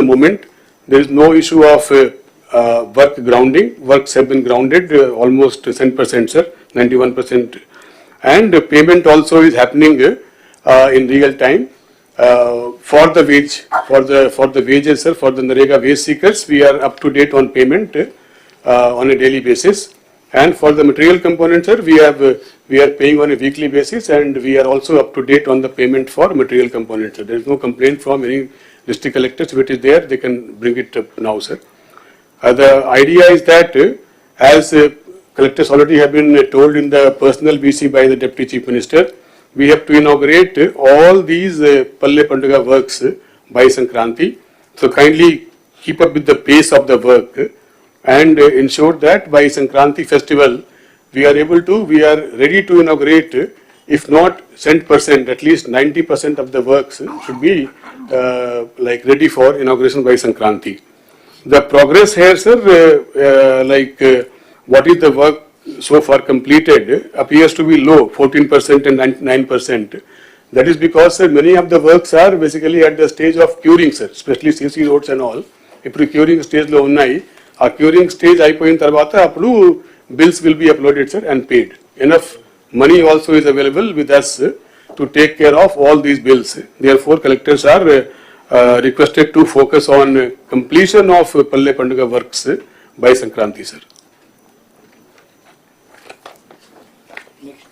the moment. There is no issue of work grounding. Works have been grounded almost 100%, sir, 91%. And payment also is happening in real time. For the wage, for the wages, sir, for the NREGA wage seekers, we are up to date on payment on a daily basis. And for the material component, sir, we are paying on a weekly basis, and we are also up to date on the payment for material components. Sir. There is no complaint from any district collectors. If it is there, they can bring it up now, sir. The idea is that as collectors already have been told in the personal BC by the Deputy Chief Minister, we have to inaugurate all these Palle Panduga works by Sankranti. So kindly keep up with the pace of the work and ensure that by Sankranti festival we are ready to inaugurate, if not 100%, at least 90% of the works should be ready for inauguration by Sankranti. The progress here, sir, what is the work so far completed appears to be low, 14% and 9%. That is because, sir, many of the works are basically at the stage of curing, sir, especially CC roads and all. If curing stage lo unnai, a curing stage aipoyin tarvata appudu bills will be uploaded, sir, and paid. Enough money also is available with us to take care of all these bills. Therefore, collectors are requested to focus on completion of Palle Panduga works by Sankranti, sir.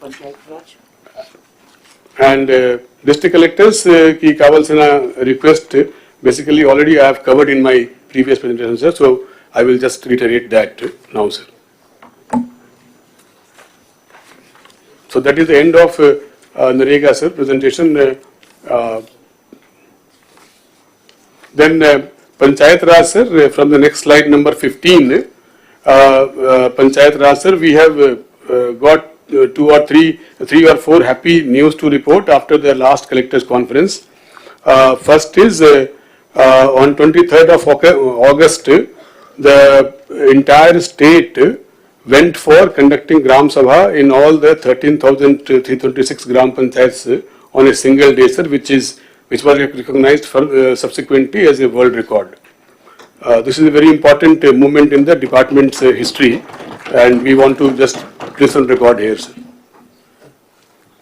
Panchayat Raj. And district collectors ki kavalsina request basically already I have covered in my previous presentation, sir. So I will just reiterate that now, sir. So that is the end of NREGA, sir, presentation. Then Panchayat Raj, sir, from the next slide number 15. Panchayat Raj, sir, we have got three or four happy news to report after the last collectors conference. First is on 23rd of August, the entire state went for conducting Gram Sabha in all the 13,326 Gram Panchayats on a single day, sir, which was recognized for, subsequently as a world record. This is a very important moment in the department's history, and we want to just place on record here, sir.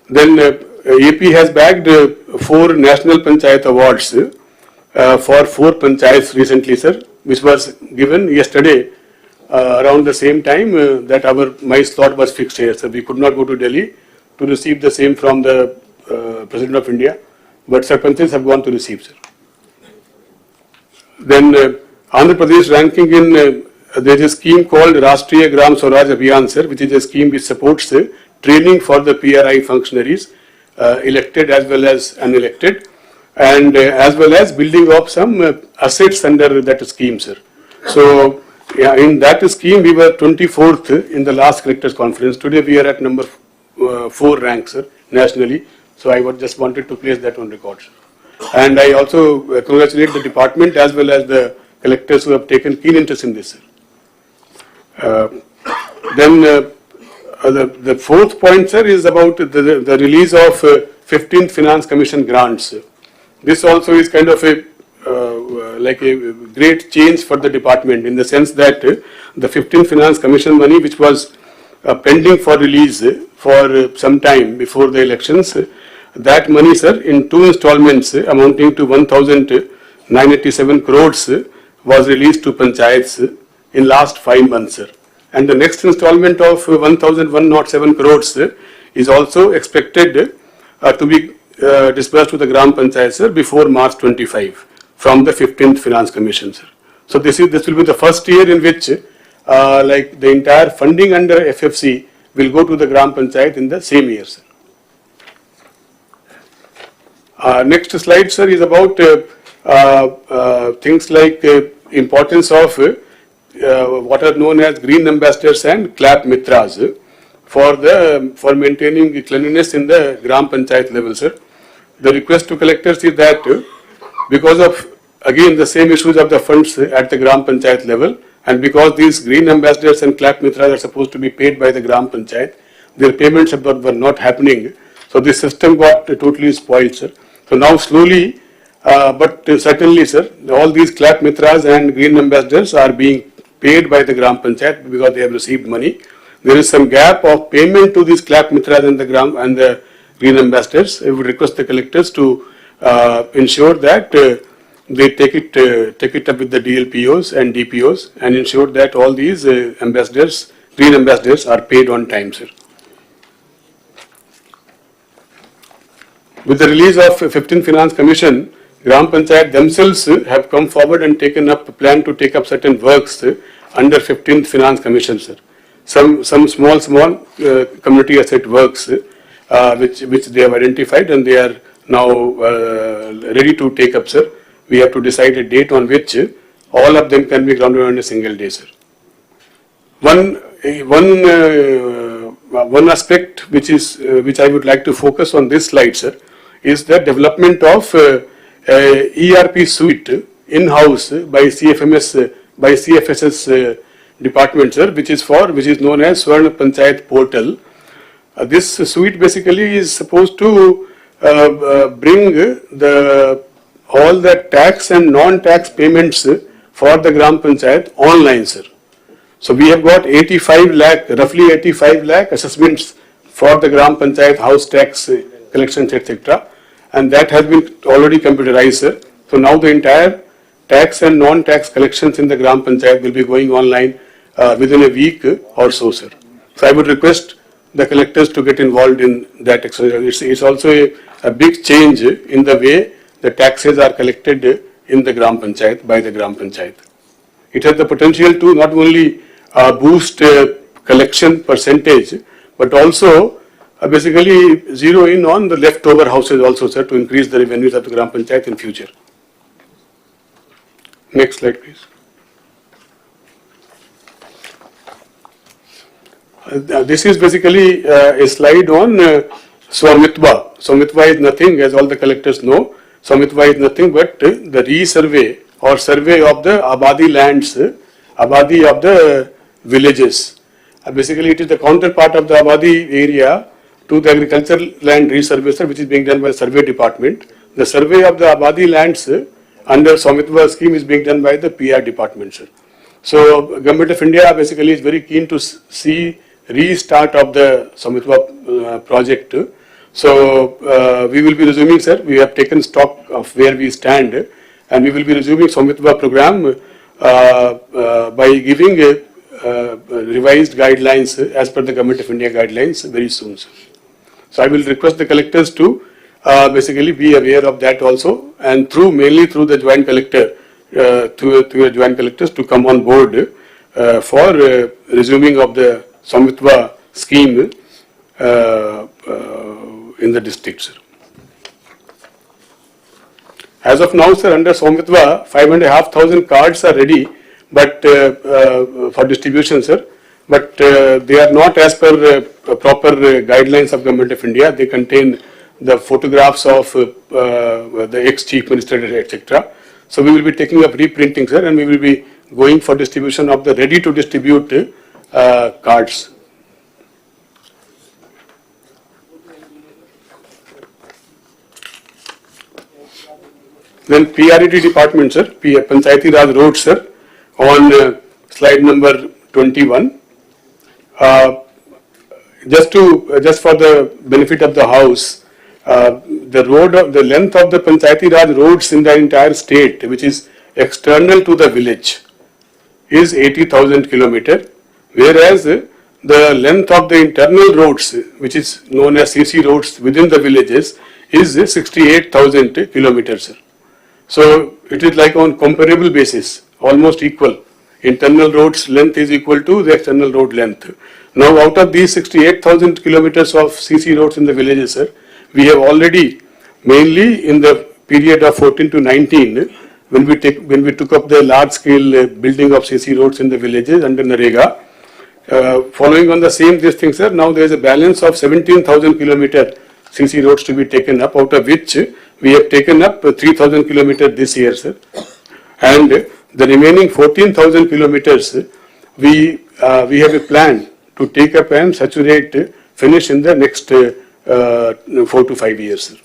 Then AP has bagged 4 National Panchayat Awards for 4 panchayats recently, sir, which was given yesterday around the same time that my slot was fixed here, sir. We could not go to Delhi to receive the same from the President of India, but Sarpanchs have gone to receive, sir. Then Andhra Pradesh ranking in there is a scheme called Rashtriya Gram Swaraj Abhiyan, sir, which is a scheme which supports training for the PRI functionaries, elected as well as unelected, and as well as building up some assets under that scheme, sir. So, yeah, in that scheme we were 24th in the last collectors conference. Today we are at number 4 rank, sir, nationally. So I just wanted to place that on record, sir. And I also congratulate the department as well as the collectors who have taken keen interest in this, sir. Then the fourth point, sir, is about the release of 15th Finance Commission grants. This also is kind of a great change for the department, in the sense that the 15th Finance Commission money, which was pending for release for some time before the elections, that money, sir, in 2 installments amounting to 1,987 crores was released to panchayats in last 5 months, sir. And the next installment of 1,107 crores is also expected to be disbursed to the Gram Panchayat, sir, before March 25 from the 15th Finance Commission, sir. So this will be the first year in which the entire funding under FFC will go to the Gram Panchayat in the same year, sir. Next slide, sir, is about things like importance of what are known as green ambassadors and clap mitras for maintaining cleanliness in the Gram Panchayat level, sir. The request to collectors is that because of again the same issues of the funds at the Gram Panchayat level, and because these green ambassadors and clap mitras are supposed to be paid by the Gram Panchayat, their payments were not happening. So this system got totally spoiled, sir. So now slowly But certainly, sir, all these clap mitras and green ambassadors are being paid by the Gram Panchayat because they have received money. There is some gap of payment to these clap mitras and the green ambassadors. I would request the collectors to ensure that they take it up with the DLPOs and DPOs and ensure that all these ambassadors, green ambassadors, are paid on time, sir. With the release of 15th Finance Commission, Gram Panchayat themselves have come forward and taken up a plan to take up certain works under 15th Finance Commission, sir. Some small community asset works which they have identified and they are now ready to take up, sir. We have to decide a date on which all of them can be grounded on a single day, sir. One aspect which I would like to focus on this slide, sir, is the development of ERP suite in-house by CFS's department, sir, which is known as Swarna Panchayat portal. This suite basically is supposed to bring all the tax and non-tax payments for the Gram Panchayat online, sir. So we have got roughly 85 lakh assessments for the Gram Panchayat house tax collections, etc. And that has been already computerized, sir. So now the entire tax and non-tax collections in the Gram Panchayat will be going online within a week or so, sir. So I would request the collectors to get involved in that exercise. It's also a big change in the way the taxes are collected in the Gram Panchayat by the Gram Panchayat. It has the potential to not only boost collection percentage, but also basically zero in on the leftover houses also, sir, to increase the revenues of the Gram Panchayat in future. Next slide, please. This is basically a slide on Swamitva. Swamitva is nothing, as all the collectors know. Swamitva is nothing but the resurvey or survey of the Abadi lands, Abadi of the villages. Basically, it is the counterpart of the Abadi area to the agricultural land resurvey, sir, which is being done by the survey department. The survey of the Abadi lands under Swamitva scheme is being done by the PR department, sir. So, Government of India basically is very keen to see restart of the Swamitva project. So, we will be resuming, sir. We have taken stock of where we stand, and we will be resuming Swamitva program by giving revised guidelines as per the Government of India guidelines very soon, sir. So, I will request the collectors to basically be aware of that also, and mainly through the joint collector, to the joint collectors to come on board for resuming of the Swamitva scheme in the district, sir. As of now, sir, under Swamitva, 5,500 cards are ready, but for distribution, sir. But they are not as per proper guidelines of Government of India. They contain the photographs of the ex-chief minister, etc. So we will be taking up reprinting, sir, and we will be going for distribution of the ready to distribute cards. Then PRED department, sir, Panchayat Raj roads, sir, on slide number 21. Just for the benefit of the house, the length of the Panchayat Raj roads in the entire state, which is external to the village, is 80,000 kilometers, whereas the length of the internal roads, which is known as CC roads within the villages, is 68,000 kilometers, sir. So it is like on comparable basis, almost equal. Internal roads length is equal to the external road length. Now, out of these 68,000 kilometers of CC roads in the villages, sir, we have already, mainly in the period of 14 to 19, when we took up the large scale building of CC roads in the villages under NREGA, following on the same this thing, sir, now there is a balance of 17,000 kilometer CC roads to be taken up, out of which we have taken up 3,000 kilometers this year, sir. And the remaining 14,000 kilometers, we have a plan to take up and saturate, finish in the next 4 to 5 years, sir.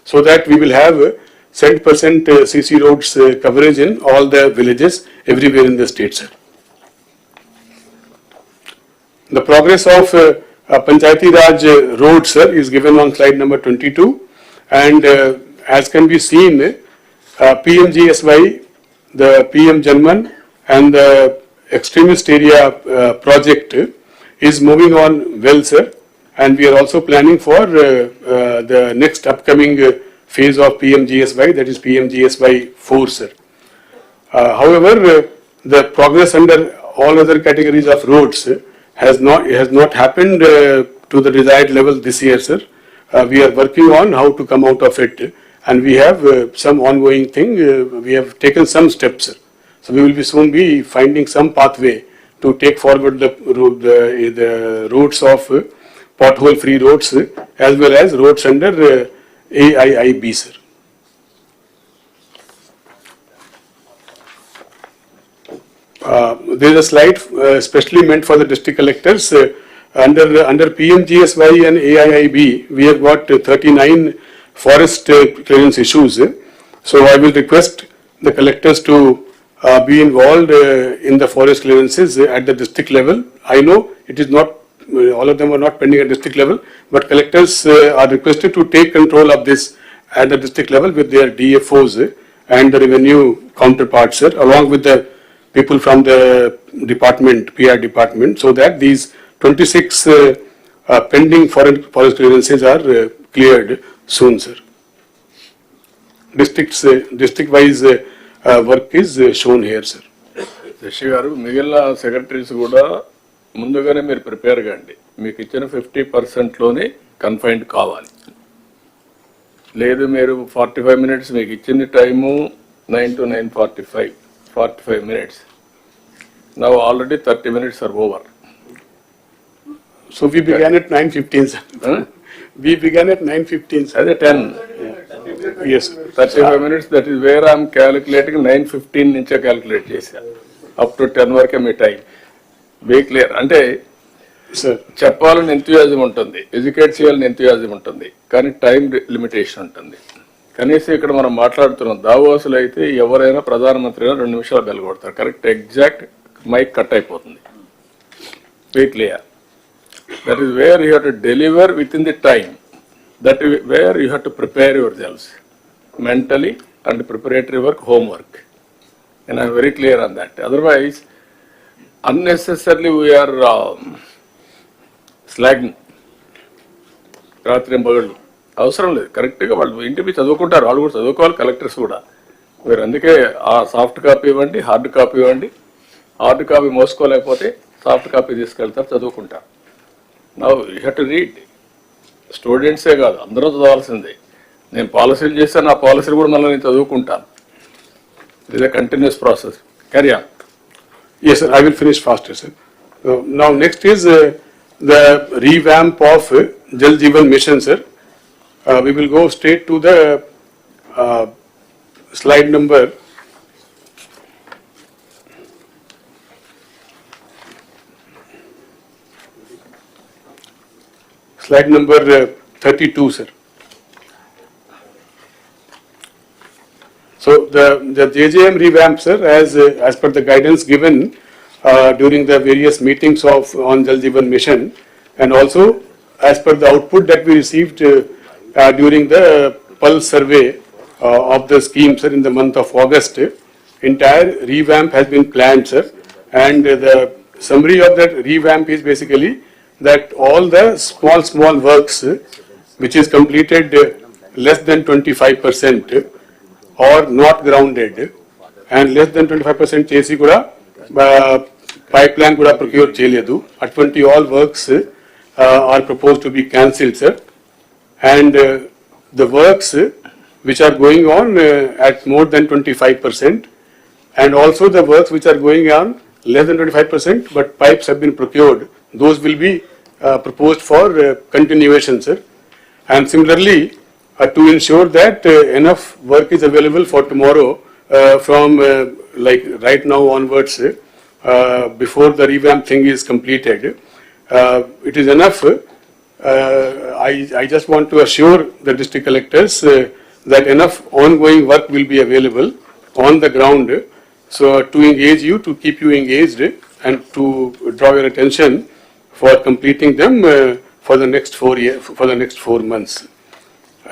So that we will have 100% CC roads coverage in all the villages everywhere in the state, sir. The progress of Panchayat Raj roads, sir, is given on slide number 22, and as can be seen, PMGSY, the PM Janman and the extremist area project is moving on well, sir, and we are also planning for the next upcoming phase of PMGSY, that is PMGSY 4, sir. However, the progress under all other categories of roads has not happened to the desired level this year, sir. We are working on how to come out of it, and we have some ongoing thing. We have taken some steps, sir. So we will soon be finding some pathway to take forward the roads of pothole-free roads as well as roads under AIIB, sir. There is a slide specially meant for the district collectors. Under PMGSY and AIIB, we have got 39 forest clearance issues. So I will request the collectors to be involved in the forest clearances at the district level. I know it is not, all of them are not pending at district level, but collectors are requested to take control of this at the district level with their DFOs and the revenue counterparts, sir, along with the people from the department, PR department, so that these 26 pending forest clearances are cleared soon, sir. District-wise work is shown here, sir. Shashi గారు మిగిలిన secretaries కూడా ముందుగానే మీరు prepare కండి. మీకు ఇచ్చిన 50%లోనే confined కావాలి. లేదు మీరు 45 minutes మీకు ఇచ్చిన time 9 to 9:45, 45 minutes. Now already 30 minutes are over. So we began at 9:15, sir. Huh? We began at 9:15, sir. As a 10. Yes. 35 minutes, that is where I am calculating 9:15 నుంచే calculate చేశాను. Up to 10 వరకే మీ time. Be clear. అంటే చెప్పాలని ఎంతూయాజం ఉంటుంది, educate చేయాలని ఎంతూయాజం ఉంటుంది, కానీ time limitation ఉంటుంది. కనీసం ఇక్కడ మనం మాట్లాడుతున్నాం, దావోసులు అయితే ఎవరైనా ప్రధానమంత్రి 2 నిమిషాలు బెల్ కొడతారు, కరెక్ట్ ఎగ్జాక్ట్ మైక్ కట్ అయిపోతుంది. Be clear. That is where you have to deliver within the time. That is where you have to prepare yourselves mentally and preparatory work, homework. And I am very clear on that. Otherwise, unnecessarily we are slagging. రాత్రి పగళ్ళు అవసరం లేదు, కరెక్ట్గా వాళ్ళు ఇంటికి చదువుకుంటారు, వాళ్ళు కూడా చదువుకోవాలి, కలెక్టర్స్ కూడా. మీరు అందుకే ఆ సాఫ్ట్ కాపీ ఇవ్వండి, హార్డ్ కాపీ ఇవ్వండి. హార్డ్ కాపీ మోసుకోలేకపోతే సాఫ్ట్ కాపీ తీసుకెళ్తారు, చదువుకుంటారు. Now you have to read. స్టూడెంట్సే కాదు, అందరూ చదవాల్సిందే. నేను పాలసీలు చేస్తాను, ఆ పాలసీలు కూడా మళ్ళీ నేను చదువుకుంటాను. It is a continuous process. Carry on. Yes, sir. I will finish faster, sir. Now, next is the revamp of Jal Jeevan Mission, sir. We will go straight to the slide number. Slide number 32, sir. So the JJM revamp, sir, as per the guidance given during the various meetings on Jal Jeevan Mission, and also as per the output that we received during the pulse survey of the scheme, sir, in the month of August, entire revamp has been planned, sir, and the summary of that revamp is basically that all the small works which is completed less than 25%. Or not grounded, and less than 25% చేసి కూడా pipe line కూడా procure చేయలేదు. అటువంటి all works are proposed to be cancelled, sir, and the works which are going on at more than 25%, and also the works which are going on less than 25% but pipes have been procured, those will be proposed for continuation, sir. And similarly, to ensure that enough work is available for tomorrow from like right now onwards, before the revamp thing is completed, it is enough. I just want to assure the district collectors that enough ongoing work will be available on the ground, so to engage you, to keep you engaged, and to draw your attention for completing them for the next 4 years, for the next 4 months,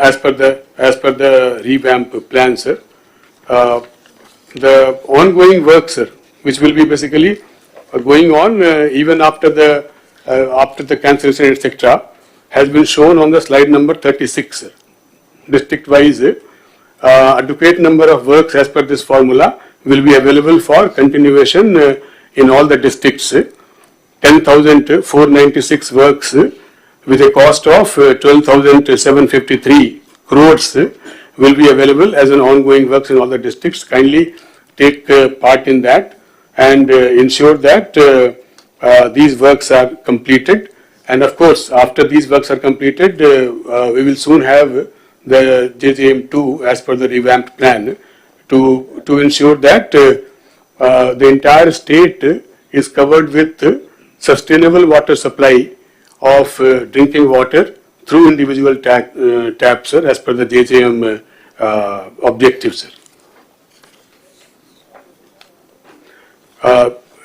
as per the revamp plan, sir. The ongoing work, sir, which will be basically going on even after the cancellation, etc., has been shown on the slide number 36, sir. District-wise, adequate number of works as per this formula will be available for continuation in all the districts. 10,496 works with a cost of 12,753 crores will be available as an ongoing works in all the districts. Kindly take part in that and ensure that these works are completed. And of course, after these works are completed, we will soon have the JJM2 as per the revamped plan to ensure that the entire state is covered with sustainable water supply of drinking water through individual taps, sir, as per the JJM objectives, sir.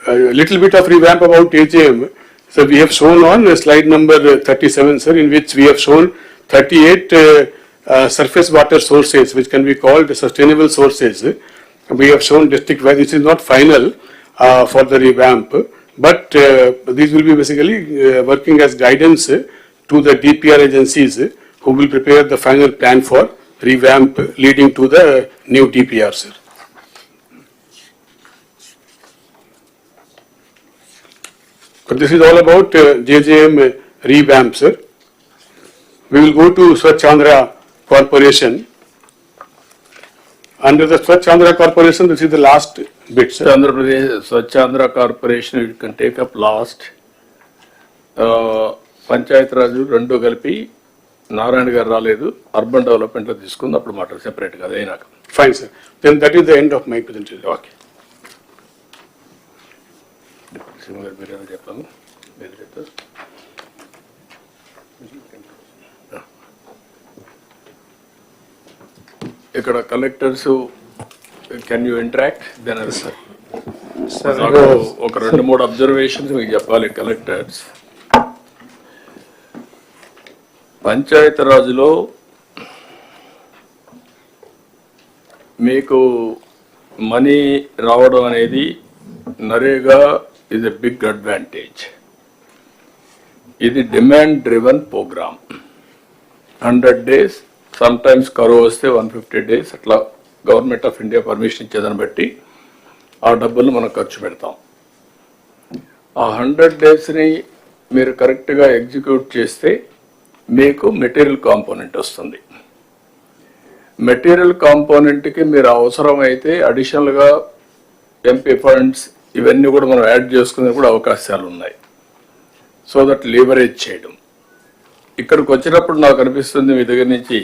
A little bit of revamp about JJM. So we have shown on slide number 37, sir, in which we have shown 38 surface water sources which can be called sustainable sources. We have shown district-wise. This is not final for the revamp, but these will be basically working as guidance to the DPR agencies who will prepare the final plan for revamp leading to the new DPR, sir. So this is all about JJM revamp, sir. We will go to Swachh Andhra Corporation. Under the Swachh Andhra Corporation, this is the last bit, sir. Andhra Pradesh, Swachh Andhra Corporation, you can take up last. Panchayat Raj, rendu kalpi, Narayana garu raledu, urban development lo తీసుకుంది అప్పుడు మాట separate గా అదేనాక. Fine, sir. Then that is the end of my presentation. Okay. చెప్పాను ఇక్కడ collectors can you interact then sir ఒక 2-3 observations మీకు చెప్పాలి. Collectors panchayat రాజులో మీకు మనీ రావడం అనేది NREGA is a big advantage. ఇది demand driven programme. 100 days, sometimes కరువు వస్తే 150 days అట్లా గవర్నమెంట్ ఆఫ్ ఇండియా పర్మిషన్ ఇచ్చేదాన్ని బట్టి ఆ డబ్బులు మనం ఖర్చు పెడతాం. ఆ 100 daysని మీరు కరెక్ట్గా ఎగ్జిక్యూట్ చేస్తే మీకు మెటీరియల్ కాంపోనెంట్ వస్తుంది. మెటీరియల్ కాంపోనెంట్కి మీరు అవసరమైతే అడిషనల్గా ఎంపీ ఫండ్స్ ఇవన్నీ కూడా మనం యాడ్ చేసుకునే కూడా అవకాశాలు ఉన్నాయి. సో దట్ లీవరేజ్ చేయడం. ఇక్కడికి వచ్చినప్పుడు నాకు అనిపిస్తుంది మీ దగ్గర నుంచి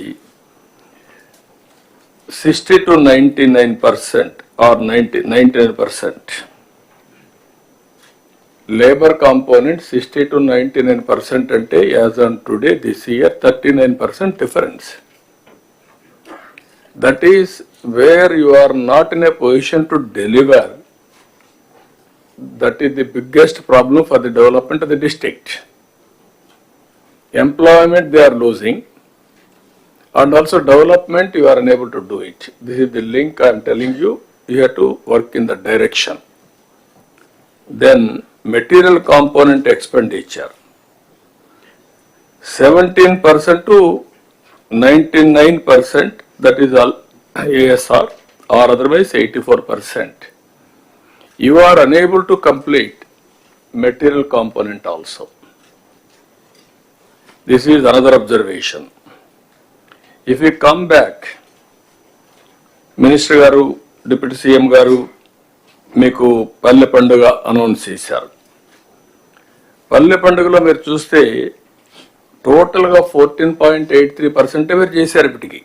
60 to 99% or 99% labour component 60 to 99% అంటే as on today this year 39% difference. That is where you are not in a position to deliver. That is the biggest problem for the development of the district. Employment they are losing, and also development you are unable to do it. This is the link I am telling you. You have to work in the direction. Then material component expenditure 17% to 99%, that is all ASR, or otherwise 84%. You are unable to complete material component also. This is another observation. If we come back, Minister Garu, Deputy CM Garu, మీకు పల్లె పండుగ announce చేశారు. పల్లె పండుగలో మీరు చూస్తే టోటల్గా 14.83% మీరు చేశారు. ఇప్పటికి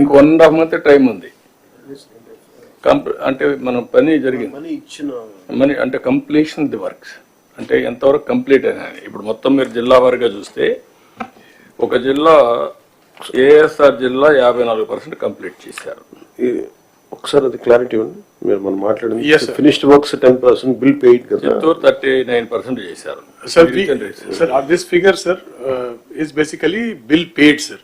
ఇంక 1.5 month టైం ఉంది. అంటే మనం పని జరిగింది మనీ అంటే కంప్లీషన్ ది వర్క్స్ అంటే ఎంతవరకు కంప్లీట్ అయినా. ఇప్పుడు మొత్తం మీరు జిల్లా వారీగా చూస్తే ఒక జిల్లా ఏఎస్ఆర్ జిల్లా 54% కంప్లీట్ చేశారు. ఒకసారి అది క్లారిటీ ఉంది. మీరు మనం మాట్లాడింది Yes, sir. Finished works 10%, bill paid కదా. చిత్తూరు 39% చేశారు. Sir, sir, this figure, sir, is basically bill paid, sir.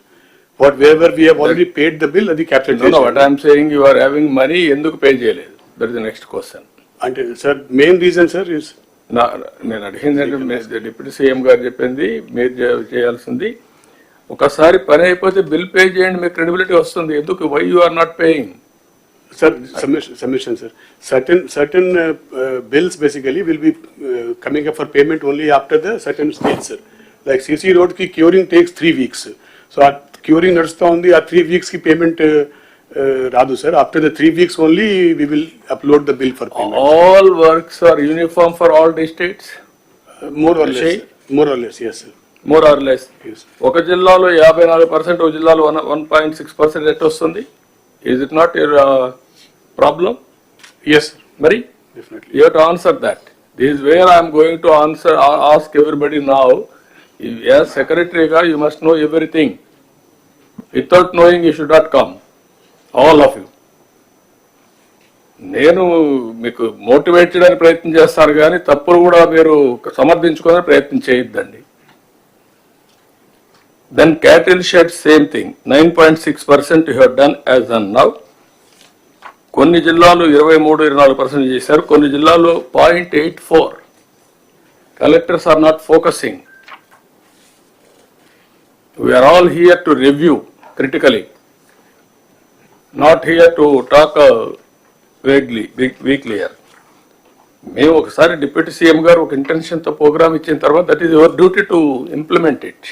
Wherever we have already paid the bill, అది capitalization. No, what I am saying, you are having money, ఎందుకు pay చేయలేదు? That is the next question. అంటే sir, main reason, sir, is నేను అడిగిందంటే deputy CM గారు చెప్పింది మీరు చేయాల్సింది, ఒకసారి పని అయిపోతే బిల్ పే చేయండి, మీకు క్రెడిబిలిటీ వస్తుంది. ఎందుకు why you are not paying? sir, submission, sir. Certain bills basically will be coming up for payment only after the certain stage, sir. Like CC road ki curing takes 3 weeks. So our curing నడుస్తా ఉంది, ఆ 3 weeks ki payment రాదు, sir. After the 3 weeks only we will upload the bill for payment. All works are uniform for all districts? More or less, yes, sir. More or less. Yes. ఒక జిల్లాలో 54%, ఒక జిల్లాలో 1.6% at వస్తుంది. Is it not your problem? Yes, sir. మరి Definitely. you have to answer that. This is where I am going to ask everybody now. As secretary ga, you must know everything. Without knowing, you should not come. All of you. నేను మీకు motivate చేయడానికి ప్రయత్నం చేస్తాను కానీ తప్పులు కూడా మీరు సమర్థించుకోవడానికి ప్రయత్నం చేయొద్దండి. Then cattle shed, same thing. 9.6% you have done as on now. కొన్ని జిల్లాలు 23-24% చేశారు, కొన్ని జిల్లాలు 0.84. Collectors are not focusing. We are all here to review critically, not here to talk vaguely, weakly here. మేము ఒకసారి డిప్యూటీ సీఎం గారు ఒక ఇంటెన్షన్తో programme ఇచ్చిన తర్వాత that is your duty to implement it.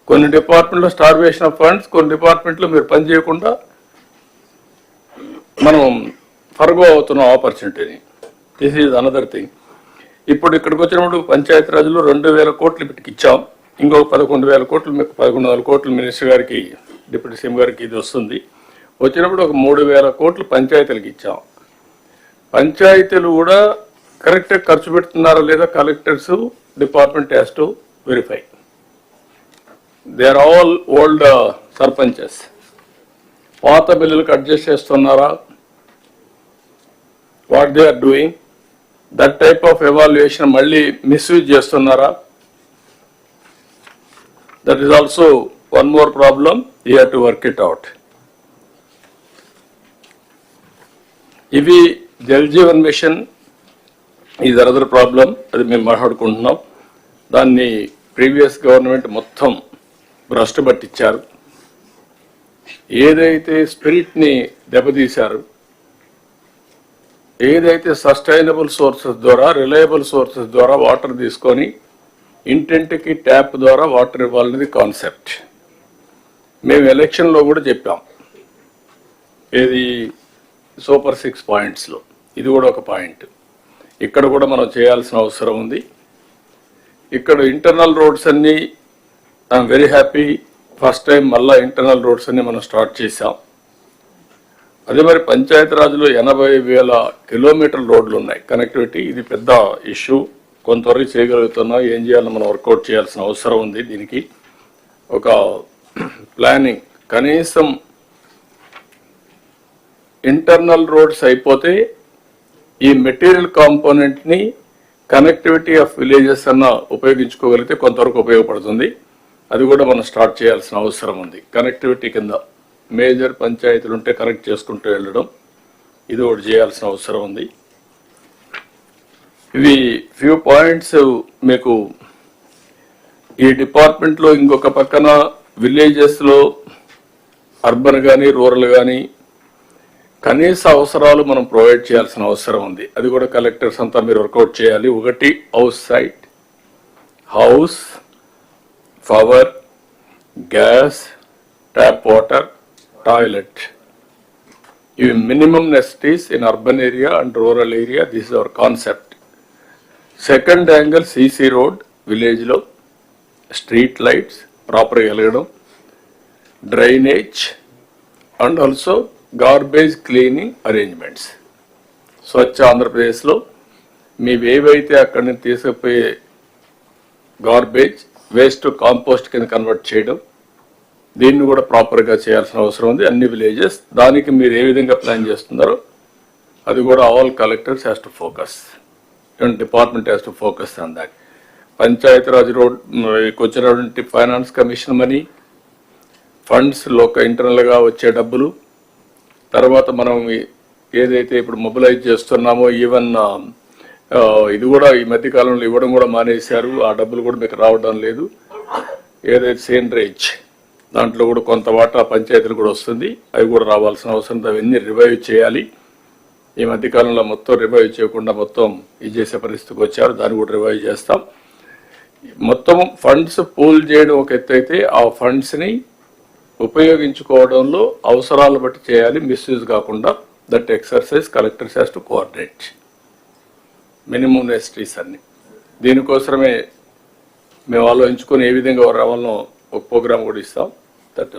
కొన్ని డిపార్ట్మెంట్లో స్టార్వేషన్ ఆఫ్ ఫండ్స్, కొన్ని డిపార్ట్మెంట్లో మీరు పని చేయకుండా మనం ఫర్గో అవుతున్న ఆపర్చునిటీని. This is another thing. ఇప్పుడు ఇక్కడికి వచ్చినప్పుడు పంచాయతీ రాజ్లో 2,000 కోట్లు ఇప్పటికి ఇచ్చాం. ఇంకొక 11,000 కోట్లు, మీకు 11,000 కోట్లు మినిస్టర్ గారికి, డిప్యూటీ సీఎం గారికి ఇది వస్తుంది. వచ్చినప్పుడు ఒక 3,000 కోట్లు పంచాయతీలకు ఇచ్చాం. పంచాయతీలు కూడా కరెక్ట్గా ఖర్చు పెడుతున్నారా లేదా collectors, department has to verify. They are all old sarpanches. పాత బిల్లులకు అడ్జస్ట్ చేస్తున్నారా, what they are doing, that type of evaluation మళ్ళీ మిస్యూజ్ చేస్తున్నారా? That is also one more problem. You have to work it out. ఇవి Jal Jeevan Mission is another problem. అది మేము మాట్లాడుకుంటున్నాం. దాన్ని ప్రీవియస్ గవర్నమెంట్ మొత్తం భ్రష్టు పట్టించారు. ఏదైతే స్పిరిట్ని దెబ్బతీశారు, ఏదైతే సస్టైనబుల్ సోర్సెస్ ద్వారా, రిలయబుల్ సోర్సెస్ ద్వారా వాటర్ తీసుకొని ఇంటింటికి ట్యాప్ ద్వారా వాటర్ ఇవ్వాలనేది కాన్సెప్ట్. మేము ఎలక్షన్లో కూడా చెప్పాం, ఏది సూపర్ 6 పాయింట్స్లో ఇది కూడా ఒక పాయింట్. ఇక్కడ కూడా మనం చేయాల్సిన అవసరం ఉంది. ఇక్కడ ఇంటర్నల్ రోడ్స్ అన్నీ I'm very happy, first time మళ్ళీ ఇంటర్నల్ రోడ్స్ అన్ని మనం స్టార్ట్ చేసాం. అదే మరి పంచాయతీ రాజ్లో 80,000 కిలోమీటర్ల రోడ్లు ఉన్నాయి కనెక్టివిటీ. ఇది పెద్ద ఇష్యూ. కొంతవరకు చేయగలుగుతున్నాం. ఏం చేయాలో మనం వర్కౌట్ చేయాల్సిన అవసరం ఉంది. దీనికి ఒక ప్లానింగ్, కనీసం ఇంటర్నల్ రోడ్స్ అయిపోతే ఈ మెటీరియల్ కాంపోనెంట్ని కనెక్టివిటీ ఆఫ్ విలేజెస్ అన్న ఉపయోగించుకోగలిగితే కొంతవరకు ఉపయోగపడుతుంది. అది కూడా మనం స్టార్ట్ చేయాల్సిన అవసరం ఉంది. కనెక్టివిటీ కింద మేజర్ పంచాయతీలు ఉంటే కనెక్ట్ చేసుకుంటూ వెళ్ళడం, ఇది ఒకటి చేయాల్సిన అవసరం ఉంది. ఇవి ఫ్యూ పాయింట్స్. మీకు ఈ డిపార్ట్మెంట్లో ఇంకొక పక్కన విలేజెస్లో అర్బన్ కానీ రూరల్ కానీ కనీస అవసరాలు మనం ప్రొవైడ్ చేయాల్సిన అవసరం ఉంది. అది కూడా కలెక్టర్స్ అంతా మీరు వర్కౌట్ చేయాలి. ఒకటి house site, house, power, gas, tap water, toilet. ఇవి minimum necessities in urban area and rural area. This is our concept. Second angle CC road విలేజ్లో, స్ట్రీట్ లైట్స్ ప్రాపర్గా వెలగడం, drainage and also garbage cleaning arrangements. Swachh ఆంధ్రప్రదేశ్లో మీవేవైతే అక్కడి నుంచి తీసుకుపోయే garbage waste compost కింద కన్వర్ట్ చేయడం, దీన్ని కూడా ప్రాపర్గా చేయాల్సిన అవసరం ఉంది అన్ని విలేజెస్. దానికి మీరు ఏ విధంగా ప్లాన్ చేస్తున్నారో అది కూడా all collectors has to focus, department has to focus on that. Panchayat Raj road వచ్చినటువంటి ఫైనాన్స్ కమిషన్ మనీ, ఫండ్స్ ఇంటర్నల్గా వచ్చే డబ్బులు, తర్వాత మనం ఏదైతే ఇప్పుడు మొబిలైజ్ చేస్తున్నామో ఈవెన్ ఇది కూడా ఈ మధ్య కాలంలో ఇవ్వడం కూడా మానేశారు, ఆ డబ్బులు కూడా మీకు రావడం లేదు. ఏదైతే సేండ్రేజ్ దాంట్లో కూడా కొంత వాటా పంచాయతీలు కూడా వస్తుంది, అవి కూడా రావాల్సిన అవసరం, అవన్నీ రివైవ్ చేయాలి. ఈ మధ్యకాలంలో మొత్తం రివైవ్ చేయకుండా మొత్తం ఇది చేసే పరిస్థితికి వచ్చారు, దాన్ని కూడా రివైవ్ చేస్తాం. మొత్తం ఫండ్స్ పూల్ చేయడం ఒక ఎత్తు అయితే ఆ ఫండ్స్ని ఉపయోగించుకోవడంలో అవసరాలు బట్టి చేయాలి, మిస్యూజ్ కాకుండా. That exercise collectors has to coordinate minimum నెసిటీస్ అన్ని. దీనికోసమే మేము ఆలోచించుకొని ఏ విధంగా రావాలో ఒక ప్రోగ్రామ్ కూడా ఇస్తాం. That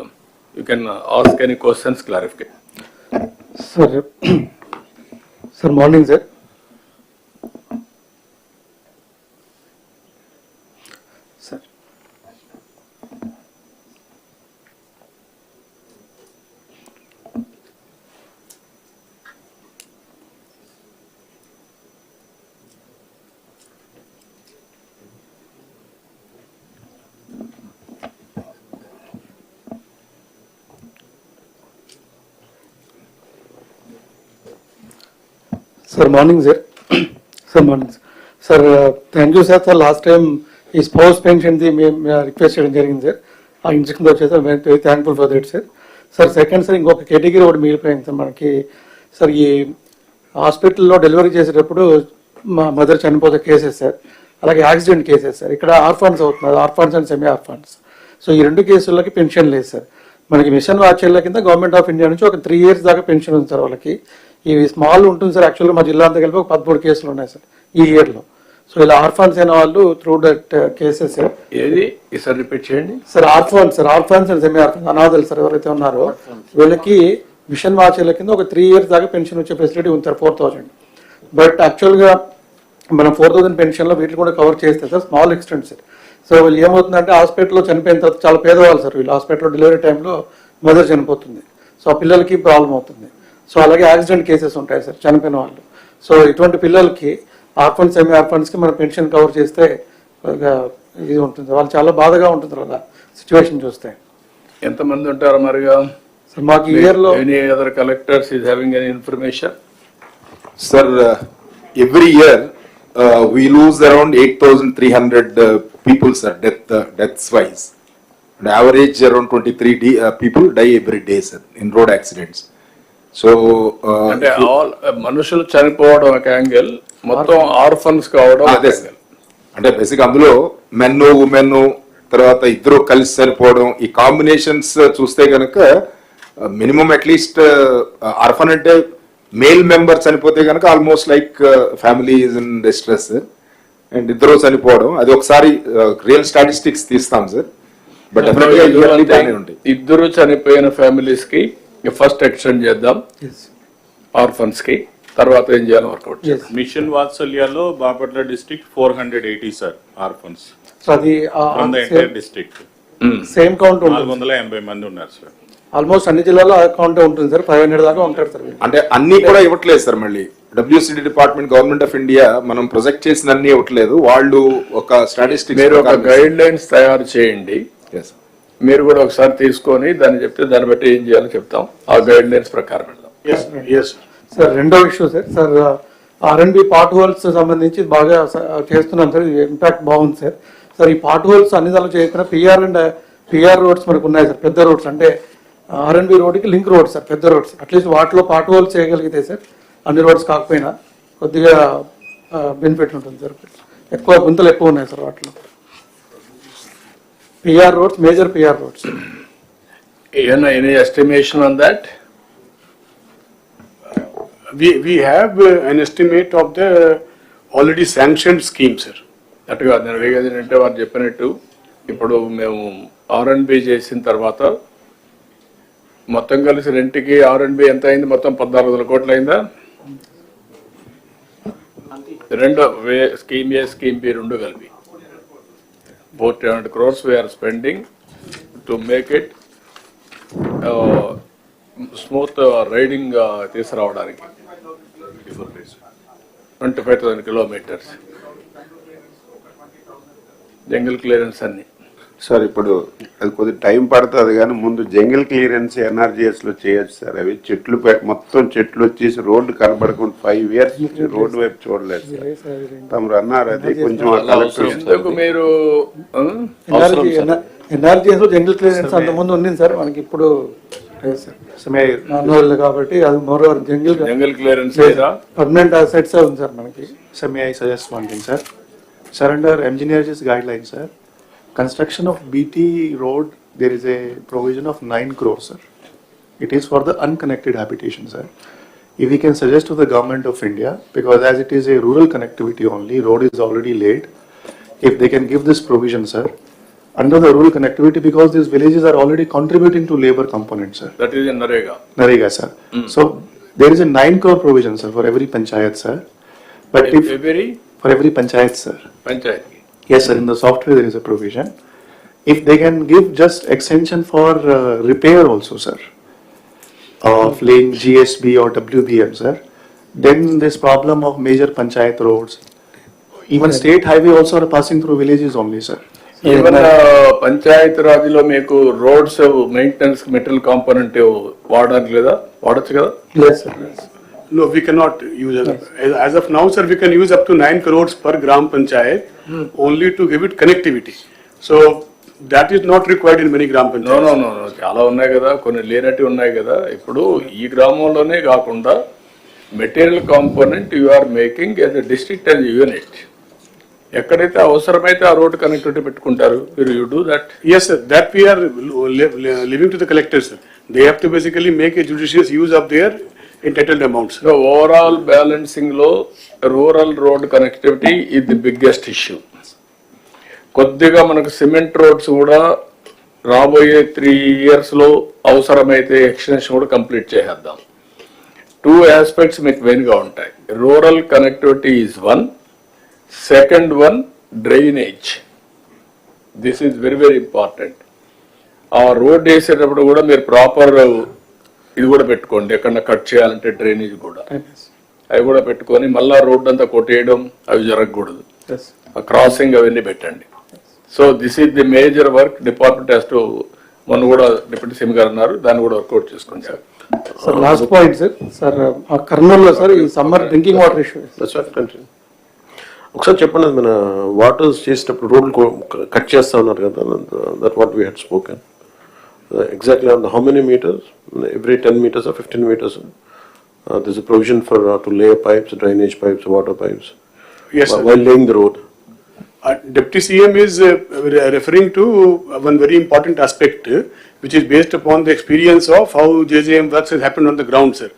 you can ask any questions, clarification. Sir morning sir. Sir sir morning sir. Sir morning sir. Thank you sir. Sir last time ఈ స్పౌస్ పెన్షన్ది మేము రిక్వెస్ట్ చేయడం జరిగింది సార్, ఆ ఇన్స్ట్రక్షన్ వచ్చేసి very thankful for that sir. Sir second sir ఇంకొక category ఒకటి మిగిలిపోయింది sir మనకి. సార్ ఈ హాస్పిటల్లో డెలివరీ చేసేటప్పుడు మా మదర్ చనిపోతే కేసెస్ సార్, అలాగే యాక్సిడెంట్ కేసెస్ సార్. ఇక్కడ ఆర్ఫాన్స్ అవుతున్నారు, orphans and semi orphans. So ఈ రెండు కేసులకి పెన్షన్ లేదు సార్. మనకి మిషన్ వాచర్ల కింద గవర్నమెంట్ ఆఫ్ ఇండియా నుంచి ఒక 3 years దాకా పెన్షన్ ఉంది సార్ వాళ్ళకి. ఇవి స్మాల్ ఉంటుంది సార్. యాక్చువల్గా మా జిల్లా అంతా కలిపి ఒక 13 కేసులు ఉన్నాయి సార్ ఈ ఇయర్లో. సో ఇలా ఆర్ఫాన్స్ అయిన వాళ్ళు త్రూ దట్ కేసెస్ సార్. ఏది సార్ రిపీట్ చేయండి sir. Orphans and semi orphans అనాథలు సార్ ఎవరైతే ఉన్నారో వీళ్ళకి మిషన్ వాచర్ల కింద ఒక 3 years దాకా పెన్షన్ వచ్చే ఫెసిలిటీ ఉంది సార్ 4,000. బట్ యాక్చువల్గా మనం 4,000 పెన్షన్లో వీటిని కూడా కవర్ చేస్తే sir small extent sir. So వీళ్ళు ఏమవుతుందంటే హాస్పిటల్లో చనిపోయిన తర్వాత చాలా పేదవాళ్ళు సార్ వీళ్ళు. హాస్పిటల్లో డెలివరీ టైంలో మదర్ చనిపోతుంది, సో ఆ పిల్లలకి ప్రాబ్లం అవుతుంది. సో అలాగే యాక్సిడెంట్ కేసెస్ ఉంటాయి సార్ చనిపోయిన వాళ్ళు. సో ఇటువంటి పిల్లలకి ఆర్ఫన్స్ సెమీ ఆర్ఫన్స్కి మనం పెన్షన్ కవర్ చేస్తే ఇది ఉంటుంది, వాళ్ళు చాలా బాధగా ఉంటుంది అలా సిచ్యువేషన్ చూస్తే. ఎంతమంది ఉంటారు మరిగా సార్ మాకు ఈ ఇయర్లో? Any other collectors is having any information? Sir, every year we lose around 8,300 people, sir, deaths wise. On average, around 23 people die every day, sir, in road accidents. So, అంటే all మనుషులు చనిపోవడం ఒక angle, మొత్తం orphans కావడం అదే sir. అంటే basic అందులో men women తర్వాత ఇద్దరు కలిసి చనిపోవడం, ఈ కాంబినేషన్స్ చూస్తే కనుక మినిమం అట్లీస్ట్ ఆర్ఫన్ అంటే మేల్ మెంబర్ చనిపోతే కనుక almost like family is in distress, and ఇద్దరు చనిపోవడం అది ఒకసారి రియల్ స్టాటిస్టిక్స్ తీస్తాం సార్. బట్ ఇద్దరు చనిపోయిన ఫ్యామిలీస్ కి ఫస్ట్ ఎక్స్టెండ్ చేద్దాం, ఆర్ఫన్స్ కి తర్వాత ఏం చేయాలి వర్కౌట్. మిషన్ వాత్సల్యాలో బాపట్ల డిస్ట్రిక్ట్ 480 సార్ ఆర్ఫన్స్ అది from the entire district. Same count 480 మంది ఉన్నారు సార్. ఆల్మోస్ట్ అన్ని జిల్లాలో అకౌంట్ ఉంటుంది సార్. 500 దాకా ఉంటారు సార్. అంటే అన్ని కూడా ఇవ్వట్లేదు సార్. మళ్ళీ WCD department government of India మనం ప్రొజెక్ట్ చేసిన అన్ని ఇవ్వట్లేదు. వాళ్ళు ఒక స్టాటిస్టిక్స్ మీరు ఒక గైడ్ లైన్స్ తయారు చేయండి, మీరు కూడా ఒకసారి తీసుకొని దాన్ని చెప్తే దాన్ని బట్టి ఏం చేయాలో చెప్తాం, ఆ గైడ్ లైన్స్ ప్రకారం వెళ్దాం. సార్ రెండో issue sir R&B part holes సంబంధించి బాగా చేస్తున్నాం సార్. ఇంపాక్ట్ బాగుంది సార్. సార్ ఈ పార్ట్ హోల్స్ అన్ని దానిలో చేసిన PR రోడ్స్ మనకు ఉన్నాయి సార్, పెద్ద రోడ్స్. అంటే R&B రోడ్కి లింక్ రోడ్స్ సార్, పెద్ద రోడ్స్. అట్లీస్ట్ వాటిలో పార్ట్ హోల్స్ చేయగలిగితే సార్ అన్ని రోడ్స్ కాకపోయినా కొద్దిగా బెనిఫిట్ ఉంటుంది సార్. ఎక్కువ గుంతలు ఎక్కువ ఉన్నాయి సార్ వాటిలో. PR roads, major PR roads. Any estimation on that? We have an estimate of the already sanctioned scheme, sir. అటుగా నేను వేగేదంటే వారు చెప్పినట్టు ఇప్పుడు మేము R&B చేసిన తర్వాత మొత్తం కలిసి రెంట్కి R&B ఎంత అయింది? మొత్తం 14,000 కోట్లు అయిందా? రెండు స్కీమ్ ఏ స్కీమ్ బి రెండు కలిపి 400 crores we are spending to make it smooth riding తీసుకురావడానికి 25,000 kilometers జంగిల్ క్లియరెన్స్ అన్ని. సార్ ఇప్పుడు అది కొద్దిగా టైం పడుతుంది కానీ ముందు జంగిల్ క్లియరెన్స్ ఎన్ఆర్జీఎస్ లో చేయొచ్చు సార్. అవి చెట్లు మొత్తం చెట్లు వచ్చేసి రోడ్డు కనబడకుండా 5 years రోడ్డు వైపు చూడలేదు సార్. తమరు అన్నారు అది కొంచెం ఎందుకు మీరు ఎన్ఆర్జీఎస్ లో జంగిల్ క్లియరెన్స్ అంత ముందు ఉంది సార్, మనకి ఇప్పుడు కాబట్టి అది more over jungle clearance permanent assets ఉంది సార్ మనకి. Sir, may I suggest one thing, sir? Sir, under MGNREGS guidelines, sir, construction of BT road, there is a provision of 9 crores, sir. It is for the unconnected habitation, sir. If we can suggest to the government of India, because as it is a rural connectivity only, road is already laid, if they can give this provision, sir, under the rural connectivity, because these villages are already contributing to labor component, sir. That is in NREGA, sir. So, there is a 9 crore provision, sir, for every panchayat, sir. But if for every panchayat, sir. Panchayat. Yes, sir. In the software there is a provision. If they can give just extension for repair also, sir, of laying GSB or WBM, sir, then this problem of major panchayat roads, even state highway also are passing through villages only, sir. Even Panchayat Raj లో మీకు roads maintenance material component వాడడానికి లేదా? వాడచ్చు కదా? లేదు sir. No, we cannot use it. As of now, sir, we can use up to 9 crores per gram panchayat only to give it connectivity. So that is not required in many gram panchayats. No. చాలా ఉన్నాయి కదా, కొన్ని లేనట్టు ఉన్నాయి కదా. ఇప్పుడు ఈ గ్రామంలోనే కాకుండా material component you are making as a district as unit. ఎక్కడైతే అవసరమైతే ఆ రోడ్ కనెక్టివిటీ పెట్టుకుంటారు. You do that? Yes, sir. That we are leaving to the collectors, sir. They have to basically make a judicious use of their entitled amounts. So overall balancing లో rural road connectivity is the biggest issue. కొద్దిగా మనకు cement roads కూడా రాబోయే 3 years లో అవసరమైతే extension కూడా complete చేసేద్దాం. 2 aspects మీకు మెయిన్గా ఉంటాయి. Rural connectivity is one, second one drainage. This is very very important. ఆ రోడ్ వేసేటప్పుడు కూడా మీరు ప్రాపర్ ఇది కూడా పెట్టుకోండి. ఎక్కడన్నా కట్ చేయాలంటే డ్రైనేజ్ కూడా అవి కూడా పెట్టుకొని మళ్ళా రోడ్ అంతా కొట్టేయడం అవి జరగకూడదు. క్రాసింగ్ అవన్నీ పెట్టండి. So this is the major work department has to. మొన్న కూడా డిప్యూటీ సీఎం గారు అన్నారు, దాన్ని కూడా వర్కౌట్ చేసుకోండి sir. Sir last point sir. Sir ఆ కర్నూలులో సార్ ఈ సమ్మర్ డ్రింకింగ్ వాటర్ ఇష్యూ ఒకసారి చెప్పండి. మన వాటర్స్ చేసేటప్పుడు రోడ్లు కట్ చేస్తా ఉన్నారు కదా, that what we had spoken. Exactly on how many meters? Every 10 meters or 15 meters? There's a provision for to lay pipes, drainage pipes, water pipes. Yes, sir. While laying the road. Deputy CM is referring to one very important aspect, which is based upon the experience of how JJM works has happened on the ground, sir,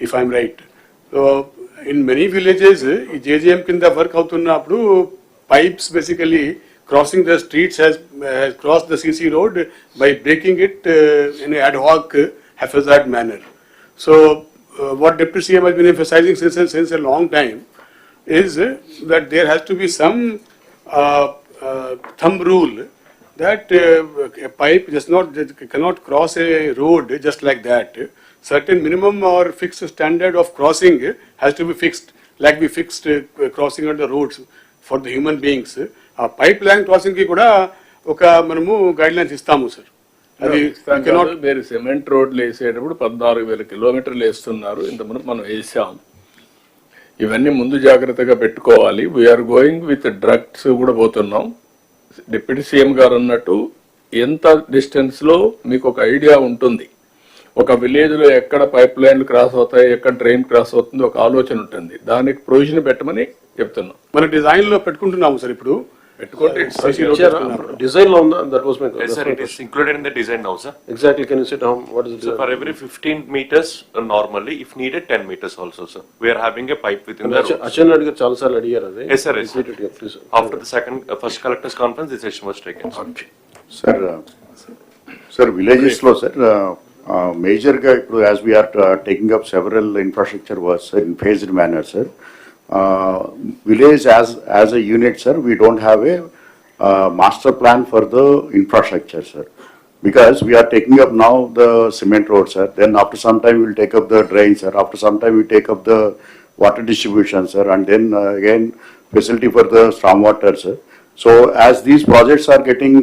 if I'm right. So, in many villages, JJM kinda work avutunnappudu pipes basically crossing the streets has crossed the CC road by breaking it in an ad hoc, haphazard manner. So, what Deputy CM has been emphasizing since a long time is that there has to be some thumb rule that a pipe cannot cross a road just like that. Certain minimum or fixed standard of crossing has to be fixed, like we fixed crossing on the roads for the human beings. ఆ pipe line crossing కి కూడా ఒక మనము guide lines ఇస్తాము sir. అది మీరు cement రోడ్లు వేసేటప్పుడు 14,000 kilometers వేస్తున్నారు. ఇంతకుముందు మనం వేసాం. ఇవన్నీ ముందు జాగ్రత్తగా పెట్టుకోవాలి. వీఆర్ గోయింగ్ విత్ డ్రగ్స్ కూడా పోతున్నాం. డిప్యూటీ సీఎం గారు అన్నట్టు ఎంత డిస్టెన్స్ లో మీకు ఒక ఐడియా ఉంటుంది. ఒక విలేజ్ లో ఎక్కడ పైప్ లైన్లు క్రాస్ అవుతాయి, ఎక్కడ డ్రైన్ క్రాస్ అవుతుంది, ఒక ఆలోచన ఉంటుంది. దానికి ప్రొవిజన్ పెట్టమని చెప్తున్నాం. మన డిజైన్ లో పెట్టుకుంటున్నాము సార్. ఇప్పుడు Design lo unda, that was my question. Yes, sir, it is included in the design now, sir. Exactly, can you say down what is it? So for every 15 meters, normally, if needed, 10 meters also, sir. We are having a pipe within the road. Achan Reddy garu chaala saarlu adigaru ade. Yes, sir, yes, sir. After the first collectors conference, this decision was taken. Sir, villages lo, sir, major ga ippudu as we are taking up several infrastructure works in phased manner, sir. Village as a unit, sir, we don't have a master plan for the infrastructure, sir. Because we are taking up now the cement road, sir. Then after some time, we'll take up the drain, sir. After some time, we take up the water distribution, sir. And then again, facility for the stormwater, sir. So as these projects are getting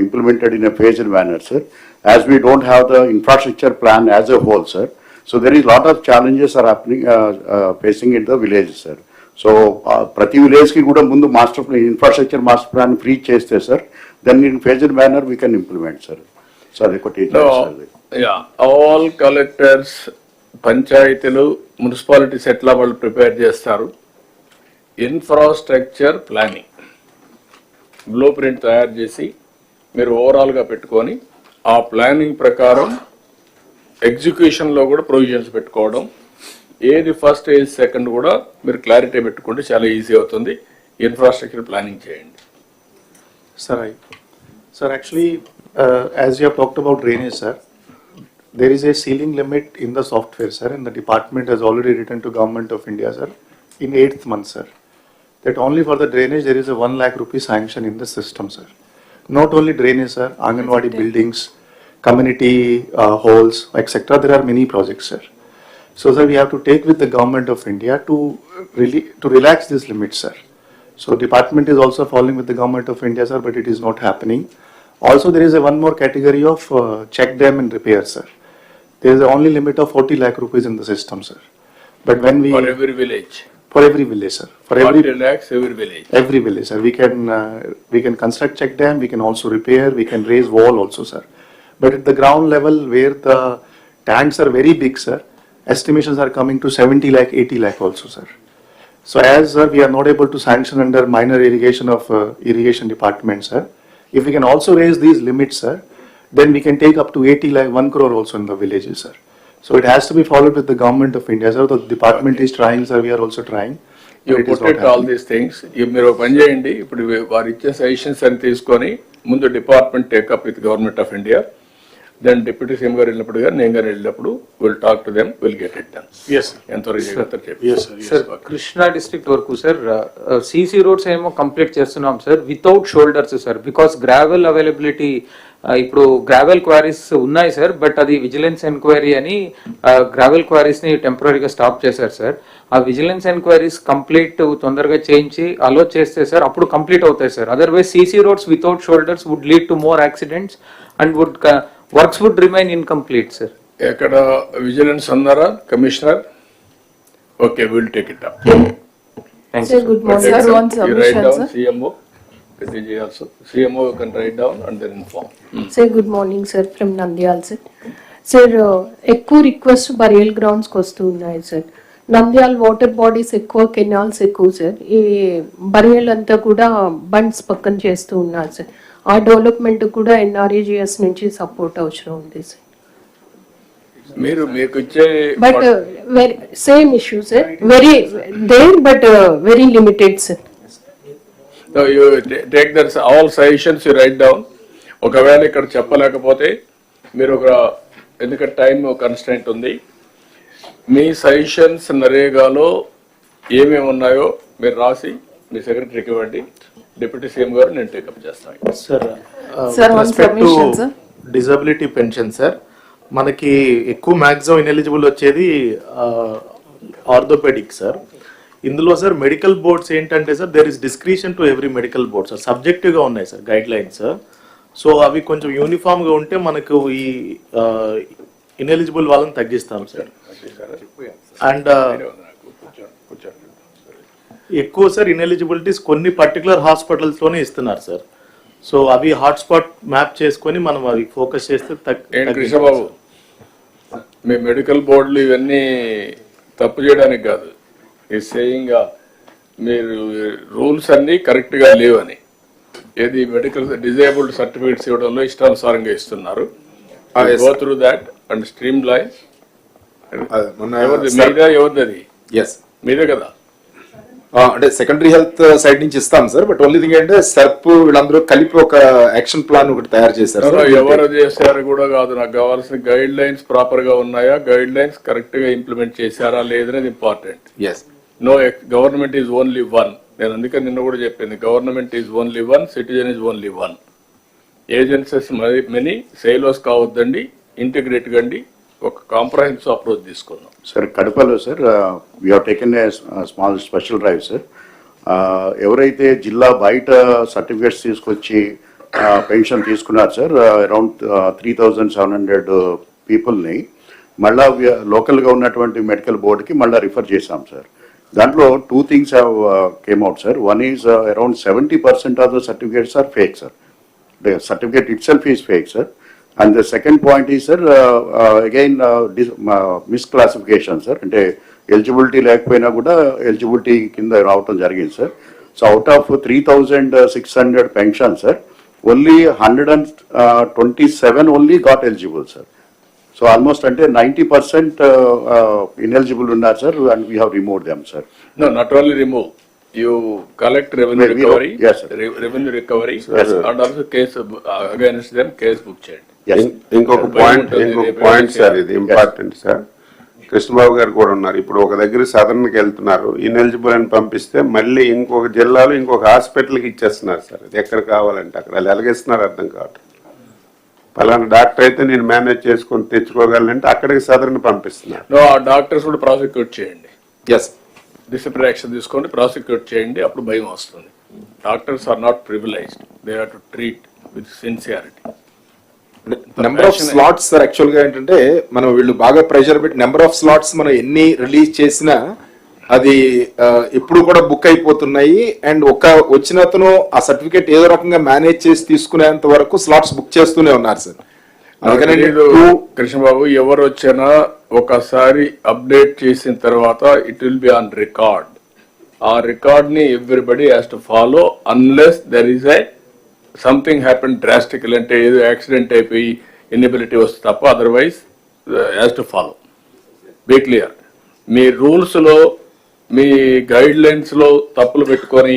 implemented in a phased manner, sir, as we don't have the infrastructure plan as a whole, sir, so there is a lot of challenges are happening, facing in the villages, sir. So prati village ki kuda mundu master plan, infrastructure master plan free cheste, sir. Then in phased manner we can implement, sir. Sir, all collectors, పంచాయతీలు, municipalities ఎట్లా వాళ్ళు prepare చేస్తారు, infrastructure planning blue print తయారు చేసి మీరు ఓవరాల్గా పెట్టుకొని ఆ ప్లానింగ్ ప్రకారం ఎగ్జిక్యూషన్లో కూడా ప్రొవిజన్స్ పెట్టుకోవడం, ఏది ఫస్ట్ ఏది సెకండ్ కూడా మీరు క్లారిటీ పెట్టుకుంటే చాలా ఈజీ అవుతుంది. ఇన్ఫ్రాస్ట్రక్చర్ ప్లానింగ్ చేయండి. Sir, actually, as you have talked about drainage, sir, there is a ceiling limit in the software, sir, and the department has already written to Government of India, sir, in 8th month, sir, that only for the drainage there is a 1 lakh rupee sanction in the system, sir. Not only drainage, sir, Anganwadi buildings, community halls, etc. There are many projects, sir. So, sir, we have to take with the Government of India to relax this limit, sir. So, department is also following with the Government of India, sir, but it is not happening. Also, there is a one more category of check dam and repair, sir. There is only limit of 40 lakh rupees in the system, sir. But when we for every village, sir, for every 40 lakhs every village. Every village, sir. We can construct check dam. We can also repair. We can raise wall also, sir. But at the ground level, where the tanks are very big, sir, estimations are coming to 70 lakh, 80 lakh also, sir. So as sir, we are not able to sanction under minor irrigation of irrigation department, sir. If we can also raise these limits, sir, then we can take up to 80 lakh, 1 crore also in the villages, sir. So it has to be followed with the Government of India, sir. The department is trying, sir. We are also trying. You put it all these things. మీరు పని చేయండి. ఇప్పుడు వారు ఇచ్చే suggestions అని తీసుకొని ముందు department take up with government of India, then deputy CM garu వెళ్ళినప్పుడు కానీ నేను కానీ వెళ్ళినప్పుడు will talk to them, will get it done. ఎంతవరకు చేయగలుగుతారు చెప్పి. సార్, కృష్ణా డిస్ట్రిక్ట్ వరకు సార్ సిసి రోడ్స్ ఏమో కంప్లీట్ చేస్తున్నాం sir without shoulders sir, because gravel availability ఇప్పుడు గ్రావెల్ క్వారీస్ ఉన్నాయి సార్, బట్ అది విజిలెన్స్ ఎంక్వైరీ అని గ్రావెల్ క్వారీస్ ని టెంపరీగా స్టాప్ చేశారు సార్. ఆ విజిలెన్స్ ఎంక్వైరీస్ కంప్లీట్ తొందరగా చేయించి అలో చేస్తే సార్ అప్పుడు కంప్లీట్ అవుతాయి sir. Otherwise CC roads without shoulders would lead to more accidents and works would remain incomplete sir. ఎక్కడ విజిలెన్స్ అన్నారా commissioner? Okay, will take it up. Sir, good morning. Sir, one submission, sir. CMO, also. CMO can write down and then inform. Sir, good morning, sir, from Nandyal, sir. Sir, ఎక్కువ request burial grounds కి వస్తూ ఉన్నాయి sir. Nandyal water bodies ఎక్కువ, canals ఎక్కువ sir. ఈ burial అంతా కూడా bunds పక్కన చేస్తూ ఉన్నారు సార్. ఆ డెవలప్మెంట్ కూడా NREGS నుంచి సపోర్ట్ అవసరం ఉంది సార్. మీరు మీకు ఇచ్చే but same issue sir, very there but very limited sir. You take that all suggestions, you write down. ఒకవేళ ఇక్కడ చెప్పలేకపోతే మీరు ఒక, ఎందుకంటే టైం కన్స్టెంట్ ఉంది, మీ సజెషన్స్ నరేగాలో ఏమేమి ఉన్నాయో మీరు రాసి మీ సెక్రటరీకి ఇవ్వండి. డిప్యూటీ సీఎం గారు నేను టేకప్ చేస్తాను. సార్, డిజబిలిటీ పెన్షన్ సార్, మనకి ఎక్కువ మ్యాక్సిమం ఇనెలిజిబుల్ వచ్చేది ఆర్థోపెడిక్ సార్. ఇందులో సార్ మెడికల్ బోర్డ్స్ ఏంటంటే sir there is discretion to every medical board sir, సబ్జెక్టివ్గా ఉన్నాయి సార్ గైడ్ లైన్స్. సో అవి కొంచెం యూనిఫామ్గా ఉంటే మనకు ఈ ఇనెలిజిబుల్ వాళ్ళని తగ్గిస్తాం సార్. అండ్ ఎక్కువ సార్ ఇనెలిజిబిలిటీస్ కొన్ని పర్టికులర్ హాస్పిటల్స్లోనే ఇస్తున్నారు సార్. సో అవి హాట్స్పాట్ మ్యాప్ చేసుకొని మనం అవి ఫోకస్ చేస్తే కృష్ణబాబు, మీ మెడికల్ బోర్డులు ఇవన్నీ తప్పు చేయడానికి కాదు, ఈ సేయింగ్ మీరు రూల్స్ అన్ని కరెక్ట్గా లేవని. ఏది మెడికల్ డిజేబుల్డ్ సర్టిఫికేట్స్ ఇవ్వడంలో ఇష్టానుసారంగా ఇస్తున్నారు. Go through that and stream line. మీదే ఎవరిది అది? మీదే కదా. అంటే సెకండరీ హెల్త్ సైడ్ నుంచి ఇస్తాం సార్, బట్ ఓన్లీ థింగ్ ఏంటంటే సర్ప్ వీళ్ళందరూ కలిపి ఒక యాక్షన్ ప్లాన్ ఒకటి తయారు చేశారు. ఎవరు చేశారు కూడా కాదు, నాకు కావాల్సిన గైడ్ లైన్స్ ప్రాపర్ గా ఉన్నాయా, గైడ్ లైన్స్ కరెక్ట్ గా ఇంప్లిమెంట్ చేశారా లేదనేది important. No government is only one. నేను అందుకని నిన్న కూడా చెప్పింది, government is only one, citizen is only one. Agencies money silos కావద్దండి, ఇంటిగ్రేట్ కండి, ఒక కాంప్రహెన్సివ్ అప్రోచ్ తీసుకుందాం. సార్ కడపలో sir we have taken a small special drive sir. ఎవరైతే జిల్లా బయట సర్టిఫికేట్స్ తీసుకొచ్చి పెన్షన్ తీసుకున్నారు సార్, అరౌండ్ 3,700 పీపుల్ని మళ్ళా లోకల్గా ఉన్నటువంటి మెడికల్ బోర్డుకి మళ్ళీ రిఫర్ చేశాం సార్. దాంట్లో 2 things have came out sir. One is around 70% of the certificates are fake sir. The certificate itself is fake sir. And the second point is sir, again misclassification sir. అంటే eligibility లేకపోయినా కూడా eligibility కింద రావటం జరిగింది sir. So out of 3,600 pension sir, only 127 only got eligible sir. So almost అంటే 90% ineligible ఉన్నారు sir, and we have remove them sir. No, not only remove. You collect revenue recovery, yes, sir. Revenue recovery, Yes, sir. and also case against them, case book చేయండి. Yes. ఇంకొక point sir, ఇది important sir. Krishnababu గారు కూడా ఉన్నారు. ఇప్పుడు ఒక దగ్గర సదరన్కి వెళ్తున్నారు, ఇన్ఎలిజిబుల్ అని పంపిస్తే మళ్ళీ ఇంకొక జిల్లాలో ఇంకొక హాస్పిటల్కి ఇచ్చేస్తున్నారు సార్. అది ఎక్కడ కావాలంటే అక్కడ వాళ్ళు ఎలాగేస్తున్నారు అర్థం కావట్లేదు. పలానా డాక్టర్ అయితే నేను మేనేజ్ చేసుకొని తెచ్చుకోగలనంటే అక్కడికి సదరన్ పంపిస్తున్నారు. ఆ డాక్టర్స్ కూడా ప్రాసిక్యూట్ చేయండి. ఎస్, డిసిప్లినరీ యాక్షన్ తీసుకోండి, ప్రాసిక్యూట్ చేయండి, అప్పుడు భయం వస్తుంది. Doctors are not privileged, they have to treat with sincerity. Number of slots sir actual గా ఏంటంటే మనం వీళ్ళు బాగా ప్రెషర్ పెట్టి నెంబర్ ఆఫ్ స్లాట్స్ మనం ఎన్ని రిలీజ్ చేసినా అది ఇప్పుడు కూడా బుక్ అయిపోతున్నాయి. అండ్ వచ్చిన అతను ఆ సర్టిఫికేట్ ఏదో రకంగా మేనేజ్ చేసి తీసుకునేంత వరకు స్లాట్స్ బుక్ చేస్తూనే ఉన్నారు సార్. అందుకనే కృష్ణబాబు, ఎవరు వచ్చినా ఒకసారి అప్డేట్ చేసిన తర్వాత it will be on record. ఆ రికార్డ్ ని everybody has to follow unless there is a something happen drastical, అంటే ఏదో యాక్సిడెంట్ అయిపోయి ఇన్ఎబిలిటీ వస్తే తప్ప, otherwise has to follow. Be clear. మీ రూల్స్ లో మీ గైడ్ లైన్స్ లో తప్పులు పెట్టుకొని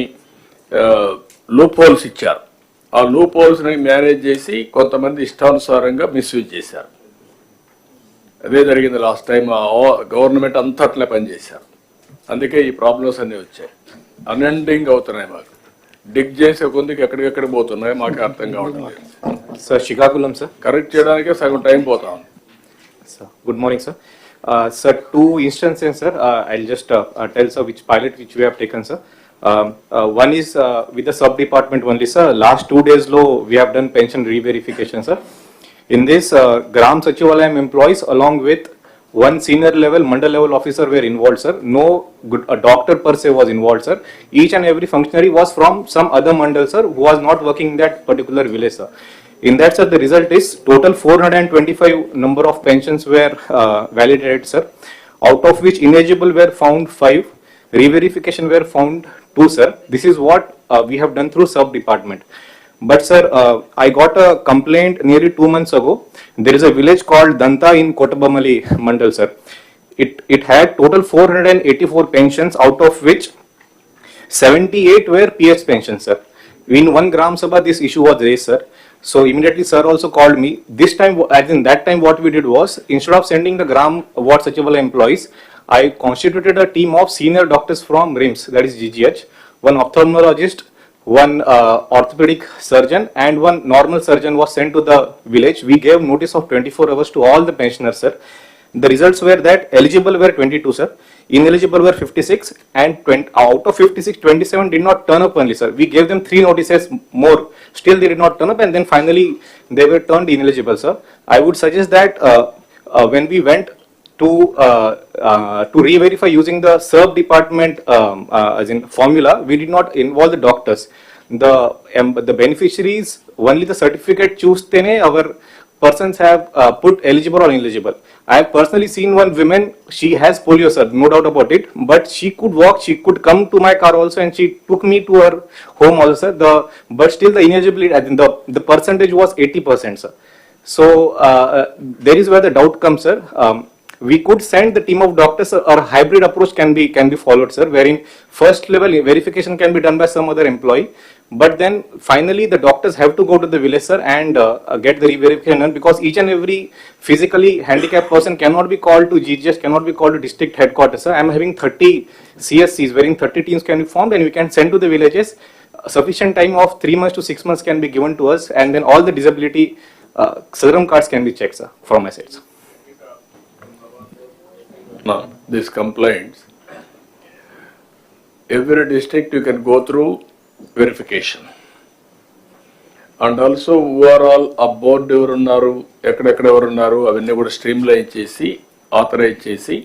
లూప్ హోల్స్ ఇచ్చారు. ఆ లూప్ హోల్స్ ని మేనేజ్ చేసి కొంతమంది ఇష్టానుసారంగా మిస్యూజ్ చేశారు. అదే జరిగింది లాస్ట్ టైం. గవర్నమెంట్ అంతా అట్లే పనిచేశారు. అందుకే ఈ ప్రాబ్లమ్స్ అన్ని వచ్చాయి. అన్ఎండింగ్ అవుతున్నాయి. మాకు డిగ్ చేసే కొందికి ఎక్కడికెక్కడ పోతున్నాయి మాకు అర్థం కావడం లేదు సార్. శ్రీకాకుళం సార్ కరెక్ట్ చేయడానికే సగం టైం పోతా ఉంది sir. Good morning sir. Sir, 2 instances, sir. I'll just tell sir which pilot which we have taken, sir. One is with the sub department only, sir. Last 2 days low we have done pension re-verification, sir. In this, Gram Sachivalayam employees along with one senior level mandal level officer were involved, sir. No a doctor per se was involved, sir. Each and every functionary was from some other mandal, sir, who was not working in that particular village, sir. In that, sir, the result is total 425 number of pensions were validated, sir. Out of which ineligible were found 5, re-verification were found 2, sir. This is what we have done through sub department. But sir, I got a complaint nearly 2 months ago. There is a village called Danta in Kotabamali Mandal, sir. It had total 484 pensions, out of which 78 were PS pensions, sir. In one Gram Sabha, this issue was raised, sir. So immediately sir also called me. This time, as in that time, what we did was, instead of sending the Gram Ward Sachivalaya employees, I constituted a team of senior doctors from RIMS, that is GGH, one ophthalmologist, one orthopedic surgeon, and one normal surgeon was sent to the village. We gave notice of 24 hours to all the pensioners, sir. The results were that eligible were 22, sir. Ineligible were 56, and out of 56, 27 did not turn up only, sir. We gave them 3 notices more. Still they did not turn up, and then finally they were turned ineligible, sir. I would suggest that when we went to re-verify using the sub department as in formula, we did not involve the doctors. The beneficiaries only the certificate choose tene our persons have put eligible or ineligible. I have personally seen one woman, she has polio, sir, no doubt about it, but she could walk, she could come to my car also, and she took me to her home also, sir. But still the ineligibility, I think the percentage was 80%, sir. So there is where the doubt comes, sir. We could send the team of doctors, or hybrid approach can be followed, sir, wherein first level verification can be done by some other employee, but then finally the doctors have to go to the village, sir, and get the re-verification done, because each and every physically handicapped person cannot be called to GGS, cannot be called to district headquarters, sir. I am having 30 CSCs wherein 30 teams can be formed, and we can send to the villages sufficient time of 3 months to 6 months can be given to us, and then all the disability serum cards can be checked, sir, from my side, sir. Now, these complaints, every district you can go through verification. And also overall ఆ board ఎవరు ఉన్నారు, ఎక్కడెక్కడ ఎవరు ఉన్నారు అవన్నీ కూడా stream line చేసి authorise చేసి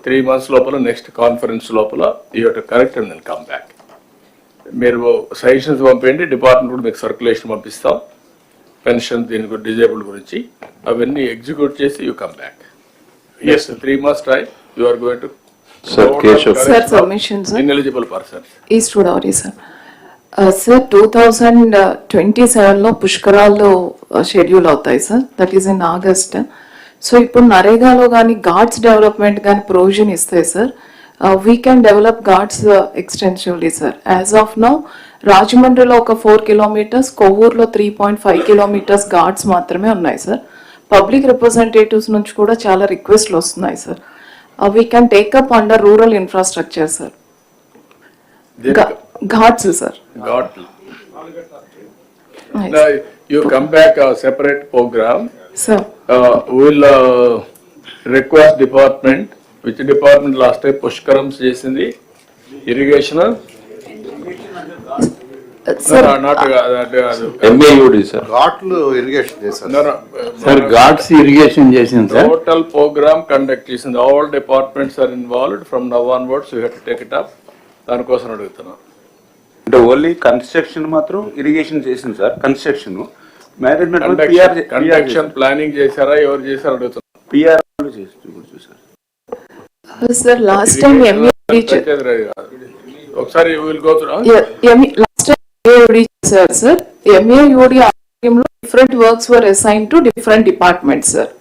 3 months లోపల నెక్స్ట్ కాన్ఫరెన్స్ లోపల you have to correct and then come back. మీరు సజెషన్స్ పంపేయండి, డిపార్ట్మెంట్ కూడా మీకు సర్క్యులేషన్ పంపిస్తాం పెన్షన్ దీని డిజేబుల్డ్ గురించి, అవన్నీ ఎగ్జిక్యూట్ చేసి you come back. Yes 3 months time you are going to submissions, sir. ineligible persons. East Godavari, sir. Sir, 2027 లో పుష్కరాల్లో షెడ్యూల్ అవుతాయి sir, that is in August. So ఇప్పుడు నరేగాలో కానీ ఘాట్స్ డెవలప్మెంట్ కానీ ప్రొవిజన్ ఇస్తాయి sir. We can develop Ghats extensively sir. As of now రాజమండ్రిలో ఒక 4 kilometers, కొవ్వూరులో 3.5 kilometers Ghats మాత్రమే ఉన్నాయి సార్. పబ్లిక్ రిప్రజెంటేటివ్స్ నుంచి కూడా చాలా రిక్వెస్ట్లు వస్తున్నాయి sir. We can take up under rural infrastructure sir. Ghats sir. Got it. Now, you come back a separate program. Sir. Will request department, which department last time Pushkarams చేసింది irrigation? Sir. No, not MAUD, sir. ఘాట్లు irrigation చేశారు. no, no. Sir Ghats irrigation చేసింది sir. Total program conduct చేసింది. All departments are involved from now onwards. You have to take it up. దానికోసం అడుగుతున్నాను. అంటే only construction మాత్రం irrigation చేసింది sir. Construction management conduction planning చేశారా, ఎవరు చేశారు అడుగుతున్నారు. పిఆర్ చూసారు సార్. లాస్ట్ టైం ఒకసారి will go through last time MAUD చేశారు సార్. MAUD ఆధ్వర్యంలో different works were assign to different departments sir.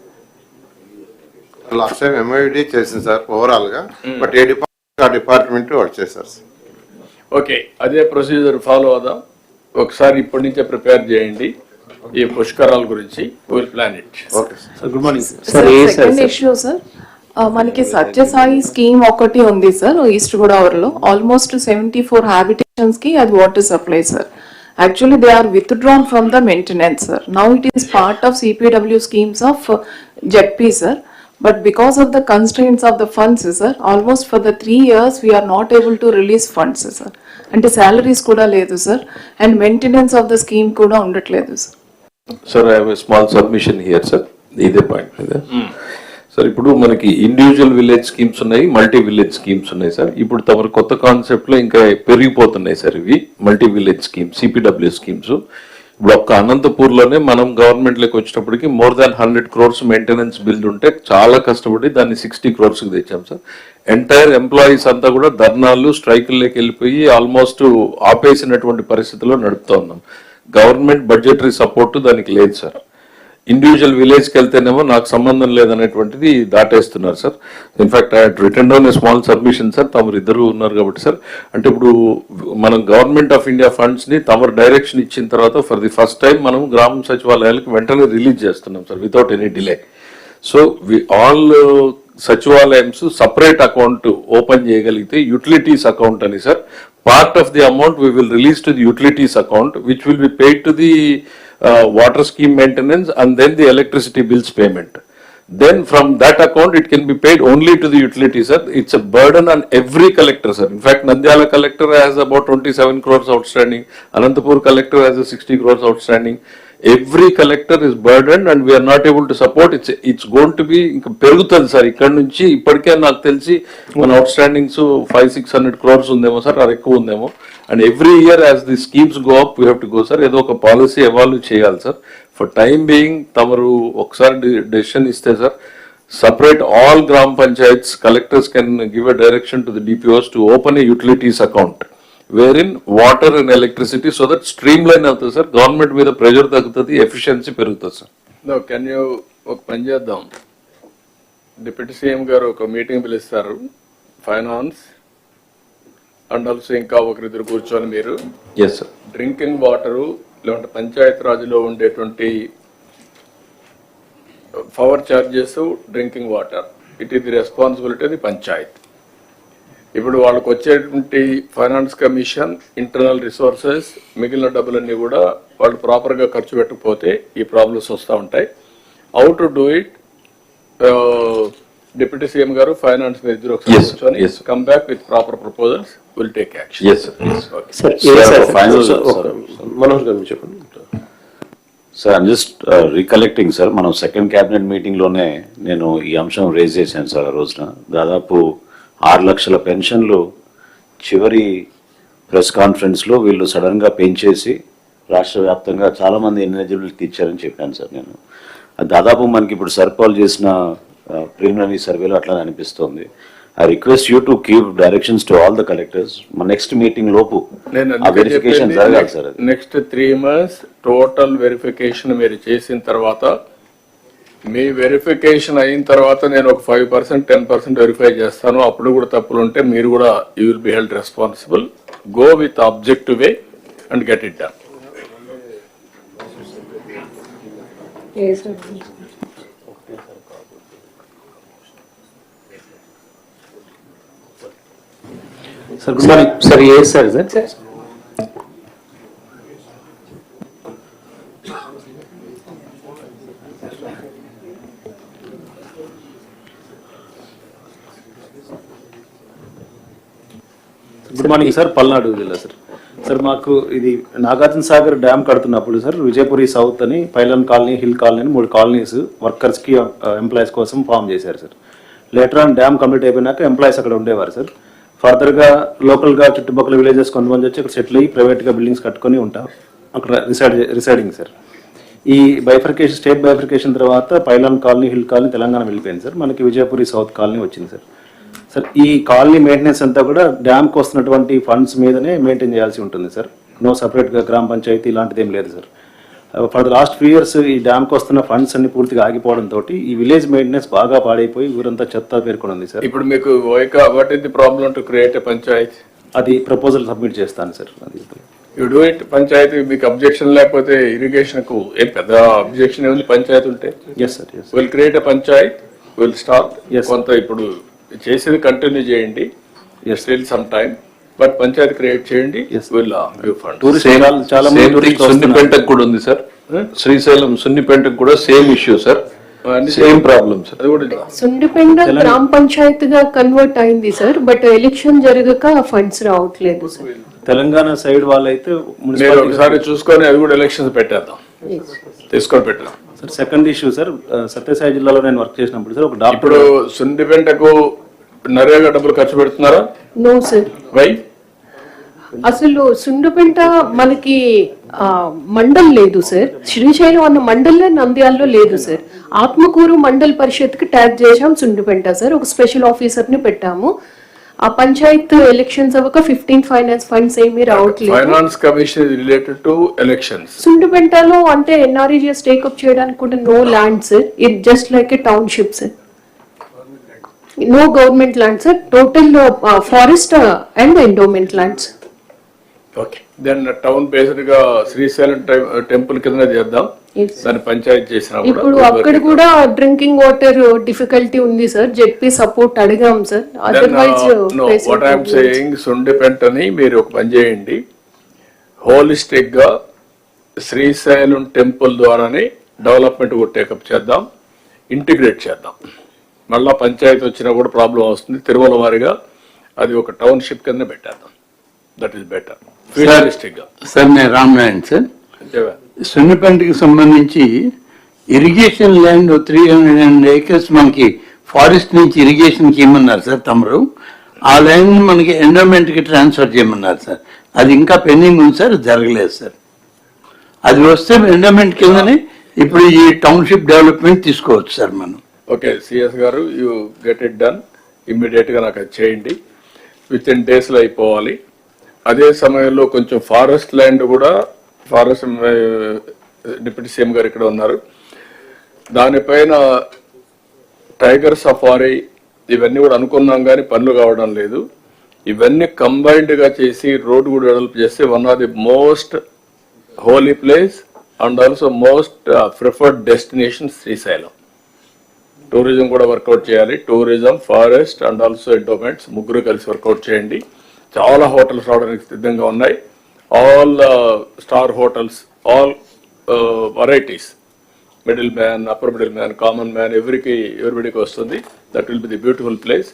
Last time MAUD చేసింది సార్ ఓవరాల్ గా, బట్ ఏ డిపార్ట్మెంట్ ఆ డిపార్ట్మెంట్ వర్క్ చేశారు సార్. ఓకే, అదే procedure follow అవుదాం. ఒకసారి ఇప్పటి నుంచే ప్రిపేర్ చేయండి ఈ పుష్కరాల గురించి. Will plan it. Okay sir. Good morning sir. Second issue sir, మనకి సత్యసాయి స్కీమ్ ఒకటి ఉంది సార్ ఈస్ట్ గోదావరిలో. ఆల్మోస్ట్ 74 habitations కి అది water supply sir. Actually, they are withdrawn from the maintenance, sir. Now it is part of CPW schemes of JP, sir. But because of the constraints of the funds, sir, almost for the 3 years we are not able to release funds, sir. And the salaries kuda ledu, sir. And maintenance of the scheme kuda undatledu, sir. Sir, I have a small submission here, sir. Iదే point. Sir ఇప్పుడు మనకి individual village schemes ఉన్నాయి, multi village schemes ఉన్నాయి sir. ఇప్పుడు తమ కొత్త concept లో ఇంకా పెరిగిపోతున్నాయి సార్ ఇవి multi village schemes, CPW schemes. ఇప్పుడు ఒక్క అనంతపూర్ లోనే మనం గవర్నమెంట్ లోకి వచ్చేటప్పటికి more than 100 crores maintenance bill ఉంటే చాలా కష్టపడి దాన్ని 60 crores కి తెచ్చాం సార్. ఎంటైర్ ఎంప్లాయీస్ అంతా కూడా ధర్నాలు, స్ట్రైకుల్లోకి వెళ్ళిపోయి ఆల్మోస్ట్ ఆపేసినటువంటి పరిస్థితిలో నడుపుతా ఉన్నాం. గవర్నమెంట్ బడ్జెటరీ సపోర్ట్ దానికి లేదు సార్. ఇండివిజువల్ విలేజ్కి వెళ్తేనేమో నాకు సంబంధం లేదనేటువంటిది దాటేస్తున్నారు sir. In fact I written down a small submission sir. తమరు ఇద్దరు ఉన్నారు కాబట్టి సార్, అంటే ఇప్పుడు మనం గవర్నమెంట్ ఆఫ్ ఇండియా ఫండ్స్ ని తమరు డైరెక్షన్ ఇచ్చిన తర్వాత ఫర్ ది ఫస్ట్ టైం మనం గ్రామ సచివాలయాలకు వెంటనే రిలీజ్ చేస్తున్నాం sir without any delay. So all సచివాలయమ్స్ సపరేట్ అకౌంట్ ఓపెన్ చేయగలిగితే యూటిలిటీస్ అకౌంట్ అని sir, part of the amount we will release to the utilities account, which will be paid to the water scheme maintenance and then the electricity bills payment. Then from that account it can be paid only to the utilities, sir. It's a burden on every collector, sir. In fact, Nandyala collector has about 27 crores outstanding. Anantapur collector has a 60 crores outstanding. Every collector is burdened and we are not able to support. It's going to be పెరుగుతుంది sir. ఇక్కడ నుంచి ఇప్పటికే నాకు తెలిసి మన అవుట్స్టాండింగ్స్ 500-600 crores ఉందేమో sir, అది ఎక్కువ ఉందేమో. And every year as the schemes go up we have to go sir. ఏదో ఒక పాలసీ ఎవాల్వ్ చేయాలి సార్. ఫర్ టైమ్ బీయింగ్ తమరు ఒకసారి డెసిషన్ ఇస్తే sir, separate all gram panchayats, collectors can give a direction to the DPOs to open a utilities account wherein water and electricity, so that streamline అవుతుంది sir. Government మీద pressure తగ్గుతుంది, efficiency పెరుగుతుంది sir. No can you ఒక పని చేద్దాం, deputy CM గారు ఒక meeting పిలుస్తారు, ఫైనాన్స్ అండ్ ఆల్సో ఇంకా ఒకరిద్దరు కూర్చొని మీరు ఎస్ సార్ డ్రింకింగ్ వాటరు లేదంటే పంచాయత్ రాజ్లో ఉండేటువంటి power charges, drinking water, it is the responsibility of the Panchayat. ఇప్పుడు వాళ్ళకి వచ్చేటువంటి ఫైనాన్స్ కమిషన్, ఇంటర్నల్ రిసోర్సెస్, మిగిలిన డబ్బులన్నీ కూడా వాళ్ళు ప్రాపర్గా ఖర్చు పెట్టకపోతే ఈ ప్రాబ్లమ్స్ వస్తూ ఉంటాయి. How to do it, deputy CM గారు, ఫైనాన్స్ మీద ఇద్దరు ఒకసారి కూర్చొని come back with proper proposals, will take action. Manohar గారు చెప్పండి. Sir I'm just recollecting sir, మనం సెకండ్ క్యాబినెట్ మీటింగ్లోనే నేను ఈ అంశం రేజ్ చేశాను సార్. ఆ రోజున దాదాపు 6 లక్షల పెన్షన్లు చివరి ప్రెస్ కాన్ఫరెన్స్లో వీళ్ళు సడన్గా పెంచేసి రాష్ట్ర వ్యాప్తంగా చాలామంది ఎలిజిబిలిటీ ఇచ్చారని చెప్పాను సార్ నేను. అది దాదాపు మనకి ఇప్పుడు సర్పాల్ చేసిన ప్రిలిమినరీ సర్వేలో అట్లా అనిపిస్తుంది. I request you to give directions to all the collectors. My next meeting లోపు ఆ వెరిఫికేషన్ జరగాలి sir. Next 3 months total verification మీరు చేసిన తర్వాత, మీ వెరిఫికేషన్ అయిన తర్వాత నేను ఒక 5%, 10% వెరిఫై చేస్తాను. అప్పుడు కూడా తప్పులు ఉంటే మీరు కూడా you will be held responsible. Go with objective way and get it done. Sir good morning sir. ఏ sir sir good morning sir. Palnadu జిల్లా సార్. సార్ మాకు ఇది నాగార్జున సాగర్ డ్యామ్ కడుతున్నప్పుడు సార్ విజయపురి సౌత్ అని, పైలన్ కాలనీ, హిల్ కాలనీ అని 3 colonies వర్కర్స్కి employees కోసం form చేశారు sir. Later on dam complete అయిపోయినాక ఎంప్లాయీస్ అక్కడ ఉండేవారు సార్. ఫర్దర్గా లోకల్గా చుట్టుపక్కల విలేజెస్ కొంతమంది వచ్చి అక్కడ సెటిల్ అయ్యి ప్రైవేట్గా బిల్డింగ్స్ కట్టుకొని ఉంటారు, అక్కడ రిసైడింగ్ సార్. ఈ బైఫర్కేషన్, స్టేట్ బైఫర్కేషన్ తర్వాత pylon colony, hill colony Telangana వెళ్ళిపోయింది సార్. మనకి విజయపురి సౌత్ కాలనీ వచ్చింది సార్. సార్ ఈ కాలనీ మెయింటెనెన్స్ అంతా కూడా డ్యామ్కి వస్తున్నటువంటి ఫండ్స్ మీదనే మెయింటైన్ చేయాల్సి ఉంటుంది సార్. నో సపరేట్గా గ్రామ పంచాయతీ ఇలాంటిది ఏం లేదు sir. For the last 3 years ఈ డ్యామ్కి వస్తున్న ఫండ్స్ అన్ని పూర్తిగా ఆగిపోవడంతో ఈ విలేజ్ మెయింటెనెన్స్ బాగా పాడైపోయి ఊరంతా చెత్త పేర్కొని ఉంది సార్. ఇప్పుడు మీకు what is the problem to create a Panchayat? అది ప్రపోజల్ సబ్మిట్ చేస్తాను సార్. అది యూ డూ ఇట్. పంచాయతీ మీకు అబ్జెక్షన్ లేకపోతే ఇరిగేషన్ కు ఏ పెద్ద అబ్జెక్షన్ ఏముంది పంచాయతీ ఉంటే? Yes sir. Will create a panchayat, will start. కొంత ఇప్పుడు చేసేది కంటిన్యూ చేయండి, still some time, but panchayat create చేయండి. సున్నిపేటకు కూడా ఉంది సార్. శ్రీశైలం సున్నిపేటకు కూడా same issue sir, same problem sir. అది కూడా సుండిపేట గ్రామ పంచాయతీగా కన్వర్ట్ అయింది సార్, బట్ ఎలక్షన్ జరగక ఫండ్స్ రావట్లేదు సార్. తెలంగాణ సైడ్ వాళ్ళైతే ఒకసారి చూసుకొని అది కూడా ఎలక్షన్స్ పెట్టేద్దాం, తీసుకొని పెట్టాం sir. Second issue sir, Satyasai జిల్లాలో నేను వర్క్ చేసినప్పుడు సార్ ఒక డాక్టర్. ఇప్పుడు సున్నిపేటకు నరేగా డబ్బులు ఖర్చు పెడుతున్నారా? No sir. వై? అసలు సుండుపేట మనకి మండల్ లేదు సార్. శ్రీశైలం అన్న మండలే నంద్యాలలో లేదు సార్. ఆత్మకూరు మండల్ పరిషత్ కి ట్యాగ్ చేసాం సుండుపేట సార్. ఒక స్పెషల్ ఆఫీసర్ ని పెట్టాము. ఆ పంచాయత్ ఎలక్షన్స్ అవ్వక 15 ఫైనాన్స్ ఫండ్స్ ఏమీ రావట్లేదు. Finance commission related to elections. సుండుపేటలో అంటే NREGS టేకప్ చేయడానికి కూడా no land sir. It just like a township sir. No government land sir. Total forest and endowment lands. Okay, then town based గా Srisailam temple కింద చేద్దాం. దాని పంచాయతీ చేసిన ఇప్పుడు అక్కడ కూడా డ్రింకింగ్ వాటర్ డిఫికల్టీ ఉంది సార్. జెడ్పీ సపోర్ట్ అడిగాం sir. Otherwise what I'm saying, సుండిపెంటని మీరు ఒక పని చేయండి, హోలిస్టిక్ గా శ్రీశైలం టెంపుల్ ద్వారానే డెవలప్మెంట్ కూడా టేకప్ చేద్దాం, ఇంటిగ్రేట్ చేద్దాం. మళ్ళా పంచాయతీ వచ్చినా కూడా ప్రాబ్లం వస్తుంది. తిరుమల వారిగా అది ఒక టౌన్షిప్ కింద పెట్టేద్దాం. దట్ ఈస్ బెటర్ ఫ్యూచరిస్టిక్ గా. సార్ నేను రామనారాయణ సార్. సున్నిపేటకి సంబంధించి ఇరిగేషన్ ల్యాండ్ 300 acres మనకి ఫారెస్ట్ నుంచి ఇరిగేషన్ కి ఇమ్మన్నారు సార్ తమరు. ఆ ల్యాండ్ మనకి ఎండోమెంట్ కి ట్రాన్స్ఫర్ చేయమన్నారు సార్. అది ఇంకా పెండింగ్ ఉంది సార్, జరగలేదు సార్. అది వస్తే ఎండోమెంట్ కిందనే ఇప్పుడు ఈ టౌన్షిప్ డెవలప్మెంట్ తీసుకోవచ్చు సార్ మనం. ఓకే సిఎస్ గారు, you get it done immediate గా. నాకు అది చేయండి, విత్ ఇన్ డేస్ లో అయిపోవాలి. అదే సమయంలో కొంచెం ఫారెస్ట్ ల్యాండ్ కూడా, ఫారెస్ట్ డిప్యూటీ సీఎం గారు ఇక్కడ ఉన్నారు, దానిపైన టైగర్ సఫారీ ఇవన్నీ కూడా అనుకున్నాం కానీ పనులు కావడం లేదు. ఇవన్నీ కంబైన్డ్ గా చేసి రోడ్ కూడా డెవలప్ చేస్తే one of the most holy place and also most preferred destination Srisailam. Tourism కూడా వర్కౌట్ చేయాలి. Tourism, forest and also endowments ముగ్గురు కలిసి వర్కౌట్ చేయండి. చాలా హోటల్స్ రావడానికి సిద్ధంగా ఉన్నాయి. All star hotels, all varieties, middle man, upper middle man, common man, ఎవరిబడికి వస్తుంది. That will be the beautiful place.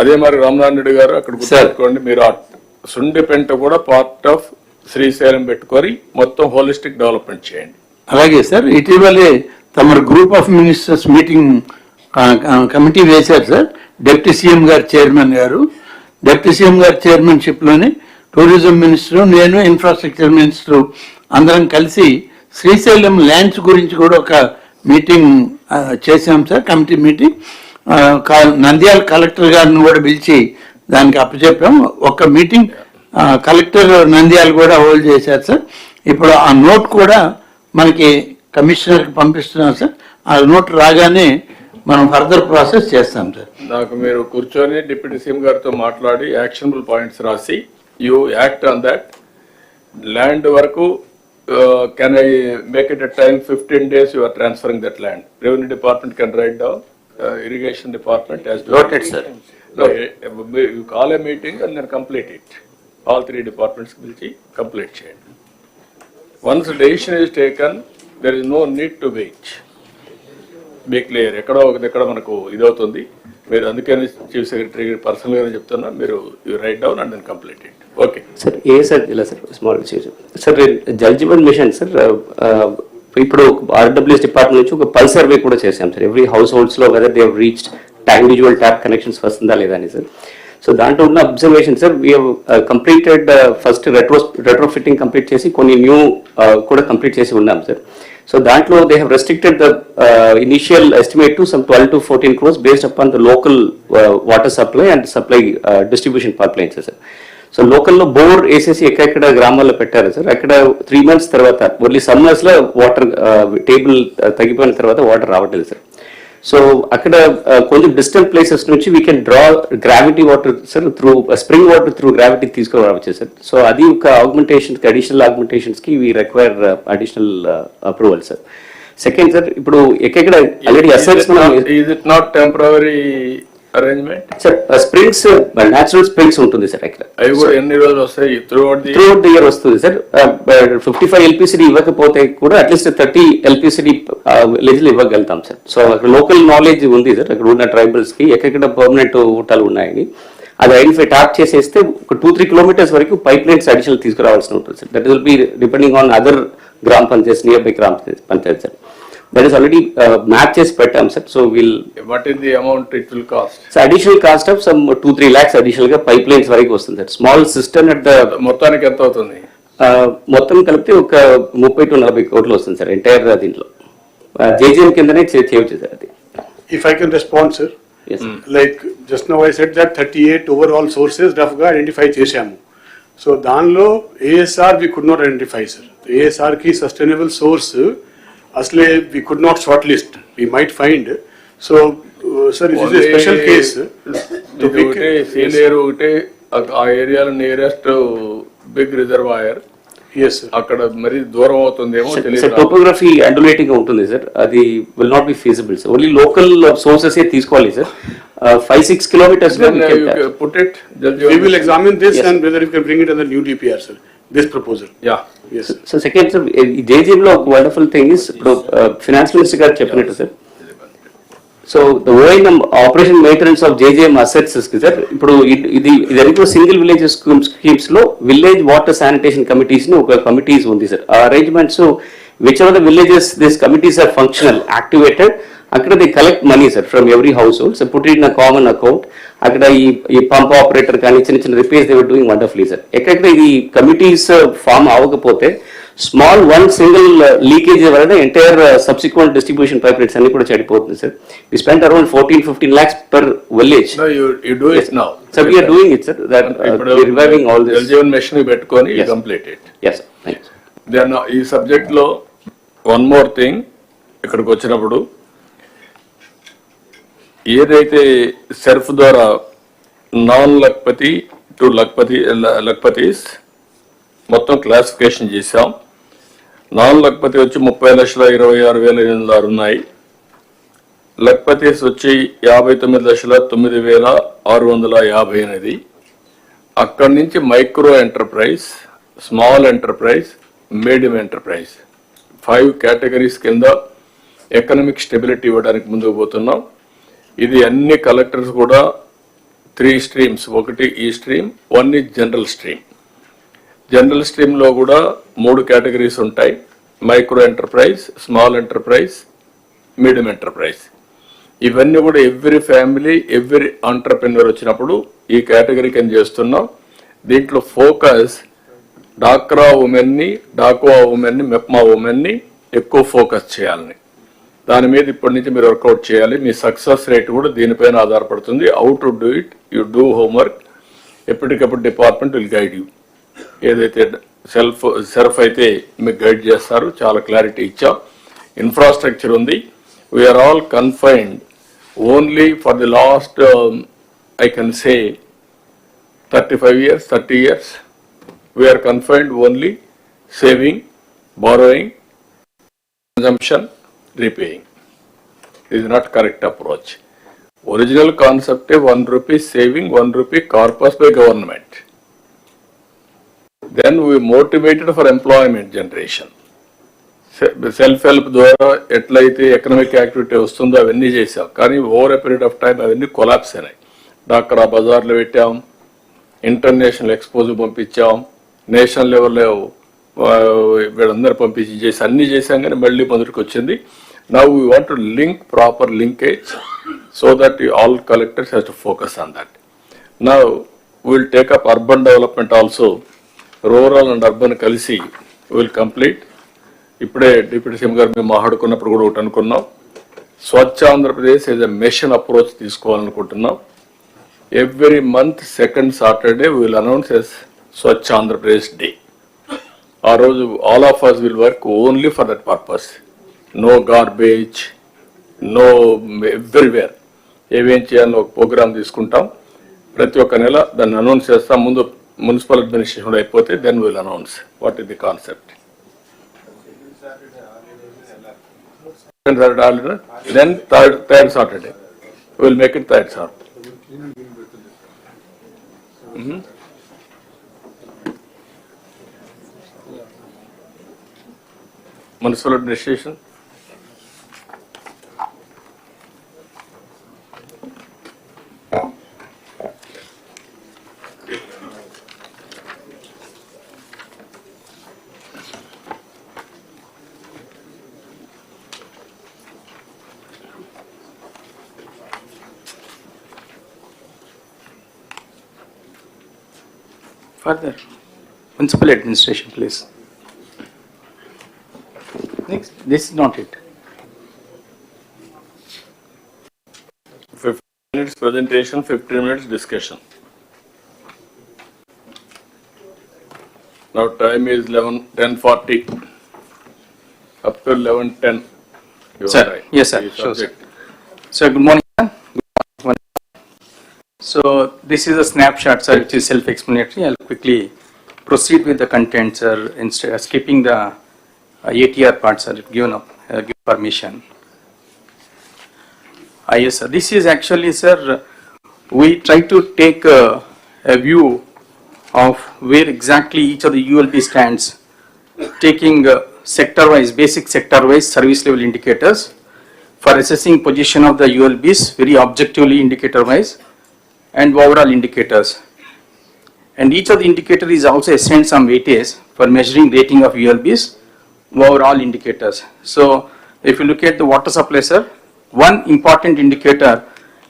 అదే మరి రామనారాయణ రెడ్డి గారు అక్కడ గుర్తుపెట్టుకోండి, మీరు సుండిపెంట కూడా పార్ట్ ఆఫ్ శ్రీశైలం పెట్టుకొని మొత్తం హోలిస్టిక్ డెవలప్మెంట్ చేయండి. అలాగే సార్, ఇటీవలే తమ group of ministers meeting committee వేశారు సార్. డిప్యూటీ సీఎం గారు చైర్మన్ గారు, డిప్యూటీ సీఎం గారి చైర్మన్షిప్ లోనే టూరిజం మినిస్టర్, నేను ఇన్ఫ్రాస్ట్రక్చర్ మినిస్టర్ అందరం కలిసి శ్రీశైలం ల్యాండ్స్ గురించి కూడా ఒక మీటింగ్ చేశాం sir, committee meeting. Nandyal collector గారిని కూడా పిలిచి దానికి అప్పచెప్పాం. ఒక మీటింగ్ కలెక్టర్ నంద్యాల కూడా హోల్డ్ చేశారు సార్. ఇప్పుడు ఆ నోట్ కూడా మనకి కమిషనర్కి పంపిస్తున్నాం సార్. ఆ నోట్ రాగానే మనం ఫర్దర్ ప్రాసెస్ చేస్తాం సార్. నాకు మీరు కూర్చొని డిప్యూటీ సీఎం గారితో మాట్లాడి యాక్షనబుల్ పాయింట్స్ రాసి you act on that. Land వరకు can I make it a time 15 days you are transferring that land. Revenue department can write down, irrigation department has to Noted, sir. No, you call a meeting and then complete it. All 3 departments పిలిచి complete చేయండి. Once a decision is taken, there is no need to wait. Be clear. ఎక్కడో ఎక్కడ మనకు ఇదవుతుంది. మీరు అందుకని chief secretary personal గానే చెప్తున్నా, మీరు you write down and then complete it. Okay sir. Sir ఇలా sir small sir, Jal Jeevan Mission sir, ఇప్పుడు ఆర్డబ్ల్యూఎస్ డిపార్ట్మెంట్ నుంచి ఒక పల్స్ సర్వే కూడా చేశాం సార్. ఎవ్రీ హౌస్ హోల్డ్స్ లో whether they have reached individual tap connections వస్తుందా లేదా అని సార్. సో దాంట్లో ఉన్న observation sir, we have completed first retrofitting complete చేసి కొన్ని న్యూ కూడా కంప్లీట్ చేసి ఉన్నాం సార్. సో దాంట్లో they have restricted the initial estimate to some 12 to 14 crores based upon the local water supply and supply distribution pipe lines sir. So లోకల్లో bore వేసేసి ఎక్కడెక్కడ గ్రామాల్లో పెట్టారు సార్. అక్కడ 3 months తర్వాత ఓన్లీ సమ్మర్స్ లో వాటర్ టేబుల్ తగ్గిపోయిన తర్వాత వాటర్ రావట్లేదు సార్. సో అక్కడ కొంచెం డిస్టెంట్ ప్లేసెస్ నుంచి we can draw gravity water sir, through spring water through gravity తీసుకురావచ్చు సార్. సో అది ఒక ఆగ్మెంటేషన్కి, additional ఆగ్మెంటేషన్స్కి we require additional approval sir. Second sir, ఇప్పుడు ఎక్కడ already assets is it not temporary arrangement sir? Springs natural springs ఉంటుంది sir. అక్కడ అవి కూడా ఎన్ని రోజులు వస్తాయి? త్రూఅవుట్ ది ఇయర్ వస్తుంది సార్. 55 LPCD ఇవ్వకపోతే కూడా అట్లీస్ట్ 30 LPCD విలేజ్లు ఇవ్వగలుగుతాం సార్. సో అక్కడ లోకల్ నాలెడ్జ్ ఉంది సార్. అక్కడ ఉన్న ట్రైబల్స్ కి ఎక్కడ పర్మనెంట్ ఊటాలు ఉన్నాయని అది ఐడెంటిఫై ట్యాప్ చేసేస్తే ఒక 2-3 kilometers వరకు పైప్ లైన్స్ అడిషనల్ తీసుకురావాల్సి ఉంటుంది sir. That will B depending on other గ్రామ పంచాయత్, నియర్ బై గ్రామ Panchayat sir. That is already map chesi pettam sir. So we'll. What is the amount it will cost? So additional cost of some 2-3 lakhs additional ga pipelines varaku vastundi sir. Small cistern at the మొత్తానికి ఎంత అవుతుంది? మొత్తం కలిపితే ఒక 30 to 40 crores వస్తుంది sir entire దీంట్లో. JJM కిందనే చేయవచ్చు సార్ అది. If I can respond sir. Yes. Like just now I said that 38 overall sources rough ga identify చేశాము. So దానిలో ASR we could not identify sir. ASR ki sustainable source asle we could not shortlist. We might find. So sir, this is a special case. Sileru ఒకటే ఆ ఏరియాలో nearest big reservoir. Yes sir. అక్కడ మరి దూరం అవుతుందేమో తెలియదు. Topography అండులేటింగ్ ఉంటుంది sir. అది will not be feasible sir. Only local sources ఏ తీసుకోవాలి sir. 5-6 kilometers Then you put it. We will examine this and whether we can bring it as a new DPR sir. This proposal. Yeah. Yes. So second sir, JJM లో ఒక wonderful thing is ఇప్పుడు finance minister గారు చెప్పినట్టు sir. So the ఓఎన్ఎం operation maintenance of JJM assets sir. ఇప్పుడు ఇది అన్ని single village schemes లో విలేజ్ వాటర్ శానిటేషన్ కమిటీస్ ని ఒక కమిటీస్ ఉంది సార్. ఆ arrangements which are the villages this committees are functional activated, అక్కడ the collect money sir from every household. So put it in a common account. అక్కడ ఈ pump operator కానీ చిన్న చిన్న repairs they were doing wonderfully sir. ఎక్కడెక్కడ ఇది committees form అవ్వకపోతే small one single leakage వలన entire subsequent distribution pipe lines అన్ని కూడా చెడిపోతుంది sir. We spend around 14-15 lakhs per village. No, you do it now. So we are doing it sir. That we are reviving all this. Jal Jeevan Mission పెట్టుకొని you complete it. Yes sir. Thank you. Then ఈ subject లో one more thing, ఇక్కడికి వచ్చినప్పుడు ఏదైతే సెర్ఫ్ ద్వారా non Lakhpati to లక్పతీస్ మొత్తం classification చేశాం. Non Lakhpati వచ్చి 30,26,806 ఉన్నాయి. లక్పతీస్ వచ్చి 59,09,650 అనేది. అక్కడి నుంచి micro enterprise, small enterprise, medium enterprise 5 categories కింద ఎకనామిక్ స్టెబిలిటీ ఇవ్వడానికి ముందుకు పోతున్నాం. ఇది అన్ని కలెక్టర్స్ కూడా 3 స్ట్రీమ్స్, ఒకటి ఈ stream, 1 is general stream. General స్ట్రీమ్లో కూడా 3 కేటగిరీస్ ఉంటాయి: micro enterprise, small enterprise, medium enterprise. ఇవన్నీ కూడా ఎవ్రీ ఫ్యామిలీ, ఎవ్రీ ఆంటర్ప్రెన్యూర్ వచ్చినప్పుడు ఈ కేటగిరీ కింద చేస్తున్నాం. దీంట్లో ఫోకస్ డాక్రా ఉమెన్ని, డాకువా ఉమెన్ని, మెప్మా ఉమెన్ని ఎక్కువ ఫోకస్ చేయాలని, దాని మీద ఇప్పటి నుంచి మీరు వర్కౌట్ చేయాలి. మీ సక్సెస్ రేట్ కూడా దీనిపైన ఆధారపడుతుంది. How to do it, you do homework. ఎప్పటికప్పుడు డిపార్ట్మెంట్ విల్ గైడ్ యూ. ఏదైతే సెల్ఫ్ అయితే మీకు గైడ్ చేస్తారు. చాలా క్లారిటీ ఇచ్చాం. ఇన్ఫ్రాస్ట్రక్చర్ ఉంది. We are all confined only for the last I can say 35 years, 30 years. We are confined only saving, borrowing, consumption, repaying. This is not correct approach. Original concept is 1 rupee saving, 1 rupee corpus by government. Then we motivated for employment generation. Self help ద్వారా ఎట్లయితే economic activity వస్తుందో అవన్నీ చేసాం. కానీ over a period of time అవన్నీ collapse అయినాయి. డాక్రా బజార్లో పెట్టాం, ఇంటర్నేషనల్ ఎక్స్పోజ్ పంపించాం, నేషనల్ లెవెల్లో వీళ్ళందరూ పంపించి చేసి అన్నీ చేసాం. కానీ మళ్ళీ మొదటికి వచ్చింది. Now we want to link proper linkage so that all collectors has to focus on that. Now will take up urban development also. Rural and urban కలిసి విల్ కంప్లీట్. ఇప్పుడే డిప్యూటీ సీఎం గారు మేము మాట్లాడుకున్నప్పుడు కూడా ఒకటి అనుకున్నాం, Swachh Andhra Pradesh as a mission approach తీసుకోవాలనుకుంటున్నాం. Every month second Saturday will announce as Swachh Andhra Pradesh day. ఆ రోజు all of us will work only for that purpose. No garbage, no everywhere. ఏమేం చేయాలని ఒక ప్రోగ్రామ్ తీసుకుంటాం. ప్రతి ఒక్క నెల దాన్ని అనౌన్స్ చేస్తాం. ముందు మున్సిపల్ అడ్మినిస్ట్రేషన్ అయిపోతే then will announce what is the concept. Then third Saturday. We will make it third Saturday. Municipal administration. Further, municipal administration, please. Next, this is not it. 15 minutes presentation, 15 minutes discussion. Now time is 10:40. Up to 11:10. Sir, yes sir, sure sir. Sir, good morning sir. Good morning. So this is a snapshot sir, which is self-explanatory. I'll quickly proceed with the content sir, instead of skipping the ATR part sir, if given permission. Yes sir, this is actually sir, we try to take a view of where exactly each of the ULB stands, taking sector-wise, basic sector-wise service level indicators for assessing position of the ULBs very objectively indicator-wise and overall indicators. And each of the indicator is also assigned some weightage for measuring rating of ULBs overall indicators. So if you look at the water supply sir, one important indicator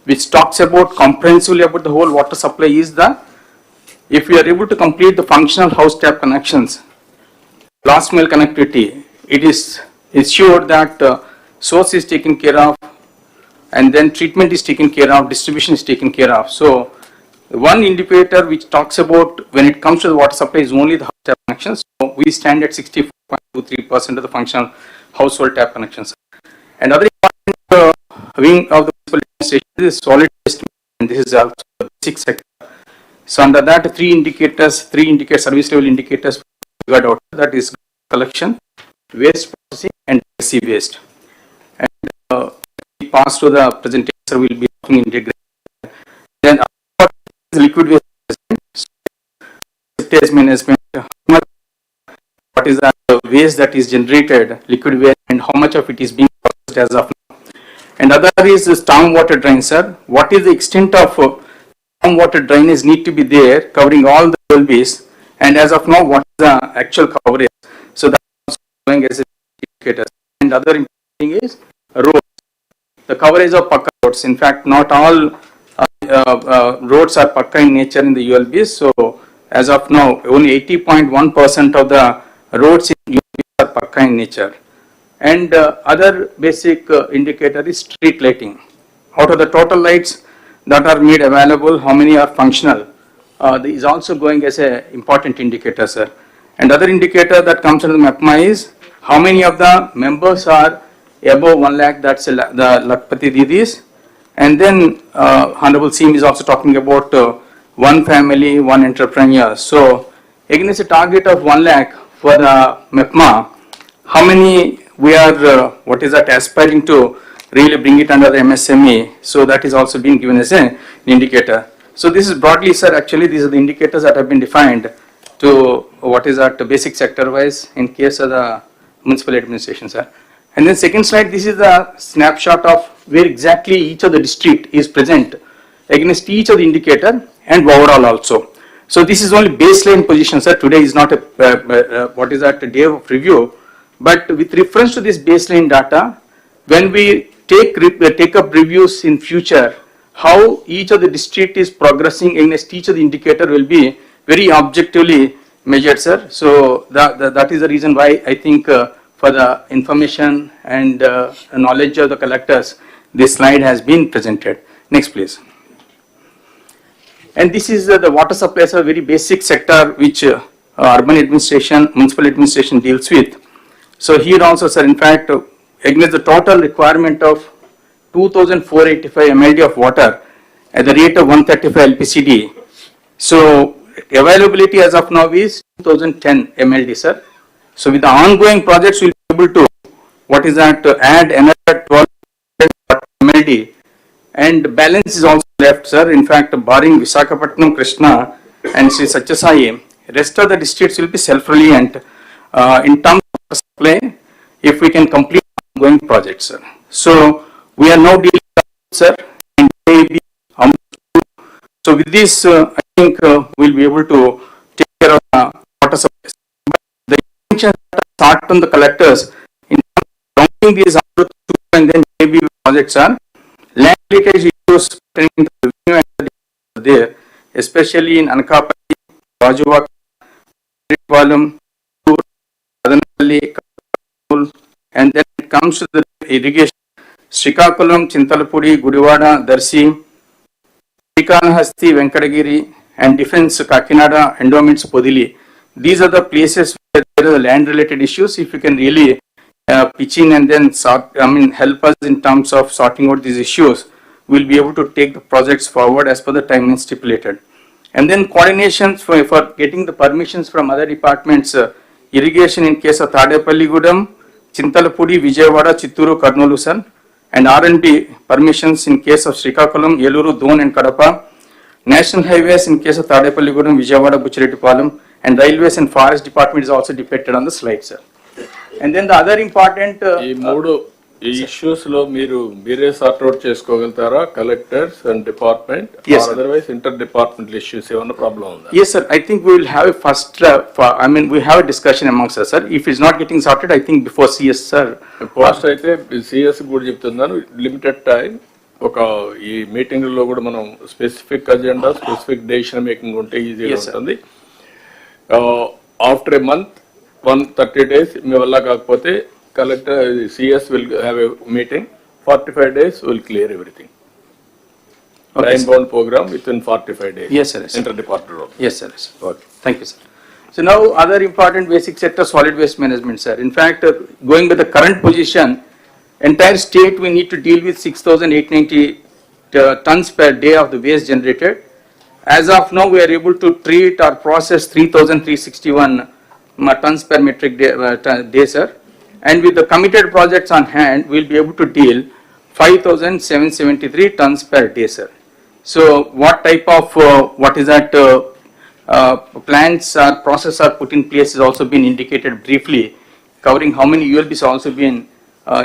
which talks about comprehensively about the whole water supply is the, if we are able to complete the functional house tap connections, last mile connectivity, it is ensured that source is taken care of and then treatment is taken care of, distribution is taken care of. So one indicator which talks about when it comes to the water supply is only the house tap connections. So we stand at 64.23% of the functional household tap connections. Another important wing of the municipal administration is solid waste, and this is also the basic sector. So under that, three service level indicators got out, that is collection, waste processing and legacy waste. And pass through the presentation, sir, will be integrated. Then liquid waste management, what is the waste that is generated, liquid waste, and how much of it is being processed as of now. And other is the stormwater drain, sir. What is the extent of stormwater drainage need to be there, covering all the LBs, and as of now, what is the actual coverage? So that's going as an indicator. And other important thing is roads. The coverage of Pakka roads. In fact, not all roads are Pakka in nature in the ULBs. So as of now, only 80.1% of the roads in ULBs are Pakka in nature. And other basic indicator is street lighting. Out of the total lights that are made available, how many are functional is also going as an important indicator, sir. And other indicator that comes under the MAPMA is how many of the members are above 1 lakh, that's the Lakpati Didis. And then Honorable CM is also talking about one family, one entrepreneur. So against a target of 1 lakh for the MEPMA, how many we are, aspiring to really bring it under the MSME? So that is also being given as an indicator. So this is broadly, sir, actually these are the indicators that have been defined to basic sector wise in case of the municipal administration, sir. And then second slide, this is the snapshot of where exactly each of the district is present against each of the indicator and overall also. So this is only baseline position, sir. Today is not a day of review, but with reference to this baseline data, when we take up reviews in future, how each of the district is progressing against each of the indicator will be very objectively measured, sir. So that is the reason why I think for the information and knowledge of the collectors, this slide has been presented. Next, please. And this is the water supply, a very basic sector which urban administration, municipal administration deals with. So here also, sir, in fact, against the total requirement of 2,485 MLD of water at the rate of 135 LPCD. So availability as of now is 2010 MLD, sir. So with the ongoing projects, we'll be able to add another 12 MLD, and balance is also left, sir. In fact, barring Visakhapatnam, Krishna, and Sri Satyasai, rest of the districts will be self-reliant in terms of supply if we can complete ongoing projects, sir. So we are now dealing with, sir, and maybe so with this, I think we'll be able to take care of water supply. The intention start from the collectors in counting these and then maybe projects are land leakage issues pertaining to the revenue and there, especially in Anakapati, Rajuvak, Palam, Adanapalli, and then it comes to the irrigation. Srikakulam, Chintalapudi, Gudivada, Darsi, Srikanahasti, Venkatagiri, and defense Kakinada, endowments Podili. These are the places where there are the land related issues. If you can really pitch in and then help us in terms of sorting out these issues, we'll be able to take the projects forward as per the timeline stipulated. And then coordinations for getting the permissions from other departments, irrigation in case of Tadepalli Gudam, Chintalapudi, Vijayawada, Chitturu, Karnulu, sir, and R&D permissions in case of Srikakulam, Yeluru, Don, and Kadapa, national highways in case of Tadepalli Gudam, Vijayawada, Buchirettipalam, and railways and forest department is also depicted on the slide, sir. And then the other important issues lo mere sort out cheskogaltara, collectors and department, yes, or otherwise interdepartmental issues evana problem unda? Yes, sir. I think we will have a first we have a discussion amongst us, sir. If it's not getting sorted, I think before CS, sir. Post aithe CS kuda cheptunnanu, limited time ఒక ఈ meeting లో కూడా మనం specific agenda, specific decision making ఉంటే ఈజీగా ఉంటుంది. After ఏ month 130 days మీ వల్ల కాకపోతే collector CS will have a meeting. 45 days will clear everything. Okay, time bound program within 45 days. Yes, sir. Interdepartmental. Yes, sir. Okay. Thank you, sir. So now other important basic sector, solid waste management, sir. In fact, going by the current position, entire state we need to deal with 6,890 tons per day of the waste generated. As of now, we are able to treat or process 3,361 tons per metric day, sir. And with the committed projects on hand, we will be able to deal 5,773 tons per day, sir. So what type of, plants or process are put in place is also been indicated briefly, covering how many ULBs also been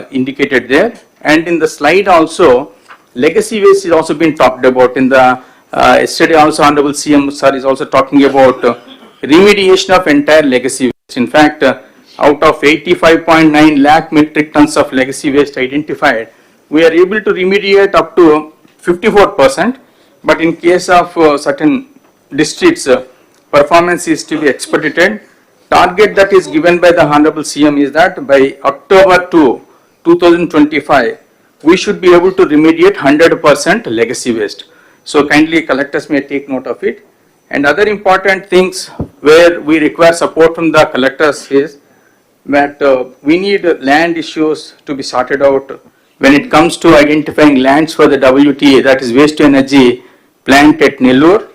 indicated there. And in the slide also, legacy waste is also been talked about. In the yesterday also Honorable CM sir is also talking about remediation of entire legacy waste. In fact, out of 85.9 lakh metric tons of legacy waste identified, we are able to remediate up to 54%. But in case of certain districts, performance is to be expedited. Target that is given by the Honorable CM is that by October 2, 2025, we should be able to remediate 100% legacy waste. So kindly collectors may take note of it. And other important things where we require support from the collectors is that we need land issues to be sorted out when it comes to identifying lands for the WTA, that is waste to energy plant at Nellore,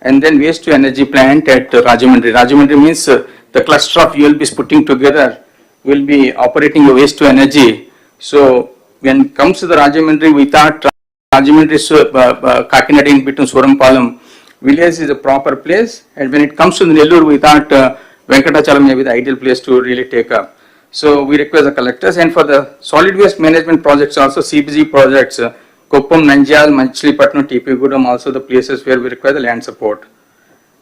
and then waste to energy plant at Rajahmundry. Rajahmundry means the cluster of ULBs putting together will be operating the waste to energy. So when it comes to the Rajahmundry, we thought Rajahmundry Kakinada in between Surampalam village is a proper place, and when it comes to the Nellore, we thought Venkatachalam may be the ideal place to really take up. So we request the collectors, and for the solid waste management projects also, CBG projects, Koppam, Nanjal, Machilipatnam, TP Gudam, also the places where we require the land support.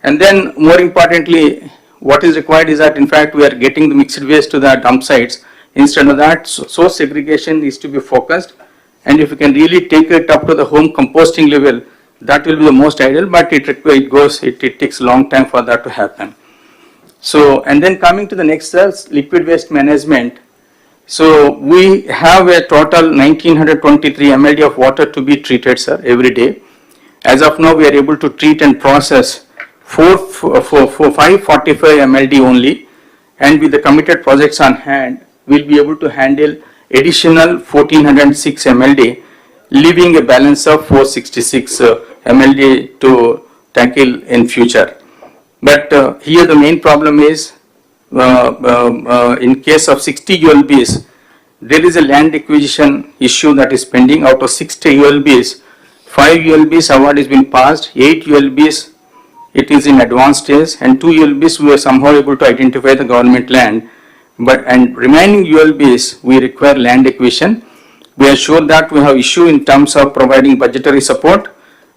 And then more importantly, what is required is that in fact we are getting the mixed waste to the dump sites. Instead of that, source segregation is to be focused, and if you can really take it up to the home composting level, that will be the most ideal, but it takes a long time for that to happen. So, and then coming to the next liquid waste management. So we have a total 1923 MLD of water to be treated, sir, every day. As of now, we are able to treat and process 545 MLD only, and with the committed projects on hand, we'll be able to handle additional 1406 MLD, leaving a balance of 466 MLD to tackle in future. But here the main problem is, in case of 60 ULBs, there is a land acquisition issue that is pending. Out of 60 ULBs, 5 ULBs award has been passed, 8 ULBs it is in advanced stage, and 2 ULBs we were somehow able to identify the government land. And remaining ULBs we require land acquisition. We are sure that we have issue in terms of providing budgetary support,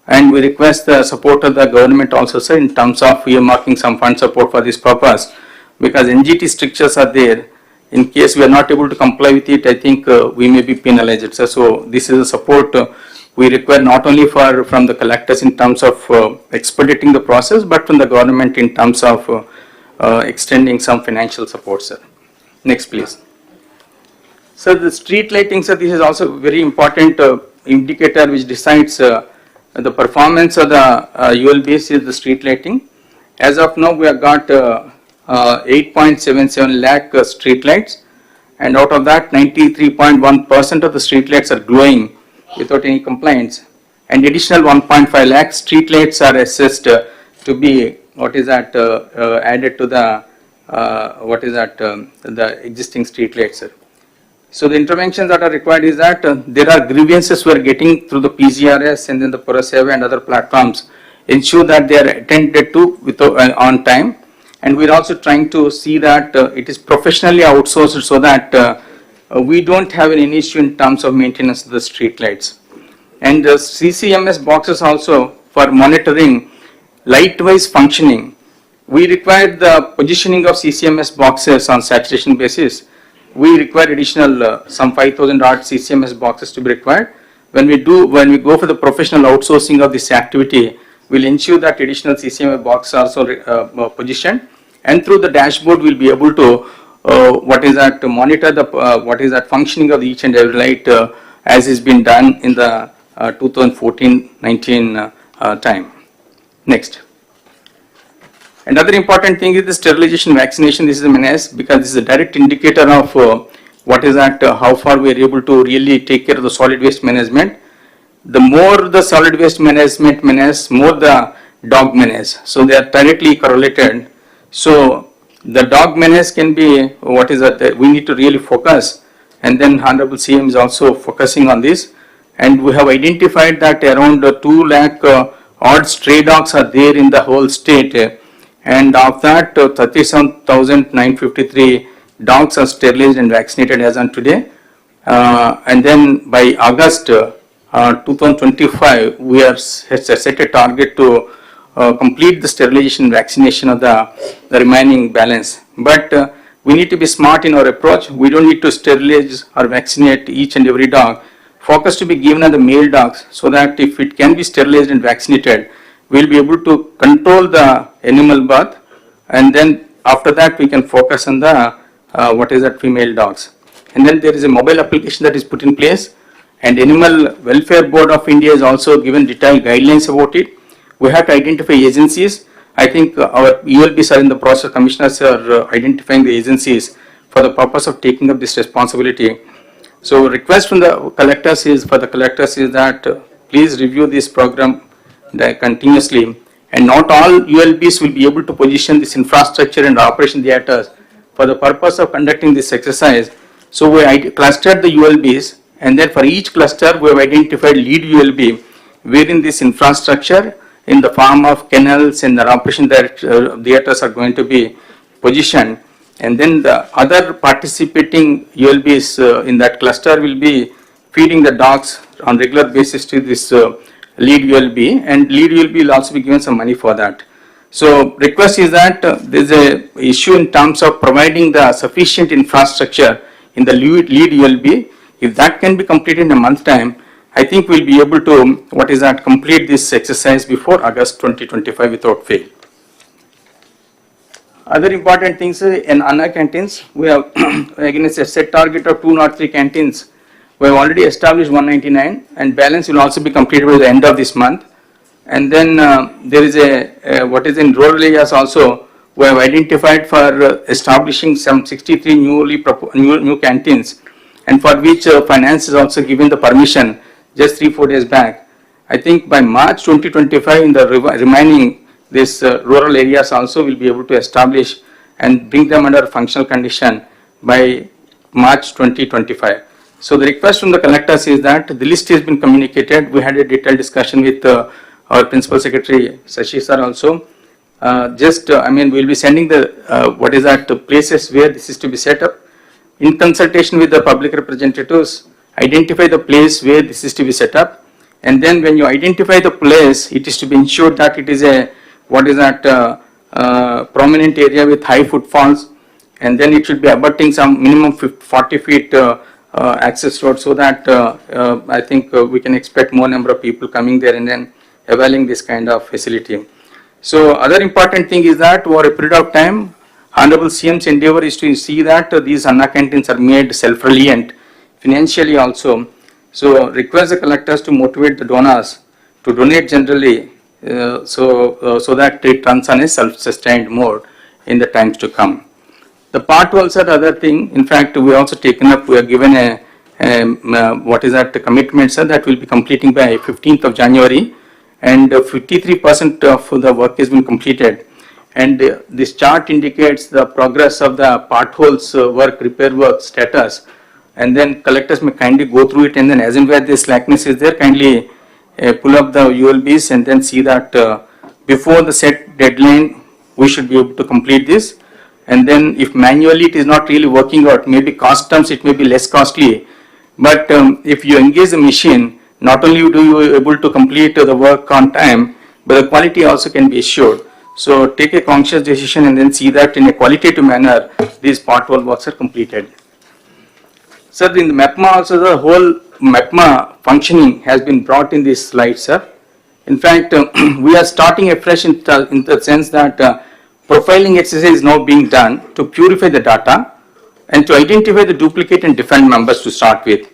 and we request the support of the government also, sir, in terms of earmarking some fund support for this purpose, because NGT strictures are there. In case we are not able to comply with it, I think we may be penalized, sir. So this is a support we require not only from the collectors in terms of expediting the process, but from the government in terms of extending some financial support, sir. Next, please. So the street lighting, sir, this is also very important indicator which decides the performance of the ULBs is the street lighting. As of now, we have got 8.77 lakh street lights, and out of that 93.1% of the street lights are glowing without any complaints, and additional 1.5 lakh street lights are assessed to be added to the the existing street lights, sir. So the interventions that are required is that there are grievances we are getting through the PGRS and then the Puraseva and other platforms. Ensure that they are attended to on time, and we are also trying to see that it is professionally outsourced so that we don't have any issue in terms of maintenance of the street lights. And the CCMS boxes also for monitoring light-wise functioning. We require the positioning of CCMS boxes on saturation basis. We require additional some 5,000 odd CCMS boxes to be required. When we go for the professional outsourcing of this activity, we'll ensure that additional CCMS boxes are also positioned, and through the dashboard we'll be able to monitor the functioning of each and every light as is been done in the 2014-19 time. Next. Another important thing is the sterilization vaccination. This is a menace because this is a direct indicator of how far we are able to really take care of the solid waste management. The more the solid waste management menace, more the dog menace. So they are directly correlated. So the dog menace can be we need to really focus, and then Honorable CM is also focusing on this. And we have identified that around 2 lakh odd stray dogs are there in the whole state. And of that, 37,953 dogs are sterilized and vaccinated as on today. And then by August 2025, we are set a target to complete the sterilization and vaccination of the remaining balance. But we need to be smart in our approach. We don't need to sterilize or vaccinate each and every dog. Focus to be given on the male dogs, so that if it can be sterilized and vaccinated, we'll be able to control the animal birth, and then after that we can focus on the female dogs. And then there is a mobile application that is put in place, and Animal Welfare Board of India has also given detailed guidelines about it. We have to identify agencies. I think our ELBs are in the process, commissioners are identifying the agencies for the purpose of taking up this responsibility. So request from the collectors is that please review this program continuously, and not all ULBs will be able to position this infrastructure and operation theatres for the purpose of conducting this exercise. So we clustered the ULBs, and then for each cluster we have identified lead ULB wherein this infrastructure in the form of kennels and the operation theatres are going to be positioned. And then the other participating ULBs in that cluster will be feeding the dogs on regular basis to this lead ULB, and lead ULB will also be given some money for that. So request is that there is a issue in terms of providing the sufficient infrastructure in the lead ULB. If that can be completed in a month time, I think we'll be able to complete this exercise before August 2025 without fail. Other important things in Anna canteens, we have against a set target of 203 canteens. We have already established 199, and balance will also be completed by the end of this month. And then there is in rural areas also, we have identified for establishing some 63 new canteens, and for which finance is also given the permission just 3-4 days back. I think by March 2025 in the remaining rural areas also will be able to establish and bring them under functional condition by March 2025. So the request from the collectors is that the list has been communicated. We had a detailed discussion with our Principal Secretary Sashi sir also. We'll be sending the places where this is to be set up. In consultation with the public representatives, identify the place where this is to be set up. And then when you identify the place, it is to be ensured that it is a prominent area with high footfalls, and then it should be abutting some minimum 40 feet access road, so that I think we can expect more number of people coming there and then availing this kind of facility. So other important thing is that over a period of time, Honorable CM's endeavor is to see that these Anna canteens are made self-reliant financially also. So request the collectors to motivate the donors to donate generally, so that it runs on a self-sustained mode in the times to come. The part also the other thing, in fact, we also taken up, we are given a commitment, sir, that will be completing by 15th of January, and 53% of the work has been completed. And this chart indicates the progress of the potholes repair work status, and then collectors may kindly go through it, and then as and where this slackness is there, kindly pull up the ULBs and then see that before the set deadline we should be able to complete this. And then if manually it is not really working out, maybe cost terms it may be less costly, but if you engage the machine, not only do you able to complete the work on time, but the quality also can be assured. So take a conscious decision and then see that in a qualitative manner these pothole works are completed. Sir, in the MEPMA also, the whole MEPMA functioning has been brought in this slide, sir. In fact, we are starting afresh in the sense that profiling exercise is now being done to purify the data and to identify the duplicate and defined members to start with.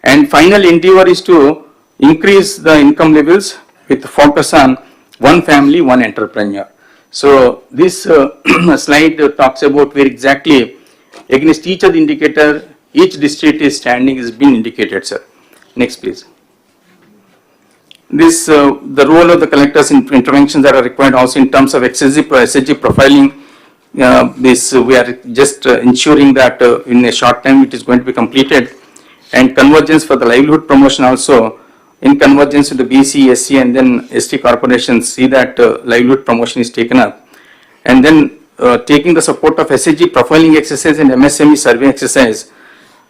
And final endeavor is to increase the income levels with focus on one family, one entrepreneur. So this slide talks about where exactly against each of the indicator each district is standing is being indicated, sir. Next, please. This the role of the collectors in interventions that are required also in terms of SSG profiling. we are just ensuring that in a short time it is going to be completed, and convergence for the livelihood promotion also, in convergence with the BC, SC and then ST corporations, see that livelihood promotion is taken up, and then taking the support of SHG profiling exercise and MSME survey exercise.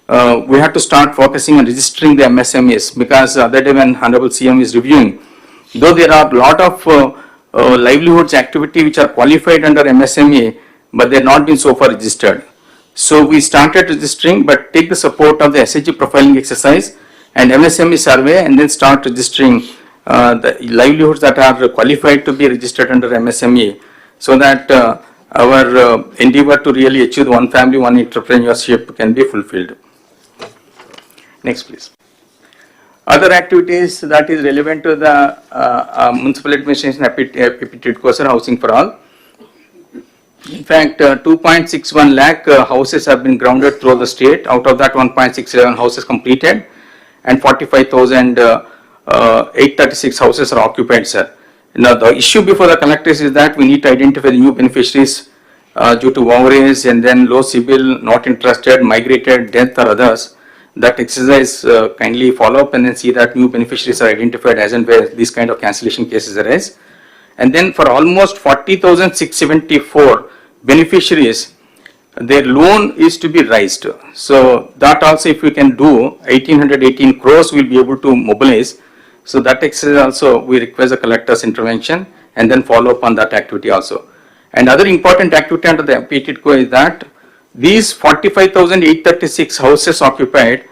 We have to start focusing on registering the MSMEs, because other day when Honorable CM is reviewing, though there are a lot of livelihoods activity which are qualified under MSME, but they are not been so far registered. So we started registering, but take the support of the SHG profiling exercise and MSME survey, and then start registering the livelihoods that are qualified to be registered under MSME, so that our endeavor to really achieve one family, one entrepreneurship can be fulfilled. Next, please. Other activities that is relevant to the municipal administration aptitude course are housing for all. In fact, 2.61 lakh houses have been grounded throughout the state. Out of that, 1.67 houses completed, and 45,836 houses are occupied, sir. Now, the issue before the collectors is that we need to identify the new beneficiaries due to overage and then low CIBIL, not interested, migrated, death or others. That exercise kindly follow up and then see that new beneficiaries are identified as and where these kind of cancellation cases arise. And then for almost 40,674 beneficiaries, their loan is to be raised. So that also, if we can do 1,818 crores, we'll be able to mobilize. So that exercise also, we request the collector's intervention and then follow up on that activity also. And other important activity under the aptitude core is that these 45,836 houses occupied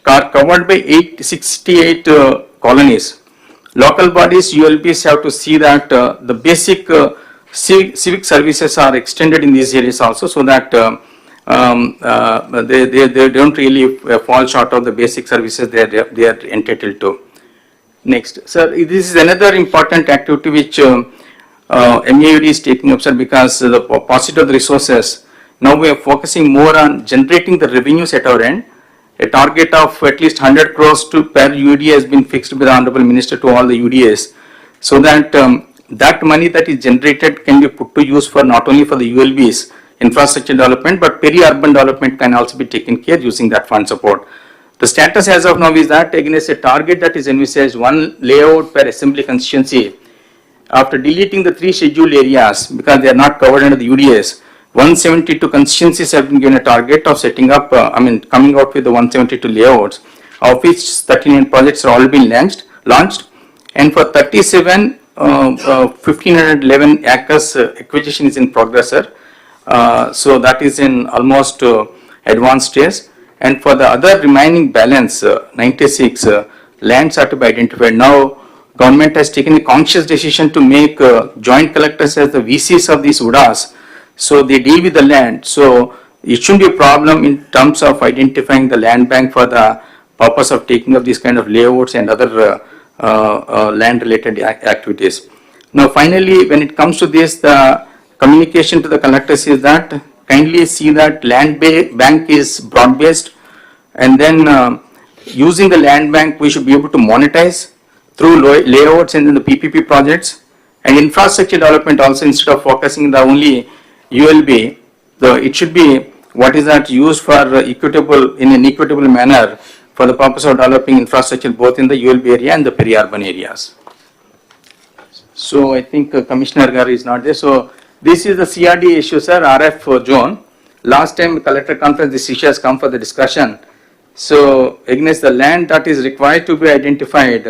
are covered by 868 colonies. Local bodies, ULBs have to see that the basic civic services are extended in these areas also, so that they don't really fall short of the basic services they are entitled to. Next, sir, this is another important activity which MAUD is taking up, sir, because the paucity of the resources. Now we are focusing more on generating the revenues at our end. A target of at least 100 crores per UD has been fixed by the Honorable Minister to all the UDAs, so that that money that is generated can be put to use for not only for the ULBs, infrastructure development, but peri-urban development can also be taken care using that fund support. The status as of now is that against a target that is envisaged, one layout per assembly constituency, after deleting the 3 scheduled areas because they are not covered under the UDAs, 172 constituencies have been given a target of setting up, coming out with the 172 layouts, of which 39 projects are already been launched, and for 37, 1,511 acres acquisition is in progress, sir. So that is in almost advanced stage, and for the other remaining balance, 96 lands are to be identified. Now, government has taken a conscious decision to make joint collectors as the VCs of these UDAs. So they deal with the land. So it shouldn't be a problem in terms of identifying the land bank for the purpose of taking up these kind of layouts and other land related activities. Now finally, when it comes to this, the communication to the collectors is that kindly see that land bank is broad based, and then using the land bank we should be able to monetize through layouts and then the PPP projects, and infrastructure development also, instead of focusing the only ULB, it should be what is that used for in an equitable manner for the purpose of developing infrastructure both in the ULB area and the peri-urban areas. So I think Commissioner Gar is not there. So this is the CRD issue, sir, RF zone. Last time collector conference, this issue has come for the discussion. So against the land that is required to be identified,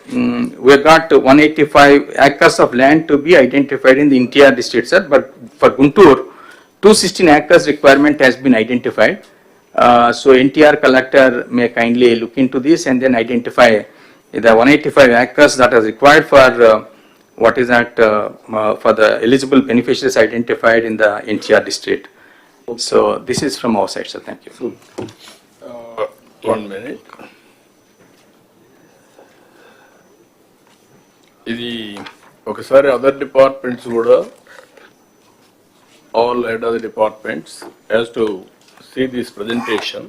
we got 185 acres of land to be identified in the NTR district, sir. But for Guntur, 216 acres requirement has been identified. So NTR collector may kindly look into this and then identify the 185 acres that is required for what is that for the eligible beneficiaries identified in the NTR district. So this is from our side, sir. Thank you. 1 minute. ఇది ఒకసారి other departments కూడా all head of the departments has to see this presentation.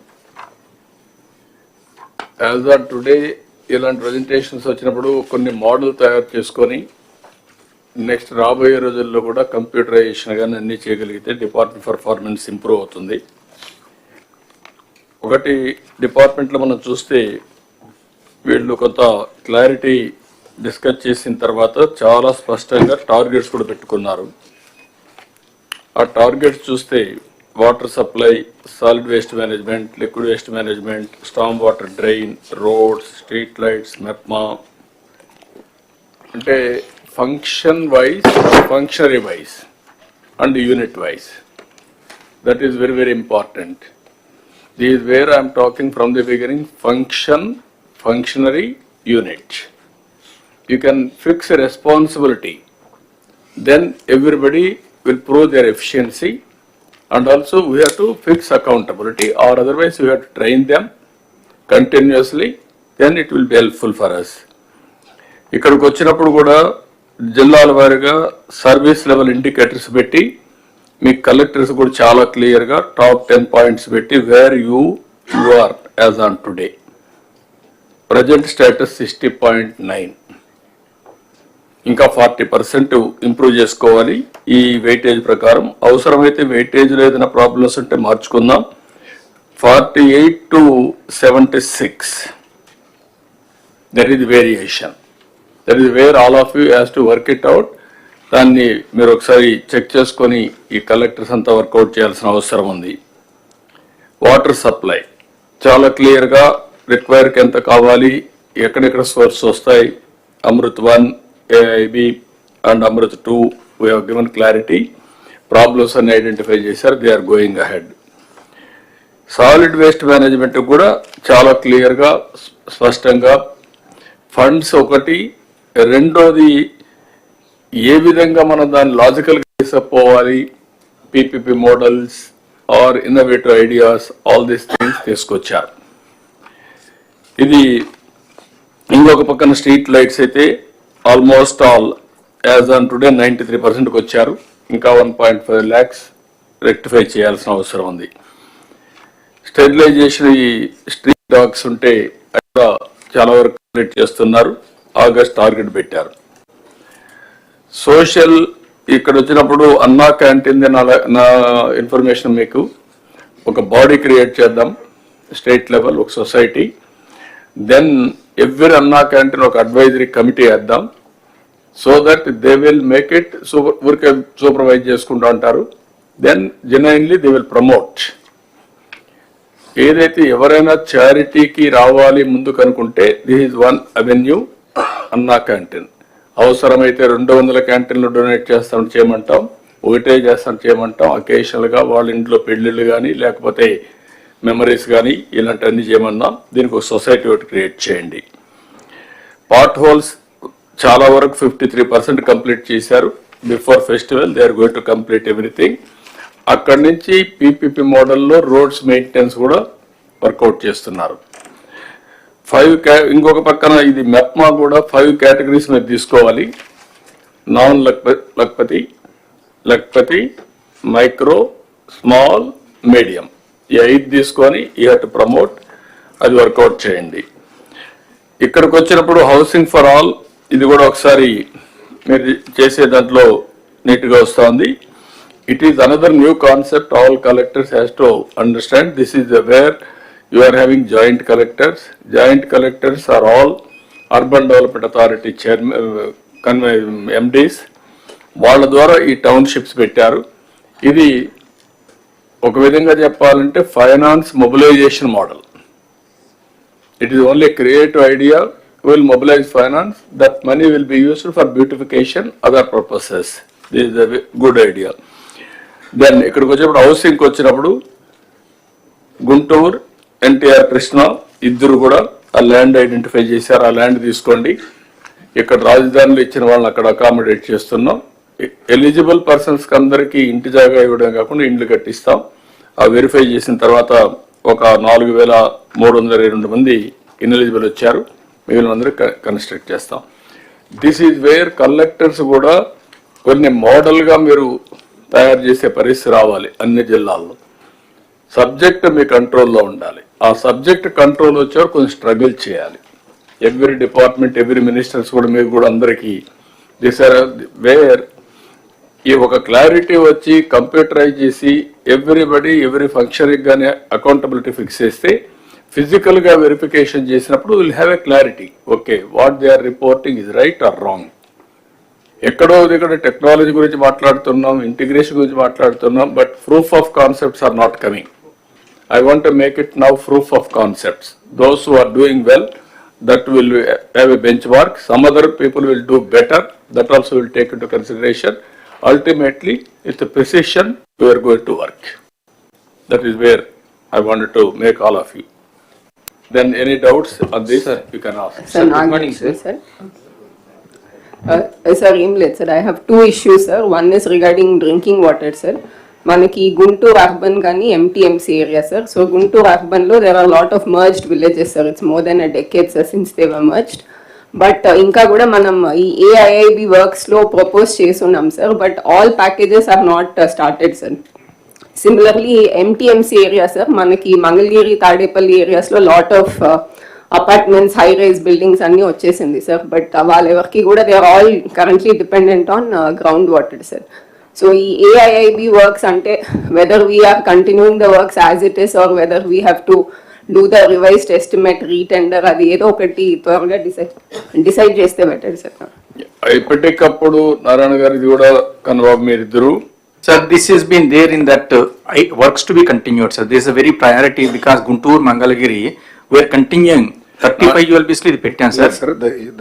As of today, ఇలాంటి presentations వచ్చినప్పుడు కొన్ని model తయారు చేసుకొని next రాబోయే రోజుల్లో కూడా కంప్యూటరైజేషన్ కానీ అన్ని చేయగలిగితే డిపార్ట్మెంట్ పర్ఫార్మెన్స్ ఇంప్రూవ్ అవుతుంది. ఒకటి డిపార్ట్మెంట్లో మనం చూస్తే వీళ్ళు కొంత క్లారిటీ డిస్కస్ చేసిన తర్వాత చాలా స్పష్టంగా టార్గెట్స్ కూడా పెట్టుకున్నారు. ఆ టార్గెట్స్ చూస్తే water supply, solid waste management, liquid waste management, storm water drain, roads, street lights, MEPMA, అంటే function wise, functionary wise and unit wise. That is very, very important. This is where I am talking from the beginning, functionary unit. You can fix a responsibility, then everybody will prove their efficiency, and also we have to fix accountability, or otherwise we have to train them continuously, then it will be helpful for us. ఇక్కడికి వచ్చినప్పుడు కూడా జిల్లాల వారీగా service level indicators పెట్టి మీ collectors కూడా చాలా క్లియర్గా top 10 points పెట్టి where you are as on today. Present status 60.9, ఇంకా 40% ఇంప్రూవ్ చేసుకోవాలి ఈ వెయిటేజ్ ప్రకారం. అవసరమైతే వెయిటేజ్లో ఏదైనా ప్రాబ్లమ్స్ ఉంటే మార్చుకుందాం. 48 to 76, that is variation. That is wear all of you has to work it out. దాన్ని మీరు ఒకసారి చెక్ చేసుకొని ఈ కలెక్టర్స్ అంతా వర్కౌట్ చేయాల్సిన అవసరం ఉంది. వాటర్ సప్లై చాలా క్లియర్గా రిక్వైర్కి ఎంత కావాలి, ఎక్కడెక్కడ సోర్స్ వస్తాయి. అమృత్ 1, AIB అండ్ AMRUT 2 we have given clarity. Problems అన్ని ఐడెంటిఫై చేశారు, they are going ahead. Solid waste management కూడా చాలా క్లియర్గా స్పష్టంగా ఫండ్స్ ఒకటి, రెండోది ఏ విధంగా మనం దాన్ని లాజికల్గా తీసుకుపోవాలి, PPP models or innovative ideas, all these things తీసుకొచ్చారు. ఇది ఇంకొక పక్కన స్ట్రీట్ లైట్స్ అయితే almost all as on today 93%కి వచ్చారు. ఇంకా 1.5 lakhs రెక్టిఫై చేయాల్సిన అవసరం ఉంది. స్టెరిలైజేషన్, ఈ స్ట్రీట్ డాగ్స్ ఉంటే అక్కడ చాలా వరకు కంప్లీట్ చేస్తున్నారు. ఆగస్ట్ టార్గెట్ పెట్టారు. సోషల్ ఇక్కడ వచ్చినప్పుడు అన్నా క్యాంటీన్ నా ఇన్ఫర్మేషన్ మీకు ఒక బాడీ క్రియేట్ చేద్దాం, స్టేట్ లెవెల్ ఒక society. Then every Anna canteen ఒక అడ్వైజరీ కమిటీ వేద్దాం, so that they will make it ఊరికే సూపర్వైజ్ చేసుకుంటూ ఉంటారు. Then genuinely they will promote. ఏదైతే ఎవరైనా చారిటీకి రావాలి ముందుకు అనుకుంటే this is one avenue, Anna canteen. అవసరమైతే 200 క్యాంటీన్లు డొనేట్ చేస్తాం చేయమంటాం, ఒకటే చేస్తాం చేయమంటాం. అకేషనల్గా వాళ్ళ ఇంట్లో పెళ్లిళ్ళు కానీ లేకపోతే మెమరీస్ కానీ ఇలాంటివన్నీ చేయమన్నాం. దీనికి ఒక సొసైటీ ఒకటి క్రియేట్ చేయండి. పాట్ హోల్స్ చాలా వరకు 53% కంప్లీట్ చేశారు. Before festival they are going to complete everything. అక్కడి నుంచి PPP మోడల్లో రోడ్స్ మెయింటెనెన్స్ కూడా వర్కౌట్ చేస్తున్నారు. 5 ఇంకొక పక్కన ఇది మెప్మా కూడా 5 కేటగిరీస్ మీద తీసుకోవాలి. Non Lakhpati, micro, small, medium, ఈ 5 తీసుకొని యూ హ్యావ్ టు ప్రమోట్. అది వర్కౌట్ చేయండి. ఇక్కడికి వచ్చినప్పుడు హౌసింగ్ ఫర్ ఆల్, ఇది కూడా ఒకసారి మీరు చేసే దాంట్లో నీట్గా వస్తుంది. It is another new concept all collectors has to understand. This is where you are having joint collectors. Joint collectors are all urban development authority chairman, MDs. వాళ్ళ ద్వారా ఈ టౌన్షిప్స్ పెట్టారు. ఇది ఒక విధంగా చెప్పాలంటే finance mobilisation model. It is only a creative idea. We will mobilize finance. That money will be used for beautification, other purposes. This is a good idea. Then ఇక్కడికి వచ్చేప్పుడు హౌసింగ్కి వచ్చినప్పుడు గుంటూరు, ఎన్టీఆర్, కృష్ణ ఇద్దరు కూడా ఆ ల్యాండ్ ఐడెంటిఫై చేశారు. ఆ ల్యాండ్ తీసుకోండి. ఇక్కడ రాజధానిలో ఇచ్చిన వాళ్ళని అక్కడ అకామిడేట్ చేస్తున్నాం. ఎలిజిబుల్ పర్సన్స్కి అందరికీ ఇంటి జాగా ఇవ్వడం కాకుండా ఇండ్లు కట్టిస్తాం. ఆ వెరిఫై చేసిన తర్వాత ఒక 4,322 మంది ఇన్ఎలిజిబుల్ వచ్చారు. మిగిలిన అందరూ కన్స్ట్రక్ట్ చేస్తాం. దిస్ ఈజ్ వేర్ కలెక్టర్స్ కూడా కొన్ని మోడల్గా మీరు తయారు చేసే పరిస్థితి రావాలి. అన్ని జిల్లాల్లో సబ్జెక్ట్ మీ కంట్రోల్లో ఉండాలి. ఆ సబ్జెక్ట్ కంట్రోల్ వచ్చేవారు కొంచెం స్ట్రగుల్ చేయాలి. ఎవ్రీ డిపార్ట్మెంట్, ఎవ్రీ మినిస్టర్స్ కూడా మీకు కూడా అందరికీ దిస్ ఆర్ వేర్ ఈ ఒక క్లారిటీ వచ్చి కంప్యూటరైజ్ చేసి ఎవ్రీ ఫంక్షన్కి కానీ అకౌంటబిలిటీ ఫిక్స్ చేస్తే ఫిజికల్ గా వెరిఫికేషన్ చేసినప్పుడు will have a clarity. Okay, what they are reporting is right or wrong. ఎక్కడో ఇక్కడ టెక్నాలజీ గురించి మాట్లాడుతున్నాం, ఇంటిగ్రేషన్ గురించి మాట్లాడుతున్నాం, but proof of concepts are not coming. I want to make it now proof of concepts. Those who are doing well, that will have a benchmark. Some other people will do better. That also will take into consideration. Ultimately, with the precision, we are going to work. That is where I wanted to make all of you. Then any doubts on this, sir, you can ask. Sir, good morning, sir. Sir, sir, I have two issues, sir. One is regarding drinking water, sir. మనకి Guntur urban కానీ MTMC area sir. So Guntur అర్బన్లో there are lot of merged villages sir. It's more than a decade sir since they were merged. But ఇంకా కూడా మనం ఈ AIIB వర్క్స్లో propose చేస్తున్నాం sir. But all packages are not started sir. Similarly MTMC area sir, మనకి మంగళగిరి తాడేపల్లి ఏరియాస్లో lot of apartments, high rise buildings అన్నీ వచ్చేసింది సార్. బట్ వాళ్ళెవరికి కూడా they are all currently dependent on ground water sir. So AIIB works ante whether we are continuing the works as it is or whether we have to do the revised estimate retender adi edo okati tvarga decide cheste better sir. ఇప్పటికప్పుడు నారాయణ గారు ఇది కూడా కన్వర్బ్ మీరిద్దరు. Sir, this has been there in that works to be continued, sir. This is a very priority because Guntur, Mangalagiri, we are continuing. 35 ULBs ఇది పెట్టాం sir. Sir,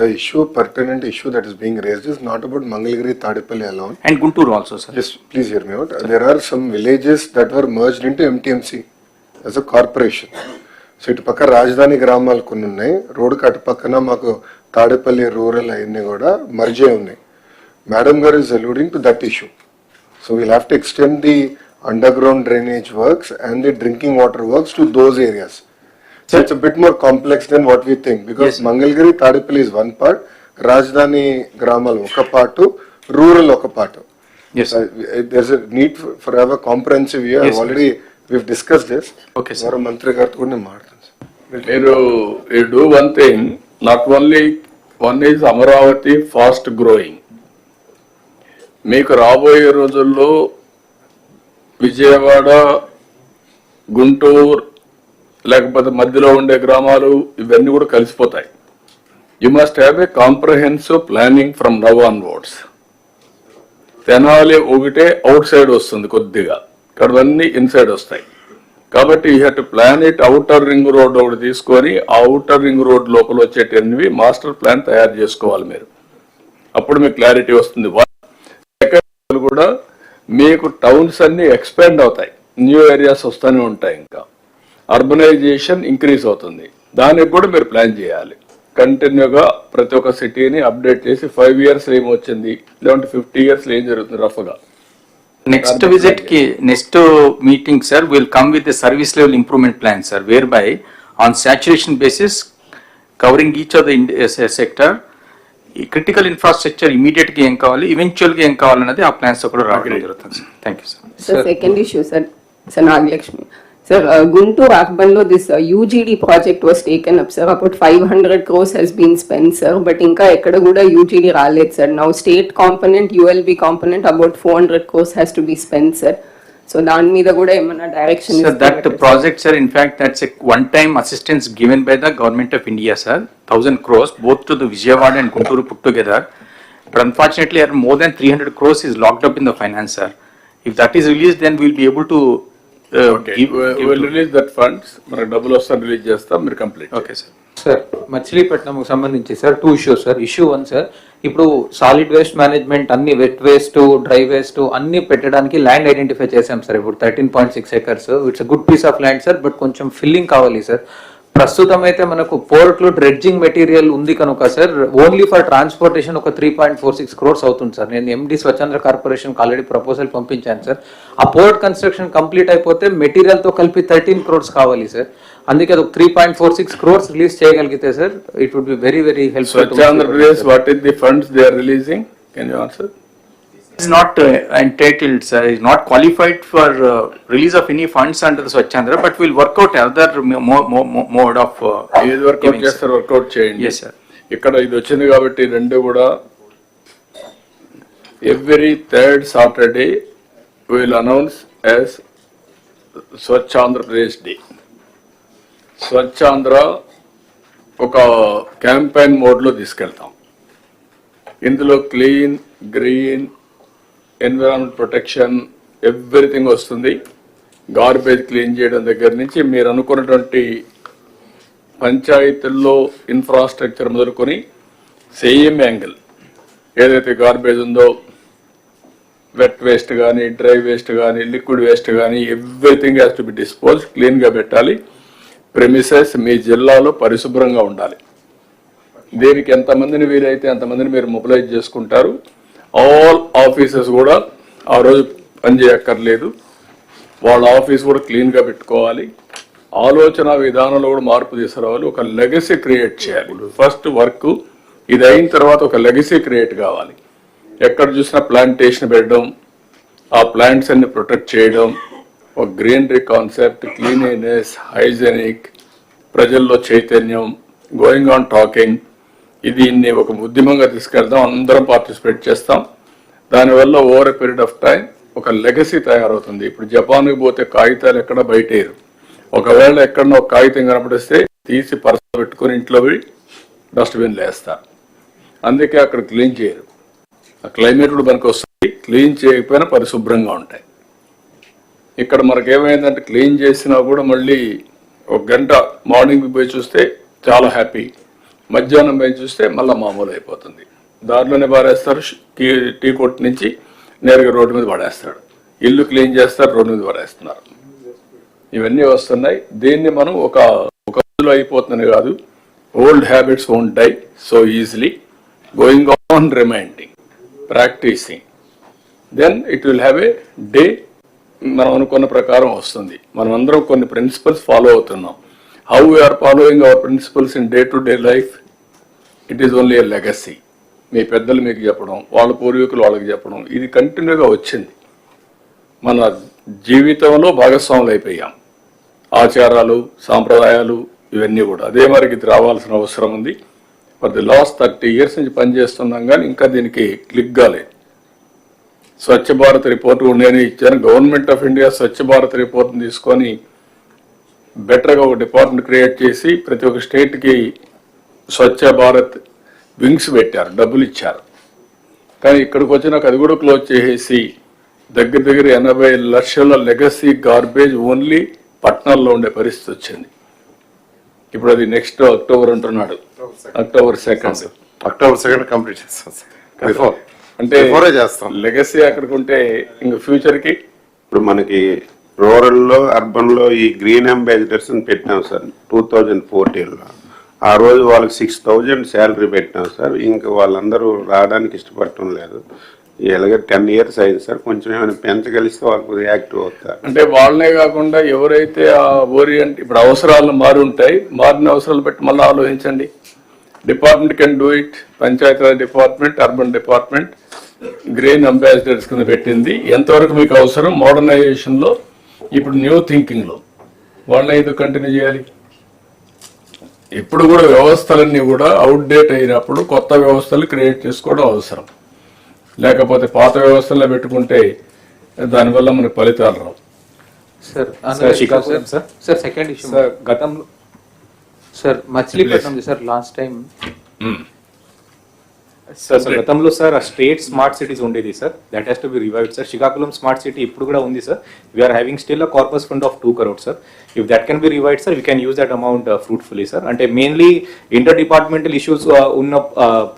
the issue, pertinent issue that is being raised is not about Mangalagiri, Tadipalli alone. And Guntur also, sir. Yes, please hear me out. There are some villages that were merged into MTMC as a corporation. So ఇటు పక్క రాజధాని గ్రామాలు కొన్ని ఉన్నాయి, రోడ్డుకి అటు పక్కన మాకు తాడేపల్లి రూరల్ అవన్నీ కూడా మర్జ్ అయి ఉన్నాయి. మేడం గారు is alluding to that issue. So we'll have to extend the underground drainage works and the drinking water works to those areas. So it's a bit more complex than what we think because yes, Mangalgiri, Tadipalli is one part, Rajdhani Gramal oka part, rural oka part. Yes. There's a need for have a comprehensive view. Yes, already we've discussed this. Okay, sir. Mantri garu kuda maartanu. You do one thing, not only one is Amaravati fast growing. మీకు రాబోయే రోజుల్లో విజయవాడ, గుంటూరు లేకపోతే మధ్యలో ఉండే గ్రామాలు ఇవన్నీ కూడా కలిసిపోతాయి. You must have a comprehensive planning from now onwards. Tenali ఒకటే అవుట్ సైడ్ వస్తుంది కొద్దిగా, ఇక్కడన్నీ ఇన్సైడ్ వస్తాయి. కాబట్టి you have to plan it. Outer ring road ఒకటి తీసుకొని ఆ అవుటర్ రింగ్ రోడ్ లోపల వచ్చేటవి మాస్టర్ ప్లాన్ తయారు చేసుకోవాలి మీరు. అప్పుడు మీకు క్లారిటీ వస్తుంది. సెకండ్ కూడా మీకు టౌన్స్ అన్ని ఎక్స్పాండ్ అవుతాయి, న్యూ ఏరియాస్ వస్తూనే ఉంటాయి, ఇంకా అర్బనైజేషన్ ఇంక్రీజ్ అవుతుంది. దానికి కూడా మీరు ప్లాన్ చేయాలి. కంటిన్యూగా ప్రతి ఒక్క సిటీని అప్డేట్ చేసి 5 years ఏమొచ్చింది, లేదంటే 50 years ఏం జరుగుతుంది రఫ్గా. నెక్స్ట్ విజిట్ కి next meeting sir will come with the service level improvement plan sir, where by on saturation basis covering each of the sector, ఈ క్రిటికల్ ఇన్ఫ్రాస్ట్రక్చర్ ఇమీడియట్ గా ఏం కావాలి, ఈవెన్చువల్ గా ఏం కావాలన్నది ఆ ప్లాన్స్ కూడా రావడం జరుగుతుంది sir. Thank you sir. Sir second issue sir Nagalakshmi. Sir, Guntur Urban lo this UGD project was taken up, sir. About 500 crores has been spent, sir. But inka ekkada kuda UGD ralet, sir. Now state component, ULB component, about 400 crores has to be spent, sir. So dan meeda kuda emana direction sir, that project, sir, in fact, that's a one-time assistance given by the government of India, sir. 1,000 crores, both to the Vijayawada and Guntur put together. But unfortunately, more than 300 crores is locked up in the finance, sir. If that is released, then we'll be able to we'll release that funds. మనకు డబ్బులు వస్తాను release చేస్తాం, మీరు complete. Okay sir. Sir మచిలీపట్నంకు సంబంధించి sir 2 issues sir. Issue 1 sir, ఇప్పుడు solid waste management అన్ని wet waste, dry waste అన్ని పెట్టడానికి ల్యాండ్ ఐడెంటిఫై చేశాం సార్. ఇప్పుడు 13.6 acres. It's good piece of land sir, but కొంచెం ఫిల్లింగ్ కావాలి సార్. ప్రస్తుతం అయితే మనకు పోర్ట్ లో డ్రెడ్జింగ్ మెటీరియల్ ఉంది కనుక సార్ ఓన్లీ ఫర్ ట్రాన్స్పోర్టేషన్ ఒక 3.46 crores అవుతుంది సార్. నేను ఎండి స్వచ్ఛంద్ర కార్పొరేషన్ ఆల్రెడీ ప్రపోజల్ పంపించాను సార్. ఆ పోర్ట్ కన్స్ట్రక్షన్ కంప్లీట్ అయిపోతే మెటీరియల్ తో కలిపి 13 crores కావాలి సార్. అందుకే అది 3.46 crores రిలీజ్ చేయగలిగితే sir it would be very very helpful. Swachhandhra Pradesh, what is the funds they are releasing? Can you answer? is not entitled, sir, is not qualified for release of any funds under the Swachandra, but we'll work out other mode of workout చేస్తారు, work out చేయండి. Yes, sir. ఇక్కడ ఇది వచ్చింది కాబట్టి రెండు కూడా every third Saturday we will announce as Swachh Andhra Pradesh Day. Swachh Andhra ఒక campaign మోడ్లో తీసుకెళ్తాం. ఇందులో clean, green, environment protection everything వస్తుంది. గార్బేజ్ క్లీన్ చేయడం దగ్గర నుంచి మీరు అనుకున్నటువంటి పంచాయతీల్లో ఇన్ఫ్రాస్ట్రక్చర్ మొదలుకొని సేమ్ యాంగిల్ ఏదైతే గార్బేజ్ ఉందో, వెట్ వేస్ట్ కానీ, డ్రై వేస్ట్ కానీ, లిక్విడ్ వేస్ట్ కానీ everything has to B dispose. క్లీన్గా పెట్టాలి. ప్రెమిసెస్ మీ జిల్లాలో పరిశుభ్రంగా ఉండాలి. దీనికి ఎంతమందిని వీలైతే అంతమందిని మీరు మొబిలైజ్ చేసుకుంటారు. ఆల్ ఆఫీసెస్ కూడా ఆ రోజు పనిచేయక్కర్లేదు. వాళ్ళ ఆఫీస్ కూడా క్లీన్గా పెట్టుకోవాలి. ఆలోచన విధానంలో కూడా మార్పు తీసుకురావాలి. ఒక లెగసీ క్రియేట్ చేయాలి. ఫస్ట్ వర్క్ ఇది అయిన తర్వాత ఒక లెగసీ క్రియేట్ కావాలి. ఎక్కడ చూసినా ప్లాంటేషన్ పెట్టడం, ఆ ప్లాంట్స్ అన్ని ప్రొటెక్ట్ చేయడం, ఒక గ్రీనరీ కాన్సెప్ట్, క్లీనినెస్, హైజెనిక్, ప్రజల్లో చైతన్యం, గోయింగ్ ఆన్ టాకింగ్, దీన్ని ఒక ఉద్యమంగా తీసుకెళ్దాం. అందరం పార్టిసిపేట్ చేస్తాం. దానివల్ల over a period of time ఒక లెగసీ తయారవుతుంది. ఇప్పుడు జపాన్కి పోతే కాగితాలు ఎక్కడ బయటేరు. ఒకవేళ ఎక్కడన్నా ఒక కాగితం కనపడిస్తే తీసి పర్సు పెట్టుకుని ఇంట్లో పోయి డస్ట్బిన్లు వేస్తారు. అందుకే అక్కడ క్లీన్ చేయరు. ఆ క్లైమేట్ కూడా మనకు వస్తుంది. క్లీన్ చేయకపోయినా పరిశుభ్రంగా ఉంటాయి. ఇక్కడ మనకేమైందంటే క్లీన్ చేసినా కూడా మళ్ళీ ఒక గంట మార్నింగ్ పోయి చూస్తే చాలా హ్యాపీ, మధ్యాహ్నం పోయి చూస్తే మళ్ళీ మామూలు అయిపోతుంది. దారిలోనే పారేస్తారు. టీ కొట్టు నుంచి నేరుగా రోడ్డు మీద పడేస్తాడు. ఇల్లు క్లీన్ చేస్తారు, రోడ్డు మీద పడేస్తున్నారు. ఇవన్నీ వస్తున్నాయి. దీన్ని మనం ఒక రోజులో అయిపోతుంది కాదు. Old habits won't die so easily. Going on, reminding, practicing, then it will have a day. మనం అనుకున్న ప్రకారం వస్తుంది. మనం అందరం కొన్ని ప్రిన్సిపల్స్ ఫాలో అవుతున్నాం. How we are following our principles in day to day life, it is only a legacy. మీ పెద్దలు మీకు చెప్పడం, వాళ్ళ పూర్వీకులు వాళ్ళకి చెప్పడం, ఇది కంటిన్యూగా వచ్చింది. మన జీవితంలో భాగస్వాములు అయిపోయాం. ఆచారాలు, సాంప్రదాయాలు ఇవన్నీ కూడా అదే మరికి ఇది రావాల్సిన అవసరం ఉంది. ఫర్ ది లాస్ట్ 30 years నుంచి పనిచేస్తున్నాం కానీ ఇంకా దీనికి క్లిక్ కాలేదు. స్వచ్ఛ భారత్ రిపోర్ట్ నేను ఇచ్చాను. Government of India Swachh Bharat రిపోర్ట్ని తీసుకొని బెటర్గా ఒక డిపార్ట్మెంట్ క్రియేట్ చేసి ప్రతి ఒక్క స్టేట్కి స్వచ్ఛ భారత్ వింగ్స్ పెట్టారు, డబ్బులు ఇచ్చారు. కానీ ఇక్కడికి వచ్చినాక అది కూడా క్లోజ్ చేసేసి దగ్గర 80 లక్షల లెగసీ గార్బేజ్ ఓన్లీ పట్టణాల్లో ఉండే పరిస్థితి వచ్చింది. ఇప్పుడు అది నెక్స్ట్ అక్టోబర్ అంటున్నాడు. అక్టోబర్ 2 కంప్లీట్ చేస్తాం. అంటే లెగసీ అక్కడికి ఉంటే ఇంకా ఫ్యూచర్ కి ఇప్పుడు మనకి రూరల్ లో, అర్బన్ లో ఈ గ్రీన్ అంబాసిడర్స్ పెట్టినాం సార్ 2014లో. ఆ రోజు వాళ్ళకి 6,000 శాలరీ పెట్టినాం సార్. ఇంకా వాళ్ళందరూ రావడానికి ఇష్టపడటం లేదు. ఎలాగ 10 years అయింది సార్. కొంచెం ఏమైనా పెంచగలిస్తే వాళ్ళకు యాక్టివ్ అవుతారు. అంటే వాళ్ళనే కాకుండా ఎవరైతే ఆ ఓరియంట్ ఇప్పుడు అవసరాలు మారుంటాయి, మారిన అవసరాలు బట్టి మళ్ళీ ఆలోచించండి. Department can do it. Panchayat Raj department, urban department green ambassadors కింద పెట్టింది. ఎంతవరకు మీకు అవసరం మోడర్నైజేషన్ లో, ఇప్పుడు న్యూ థింకింగ్ లో వాళ్ళని ఇది కంటిన్యూ చేయాలి. ఇప్పుడు కూడా వ్యవస్థలన్నీ కూడా అవుట్డేట్ అయినప్పుడు కొత్త వ్యవస్థలు క్రియేట్ చేసుకోవడం అవసరం. లేకపోతే పాత వ్యవస్థల్లో పెట్టుకుంటే దానివల్ల మనకు ఫలితాలు రావు. సార్ సెకండ్ ఇష్యూ గతంలో sir Machilipatnam sir last time sir గతంలో సార్ స్టేట్ స్మార్ట్ సిటీస్ ఉండేది sir. That has to be revived sir. Srikakulam smart city ఇప్పుడు కూడా ఉంది sir. We are having still a corpus fund of 2 crores sir. If that can be revived sir, we can use that amount fruitfully sir. అంటే mainly inter departmental issues ఉన్న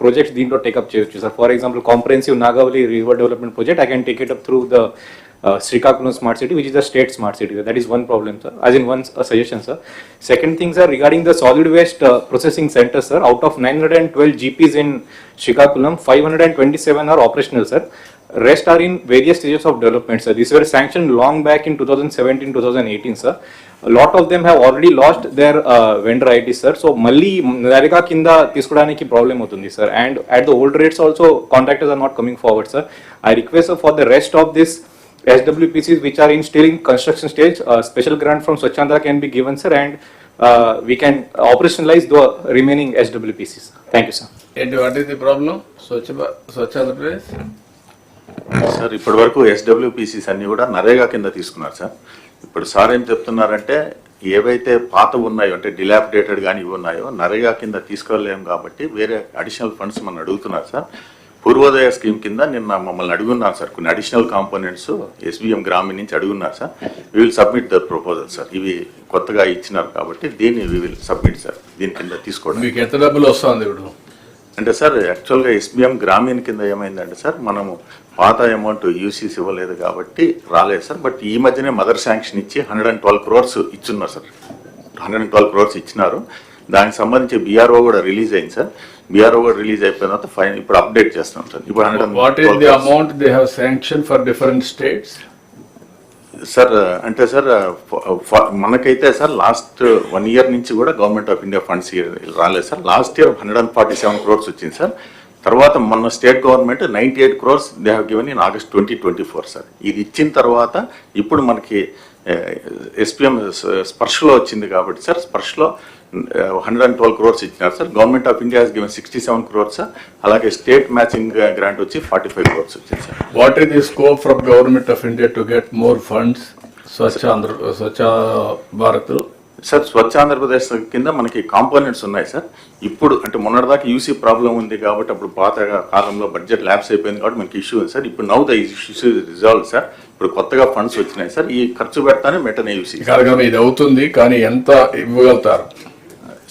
projects దీంట్లో take up చేయొచ్చు sir. For example comprehensive Nagavali river development project, I can take it up through the Srikakulam smart city, which is a state smart city. That is one problem, sir. As in one suggestion, sir. Second thing, sir, regarding the solid waste processing center, sir, out of 912 GPs in Srikakulam, 527 are operational, sir. Rest are in various stages of development, sir. These were sanctioned long back in 2017-2018, sir. A lot of them have already lost their vendor ID, sir. So, Malli Narega Kinda Tiskudaniki problem utundi, sir. And at the old rates also, contractors are not coming forward, sir. I request, sir, for the rest of this SWPCs which are still in construction stage, special grant from Swachhandra can be given, sir, and we can operationalize the remaining SWPCs. Thank you, sir. And what is the problem? Swachhandra Pradesh? Sir ఇప్పటి వరకు ఎస్డబ్ల్యూపీసీస్ అన్ని కూడా నరేగా కింద తీసుకున్నారు sir. ఇప్పుడు sir ఏం చెప్తున్నారంటే ఏవైతే పాత ఉన్నాయో అంటే డిలాపిడేటెడ్ కానీ ఇవి ఉన్నాయో నరేగా కింద తీసుకోలేము కాబట్టి వేరే అడిషనల్ ఫండ్స్ మనం అడుగుతున్నారు సార్. పూర్వోదయ స్కీమ్ కింద నిన్న మమ్మల్ని అడుగున్నారు సార్, కొన్ని అడిషనల్ కాంపోనెంట్స్ ఎస్బీఎం గ్రామీణ నుంచి అడుగున్నారు sir. We will submit the proposal sir. ఇవి కొత్తగా ఇచ్చినారు కాబట్టి దీన్ని వీ విల్ సబ్మిట్ సార్. దీని కింద తీసుకోవడం మీకు ఎంత డబ్బులు వస్తుంది ఇప్పుడు అంటే సార్ యాక్చువల్గా ఎస్బీఎం గ్రామీణ కింద ఏమైందంటే సార్ మనము పాత అమౌంట్ యూసీస్ ఇవ్వలేదు కాబట్టి రాలేదు సార్. బట్ ఈ మధ్యనే మదర్ శాంక్షన్ ఇచ్చి 112 crores ఇచ్చున్నారు సార్. 112 crores ఇచ్చినారు. దానికి సంబంధించి బీఆర్ఓ కూడా రిలీజ్ అయింది సార్. బీఆర్ఓ కూడా రిలీజ్ అయిపోయిన తర్వాత ఫైన్ ఇప్పుడు అప్డేట్ చేస్తాం సార్. ఇప్పుడు what is the amount they have sanction for different states sir? అంటే సార్ మనకైతే సార్ లాస్ట్ 1 year నుంచి కూడా గవర్నమెంట్ ఆఫ్ ఇండియా ఫండ్స్ రాలేదు సార్. లాస్ట్ ఇయర్ 147 crores వచ్చింది సార్. తర్వాత మొన్న state government 98 crores they have given in August 2024 sir. ఇది ఇచ్చిన తర్వాత ఇప్పుడు మనకి ఎస్పీఎం స్పర్శలో వచ్చింది కాబట్టి సార్ స్పర్శలో 112 crores ఇచ్చినారు sir. Government of India given 67 crores sir. అలాగే స్టేట్ మ్యాచింగ్ గ్రాంట్ వచ్చి 45 crores వచ్చింది sir. What is the scope from government of India to get more funds Swachh Bharat? Sir Swachh Andhra Pradesh కింద మనకి కాంపోనెంట్స్ ఉన్నాయి సార్. ఇప్పుడు అంటే మొన్నటిదాకా యూసీ ప్రాబ్లం ఉంది కాబట్టి అప్పుడు పాత కాలంలో బడ్జెట్ ల్యాబ్స్ అయిపోయింది కాబట్టి మనకి ఇష్యూ ఉంది సార్. ఇప్పుడు now the issue resolve sir. ఇప్పుడు కొత్తగా ఫండ్స్ వచ్చినాయి సార్. ఈ ఖర్చు పెడతానే వెంటనే యూసీ ఇది అవుతుంది కానీ ఎంత ఇవ్వగలుగుతారు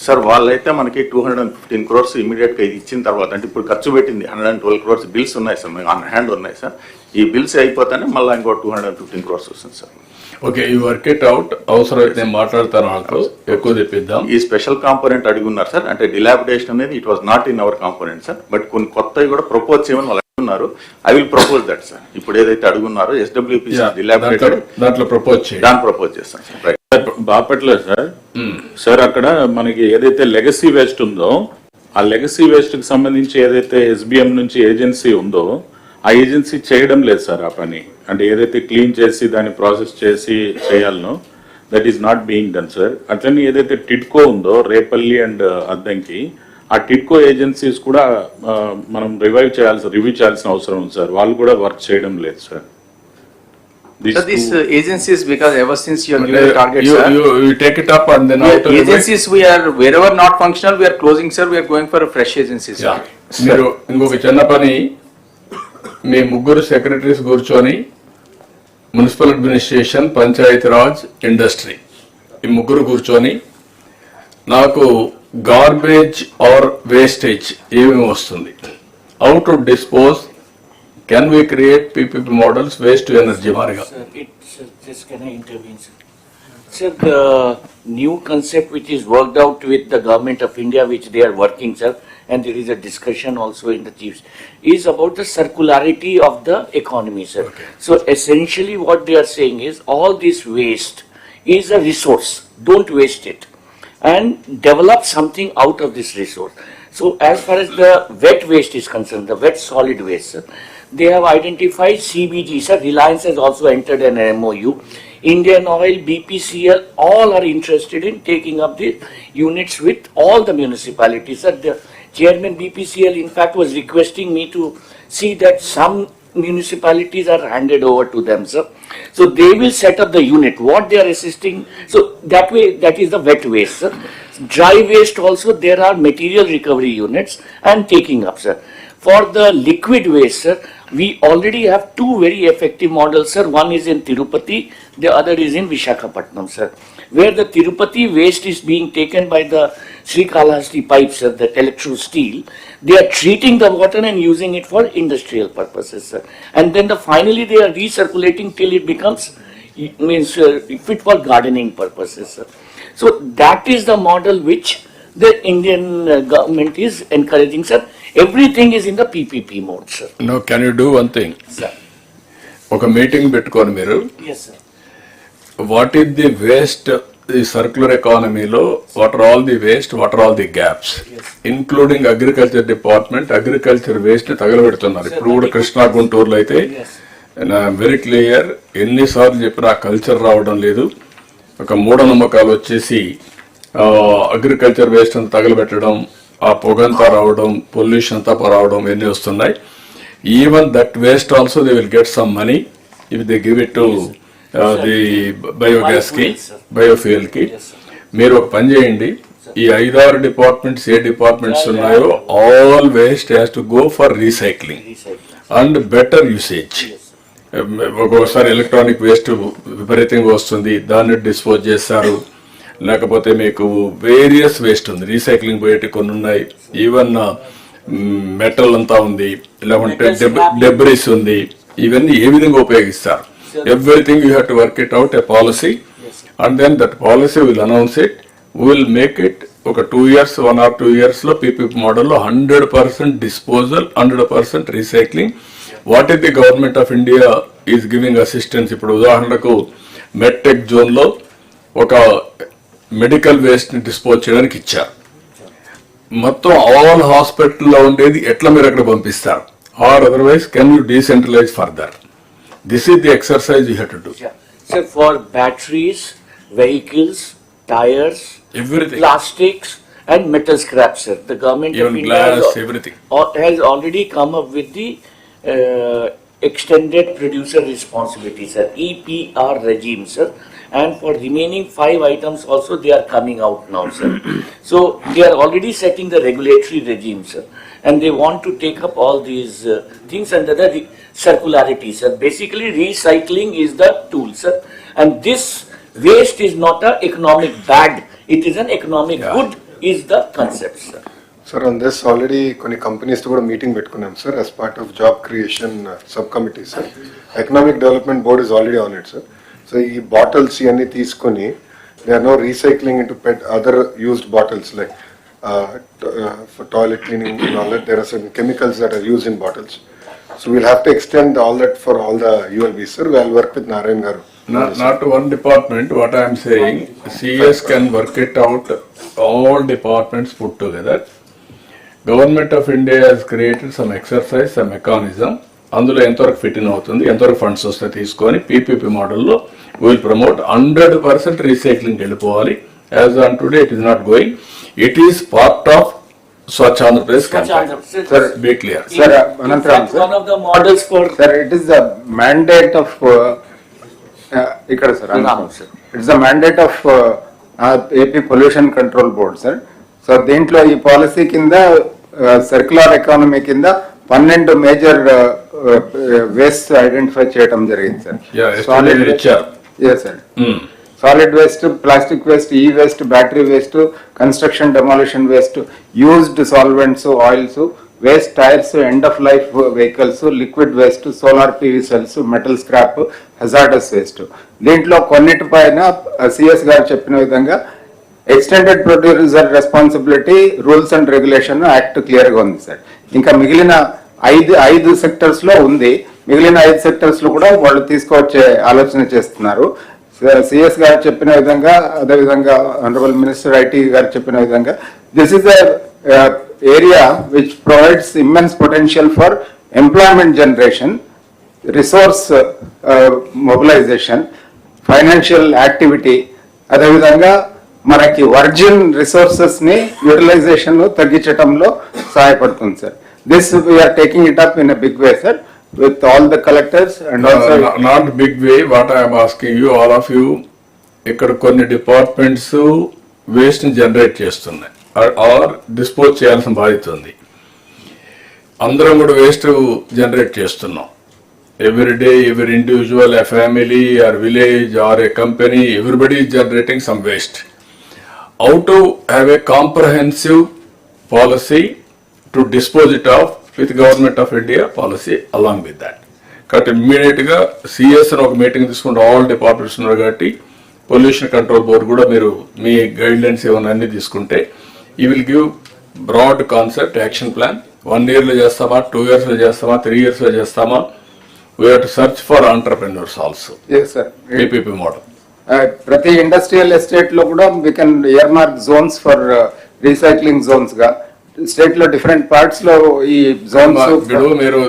సార్? వాళ్ళైతే మనకి 215 crores ఇమీడియట్ గా ఇది ఇచ్చిన తర్వాత అంటే ఇప్పుడు ఖర్చు పెట్టింది 112 crores బిల్స్ ఉన్నాయి సార్, ఆన్ హ్యాండ్ ఉన్నాయి సార్. ఈ బిల్స్ అయిపోతానే మళ్ళీ ఇంకో 215 crores వస్తుంది సార్. ఓకే, ఈ వర్క్ ఇట్ అవుట్. అవసరం అయితే నేను మాట్లాడతాను, వాళ్ళతో ఎక్కువ తెప్పిద్దాం. ఈ స్పెషల్ కాంపోనెంట్ అడుగున్నారు సార్. అంటే డిలాపిడేషన్ అనేది it was not in our component sir. But కొన్ని కొత్తవి కూడా ప్రపోజ్ చేయమని వాళ్ళు అడుగున్నారు. I will propose that sir. ఇప్పుడు ఏదైతే అడుగున్నారో ఎస్డబ్ల్యూపీసీ డిలాపిడేటెడ్ దాంట్లో ప్రపోజ్ చేస్తాం సార్. బాపట్ల సార్ సార్ అక్కడ మనకి ఏదైతే లెగసీ వేస్ట్ ఉందో ఆ లెగసీ వేస్ట్ కి సంబంధించి ఏదైతే ఎస్బిఎం నుంచి ఏజెన్సీ ఉందో ఆ ఏజెన్సీ చేయడం లేదు సార్ ఆ పని. అంటే ఏదైతే క్లీన్ చేసి దాన్ని ప్రాసెస్ చేసి చేయాలనో that is not being done sir. అట్లనే ఏదైతే టిడ్కో ఉందో రేపల్లి అండ్ అద్దంకి ఆ టిడ్కో ఏజెన్సీస్ కూడా మనం రివ్యూ చేయాల్సిన అవసరం ఉంది సార్. వాళ్ళు కూడా వర్క్ చేయడం లేదు sir. So these agencies, because ever since you are given the target, sir, you take it up and then agencies we are wherever not functional we are closing, sir. We are going for a fresh agencies. మీరు ఇంకొక చిన్న పని, మీ ముగ్గురు secretaries కూర్చొని municipal administration, panchayat Raj, industry ఈ ముగ్గురు కూర్చొని నాకు గార్బేజ్ ఆర్ వేస్టేజ్ ఏమేమి వస్తుంది, how to dispose, can we create PPP models, waste to energy mariga? Just can I intervene, sir? Sir, the new concept which is worked out with the government of India, which they are working, sir, and there is a discussion also in the chiefs, is about the circularity of the economy, sir. Okay. So essentially what they are saying is all this waste is a resource, don't waste it, and develop something out of this resource. So as far as the wet waste is concerned, the wet solid waste, sir, they have identified CBG, sir. Reliance has also entered an MOU. Indian Oil, BPCL, all are interested in taking up the units with all the municipalities. Sir, the chairman BPCL in fact was requesting me to see that some municipalities are handed over to them, sir. So they will set up the unit. What they are assisting, so that way, that is the wet waste, sir. Dry waste also, there are material recovery units and taking up, sir. For the liquid waste, sir, we already have two very effective models, sir. One is in Tirupati, the other is in Visakhapatnam, sir. Where the Tirupati waste is being taken by the Srikalahasti pipes, sir, the electro steel, they are treating the water and using it for industrial purposes, sir. And then finally they are recirculating till it becomes fit for gardening purposes, sir. So that is the model which the Indian government is encouraging, sir. Everything is in the PPP mode, sir. No, can you do one thing? Sir. ఒక meeting పెట్టుకోండి మీరు. Yes, sir. What is the waste, ఈ circular ఎకానమీలో what are all the waste, what are all the gaps, including agriculture department agriculture waste తగలబెడుతున్నారు. ఇప్పుడు కూడా కృష్ణా గుంటూరులో అయితే వెరీ క్లియర్, ఎన్నిసార్లు చెప్పినా ఆ కల్చర్ రావడం లేదు. ఒక మూఢనమ్మకాలు వచ్చేసి అగ్రికల్చర్ వేస్ట్ అంతా తగలబెట్టడం, ఆ పొగంతా రావడం, పొల్యూషన్ అంతా రావడం ఇవన్నీ వస్తున్నాయి. even that waste also they will get some money if they give it to the biogas ki, biofuel ki. మీరు ఒక పని చేయండి, ఈ 5-6 డిపార్ట్మెంట్స్ ఏ డిపార్ట్మెంట్స్ ఉన్నాయో all waste has to go for recycling and better usage. ఒక్కొక్కసారి electronic waste విపరీతంగా వస్తుంది, దాన్ని డిస్పోజ్ చేస్తారు. లేకపోతే మీకు వేరియస్ వేస్ట్ ఉంది, రీసైక్లింగ్ పోయేటి కొన్ని ఉన్నాయి, ఈవెన్ మెటల్ అంతా ఉంది, లేకుంటే డెబ్రిస్ ఉంది. ఇవన్నీ ఏ విధంగా ఉపయోగిస్తారు? Everything you have to work it out a policy and then that policy will announce it. Will make it ఒక 2 years, 1 or 2 years లో పీపీపీ మోడల్లో 100% disposal, 100% recycling. What is the government of India is giving assistance? ఇప్పుడు ఉదాహరణకు medtech zone లో ఒక medical waste ని dispose చేయడానికి ఇచ్చారు. మొత్తం ఆల్ హాస్పిటల్లో ఉండేది ఎట్లా మీరు అక్కడ పంపిస్తారు? Or otherwise can you decentralise further? This is the exercise you have to do. Sir, for batteries, vehicles, tires, everything, plastics and metal scrap, sir. The government even of India glass, everything has already come up with the extended producer responsibility, sir, EPR regime, sir. And for remaining 5 items also they are coming out now, sir. So they are already setting the regulatory regime, sir, and they want to take up all these things under the circularity, sir. Basically recycling is the tool, sir, and this waste is not an economic bad, it is an economic good is the concept, sir. Sir, on this already కొన్ని companies తో కూడా meeting పెట్టుకున్నాం sir, as part of job creation subcommittee, sir. Economic Development Board is already on it, sir. So ఈ bottles ఇవన్నీ తీసుకొని they are no recycling in to other used bottles like for toilet cleaning and all that. There are some chemicals that are used in bottles. So we'll have to extend all that for all the ULBs, sir. We'll work with Narayan garu. Not one department, what I am saying, CS can work it out, all departments put together. Government of India has created some exercise, some mechanism. అందులో ఎంతవరకు fit in అవుతుంది, ఎంతవరకు funds వస్తాయి తీసుకొని PPP మోడల్లో will promote 100% recycling వెళ్ళిపోవాలి. As on today it is not going. It is part of Swachh Andhra Pradesh campaign. Sir, be clear. Sir, Anantram, sir. One of the models for Sir, it is the mandate of ikkada sir. It is the mandate of AP Pollution Control Board, sir. So దీంట్లో ఈ policy కింద circular economy కింద 12 major waste identify చేయడం జరిగింది sir. Solid waste, plastic waste, e waste, battery waste, construction demolition waste, used solvents, oils, waste tyres, end of life vehicles, liquid waste, solar PV cells, metal scrap, hazardous waste. దీంట్లో కొన్నిటిపైన CS గారు చెప్పిన విధంగా extended producer responsibility rules and regulation act clear గా ఉంది sir. ఇంకా మిగిలిన ఐదు సెక్టర్స్ లో ఉంది. మిగిలిన 5 సెక్టర్స్ లో కూడా వాళ్ళు తీసుకువచ్చే ఆలోచన చేస్తున్నారు. సిఎస్ గారు చెప్పిన విధంగా, అదేవిధంగా ఆనరబుల్ మినిస్టర్ IT గారు చెప్పిన విధంగా, this is area which provides immense potential for employment generation, resource mobilisation, financial activity, అదేవిధంగా మనకి వర్జిన్ రిసోర్సెస్ ని యూటిలైజేషన్ తగ్గించడంలో సహాయపడుతుంది సార్. This we are taking it up in a big way sir with all the collectors and also not big way. What I am asking you, all of you, ఇక్కడ కొన్ని departments waste ని generate చేస్తున్నాయి or dispose చేయాల్సిన బాధ్యత ఉంది. అందరం కూడా waste generate చేస్తున్నాం. Every day, every individual, a family or village or a company, everybody is generating some waste. How to have a comprehensive policy to dispose it off with Government of India policy along with that. కాబట్టి immediate గా CS ఒక meeting తీసుకుంటే all departments ఉన్నారు కాబట్టి pollution control board కూడా మీరు మీ guide lines ఏమైనా అన్ని తీసుకుంటే you will give broad concept action plan. 1 year లో చేస్తామా, 2 years లో చేస్తామా, 3 years లో చేస్తామా? We have to search for entrepreneurs also. yes sir, PPP model. ప్రతి ఇండస్ట్రియల్ ఎస్టేట్ లో కూడా we can earmark zones for recycling zones గా స్టేట్ లో డిఫరెంట్ పార్ట్స్ లో ఈ జోన్స్. ఇప్పుడు మీరు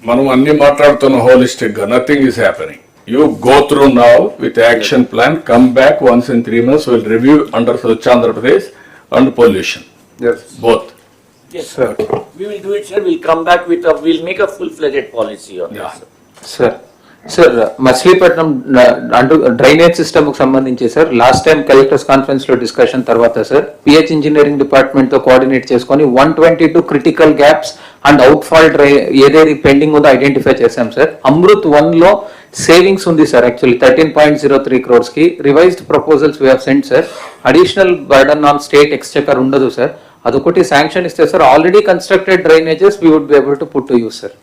మనం అన్ని మాట్లాడుతున్న హోలిస్టిక్ గా nothing is happening. You go through now with action plan, come back once in 3 months, will review under Swachh Andhra Pradesh and pollution. Yes. Both. Yes, sir. We will do it, sir. We'll come back with we'll make a full-fledged policy on this, sir. Sir Machilipatnam drainage system కు సంబంధించి sir last time collectors conference లో discussion తర్వాత sir PH engineering department తో coordinate చేసుకొని 122 critical gaps and outfall ఏదేది pending ఉందో identify చేశాం sir. AMRUT 1 లో సేవింగ్స్ ఉంది సార్ యాక్చువల్లీ 13.03 crores కి. Revised proposals we have sent sir. Additional burden on state exchequer ఉండదు సార్. అదొకటి శాంక్షన్ ఇస్తే sir already constructed drainages we would be able to put to use sir.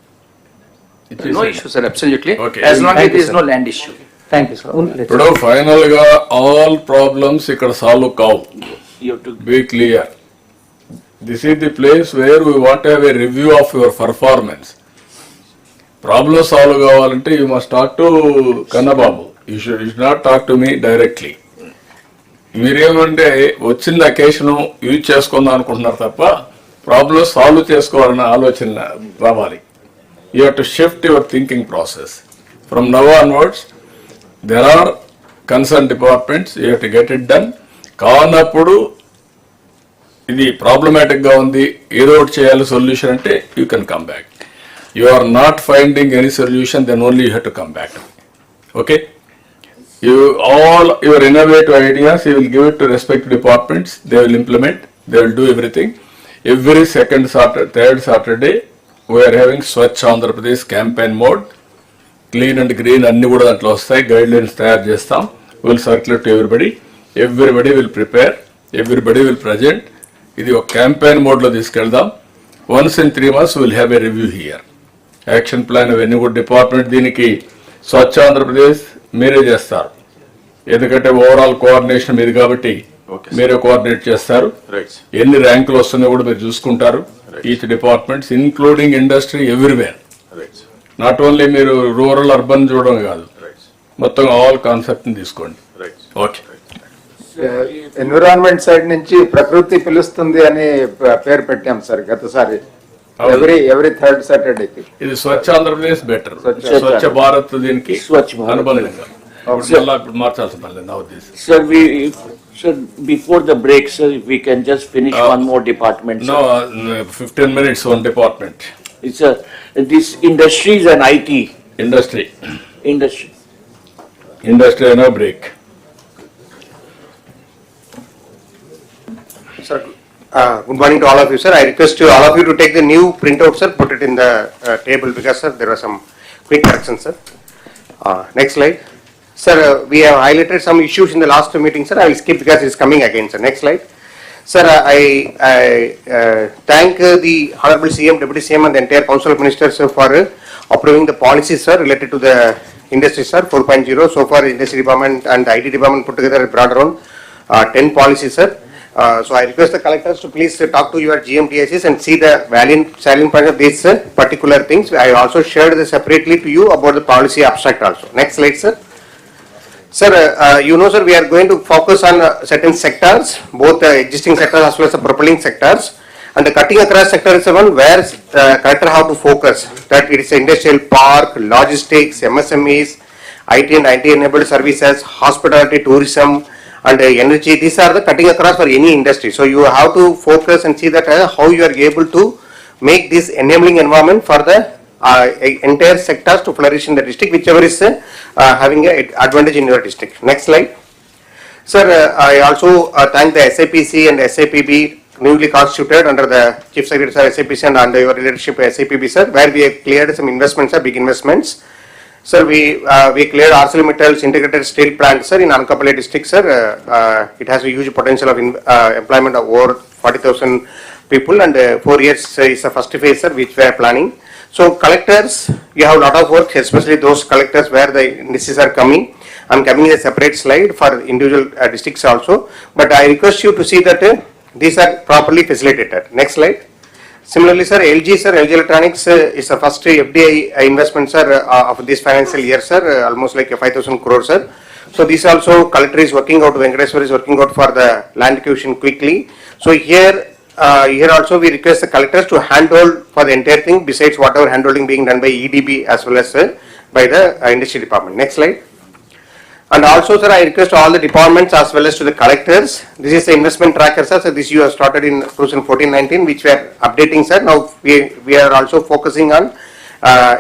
No issue, sir, absolutely. Okay. As long as there is sir. no land issue. Thank you sir. ఇప్పుడు final గా all problems ఇక్కడ solve కావు. You have to be clear. This is the place where we want have a review of your performance. Problem solve కావాలంటే you must talk to Kannababu. You should not talk to me directly. మీరేమంటే వచ్చిన occasion use చేసుకుందాం అనుకుంటున్నారు తప్ప problem solve చేసుకోవాలన్న ఆలోచన రావాలి. You have to shift your thinking process. From now onwards, there are concerned departments, you have to get it done. కానప్పుడు ఇది ప్రాబ్లమాటిక్ గా ఉంది, ఏదో ఒకటి చేయాలి సొల్యూషన్ అంటే you can come back. You are not finding any solution, then only you have to come back. Okay, you all your innovative ideas you will give it to respective departments, they will implement, they will do everything. Every second Saturday, third Saturday we are having Swachh Andhra Pradesh campaign mode. Clean and green అన్ని కూడా దాంట్లో వస్తాయి. Guide lines తయారు చేస్తాం. Will circulate to everybody will prepare, everybody will present. ఇది ఒక campaign మోడ్లో తీసుకెళ్దాం. Once in 3 months will have a review here. Action plan అవన్నీ కూడా డిపార్ట్మెంట్ దీనికి స్వచ్ఛ ఆంధ్రప్రదేశ్ మీరే చేస్తారు. ఎందుకంటే ఓవరాల్ కోఆర్డినేషన్ మీది కాబట్టి మీరే కోఆర్డినేట్ చేస్తారు. ఎన్ని ర్యాంకులు వస్తున్నాయో కూడా మీరు చూసుకుంటారు. Each departments including industry everywhere. Not only మీరు రూరల్ అర్బన్ చూడడం కాదు, మొత్తం ఆల్ కాన్సెప్ట్ ని తీసుకోండి. ఓకే. ఎన్విరాన్మెంట్ సైడ్ నుంచి ప్రకృతి పిలుస్తుంది అని పేరు పెట్టాం సార్ గతసారి. ఎవ్రీ థర్డ్ సాటర్డేకి ఇది స్వచ్ఛ ఆంధ్రప్రదేశ్ బెటర్, స్వచ్ఛ భారత్ దీనికి అనుబంధంగా మార్చాల్సిన పని నా ఉద్దేశం. Sir, before the break, sir, if we can just finish one more department. No, 15 minutes one department. It's this industries and IT. Industry. Industry, no break. Sir, good morning to all of you, sir. I request you, all of you to take the new printout, sir, put it in the table because, sir, there are some quick corrections, sir. Next slide. Sir, we have highlighted some issues in the last meeting, sir. I will skip because it is coming again, sir. Next slide. Sir, I thank the Honorable CM, Deputy CM and the entire Council of Ministers for approving the policies, sir, related to the industry, sir, 4.0. So far, Industry Department and the IT Department put together brought around 10 policies, sir. So I request the collectors to please talk to your GMTSs and see the salient point of these particular things. I also shared this separately to you about the policy abstract also. Next slide, sir. Sir, you know, sir, we are going to focus on certain sectors, both existing sectors as well as the propelling sectors. And the cutting across sector is the one where collector have to focus. That it is industrial park, logistics, MSMEs, IT and IT enabled services, hospitality, tourism, and energy. These are the cutting across for any industry. So you have to focus and see that how you are able to make this enabling environment for the entire sectors to flourish in the district, whichever is having an advantage in your district. Next slide. Sir, I also thank the SAPC and SAPB newly constituted under the Chief Secretary Sir, SAPC and under your leadership SAPB, sir, where we have cleared some investments, sir, big investments. Sir, we cleared ArcelorMittal's integrated steel plant, sir, in Anakapalli district, sir. It has a huge potential of employment of over 40,000 people, and 4 years is the first phase, sir, which we are planning. So collectors, you have a lot of work, especially those collectors where the indices are coming. I am coming in a separate slide for individual districts also, but I request you to see that these are properly facilitated. Next slide. Similarly, sir, LG, sir, LG Electronics is the first FDI investment, sir, of this financial year, sir, almost like 5,000 crores, sir. So this also collector is working out, Venkateswar is working out for the land acquisition quickly. So here also we request the collectors to handhold for the entire thing, besides whatever handholding being done by EDB as well as by the industry department. Next slide. And also, sir, I request all the departments as well as to the collectors. This is the investment tracker, sir. So this you have started in 2014-19, which we are updating, sir. Now we are also focusing on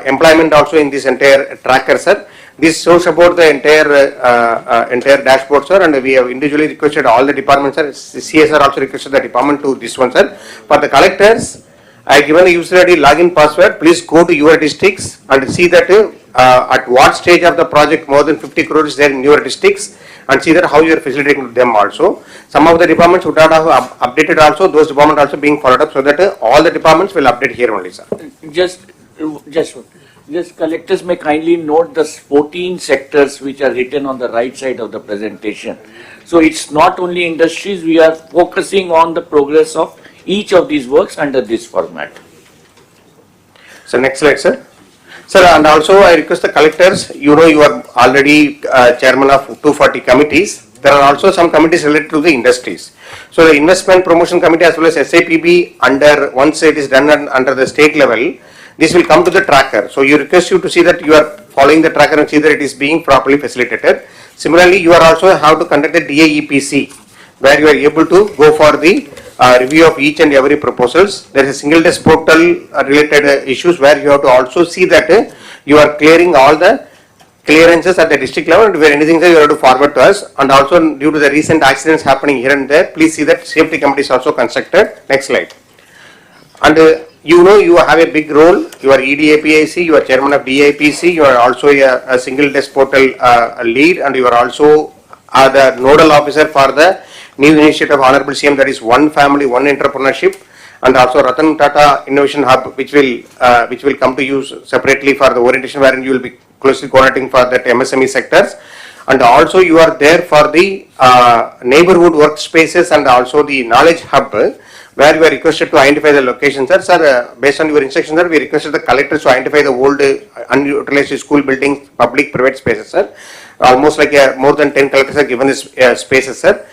employment also in this entire tracker, sir. This shows about the entire dashboard, sir, and we have individually requested all the departments, sir. CSR also requested the department to this one, sir. For the collectors, I have given the user ID login password. Please go to your districts and see that at what stage of the project more than 50 crores is there in your districts, and see that how you are facilitating them also. Some of the departments would not have updated also, those departments also being followed up, so that all the departments will update here only, sir. Just collectors may kindly note the 14 sectors which are written on the right side of the presentation. So it's not only industries, we are focusing on the progress of each of these works under this format. So next slide, sir. Sir, and also I request the collectors, you know you are already chairman of 240 committees. There are also some committees related to the industries. So the investment promotion committee as well as SAPB, once it is done under the state level, this will come to the tracker. So you request you to see that you are following the tracker and see that it is being properly facilitated. Similarly, you are also have to conduct the DAEPC, where you are able to go for the review of each and every proposals. There is a single desk portal related issues where you have to also see that you are clearing all the clearances at the district level, and where anything that you have to forward to us. And also due to the recent accidents happening here and there, please see that safety committee is also constructed. Next slide. And you know you have a big role. You are EDAPIC, you are chairman of DAPC, you are also a single desk portal lead, and you are also the nodal officer for the new initiative of Honorable CM, that is One Family, One Entrepreneurship, and also Ratan Tata Innovation Hub, which will come to use separately for the orientation, wherein you will be closely coordinating for that MSME sectors. And also you are there for the neighborhood workspaces and also the knowledge hub, where we are requested to identify the locations. Sir, based on your instructions, sir, we requested the collectors to identify the old unutilized school buildings, public, private spaces, sir. Almost like more than 10 collectors are given this spaces, sir.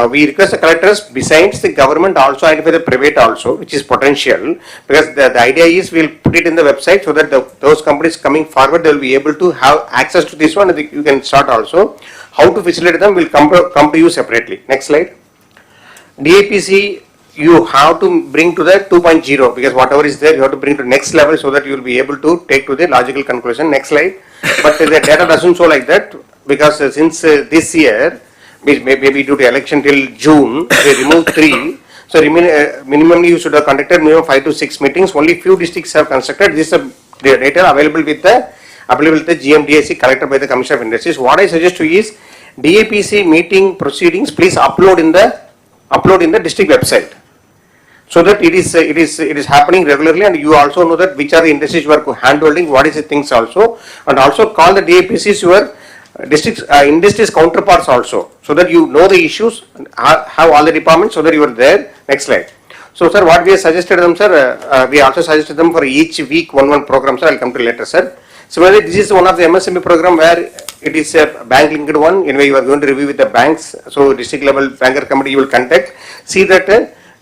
We request the collectors, besides the government, also identify the private also, which is potential, because the idea is we'll put it in the website so that those companies coming forward, they will be able to have access to this one, and you can start also. How to facilitate them will come to you separately. Next slide. DAPC, you have to bring to the 2.0, because whatever is there you have to bring to next level so that you will be able to take to the logical conclusion. Next slide. But the data doesn't show like that, because since this year, maybe due to election till June, they removed 3. So minimally you should have conducted minimum 5 to 6 meetings. Only few districts have constructed. This is the data available with the GMDAC collected by the Commissioner of Industries. What I suggest to you is DAPC meeting proceedings, please upload in the district website, so that it is happening regularly, and you also know that which are the industries you are handholding, what is the things also, and also call the DAPCs your districts industries counterparts also, so that you know the issues, have all the departments, so that you are there. Next slide. So sir, what we have suggested them, sir, we also suggested them for each week one program, sir. I'll come to later, sir. Similarly, this is one of the MSME program where it is a bank linked one. Anyway, you are going to review with the banks. So district level banker committee you will contact. See that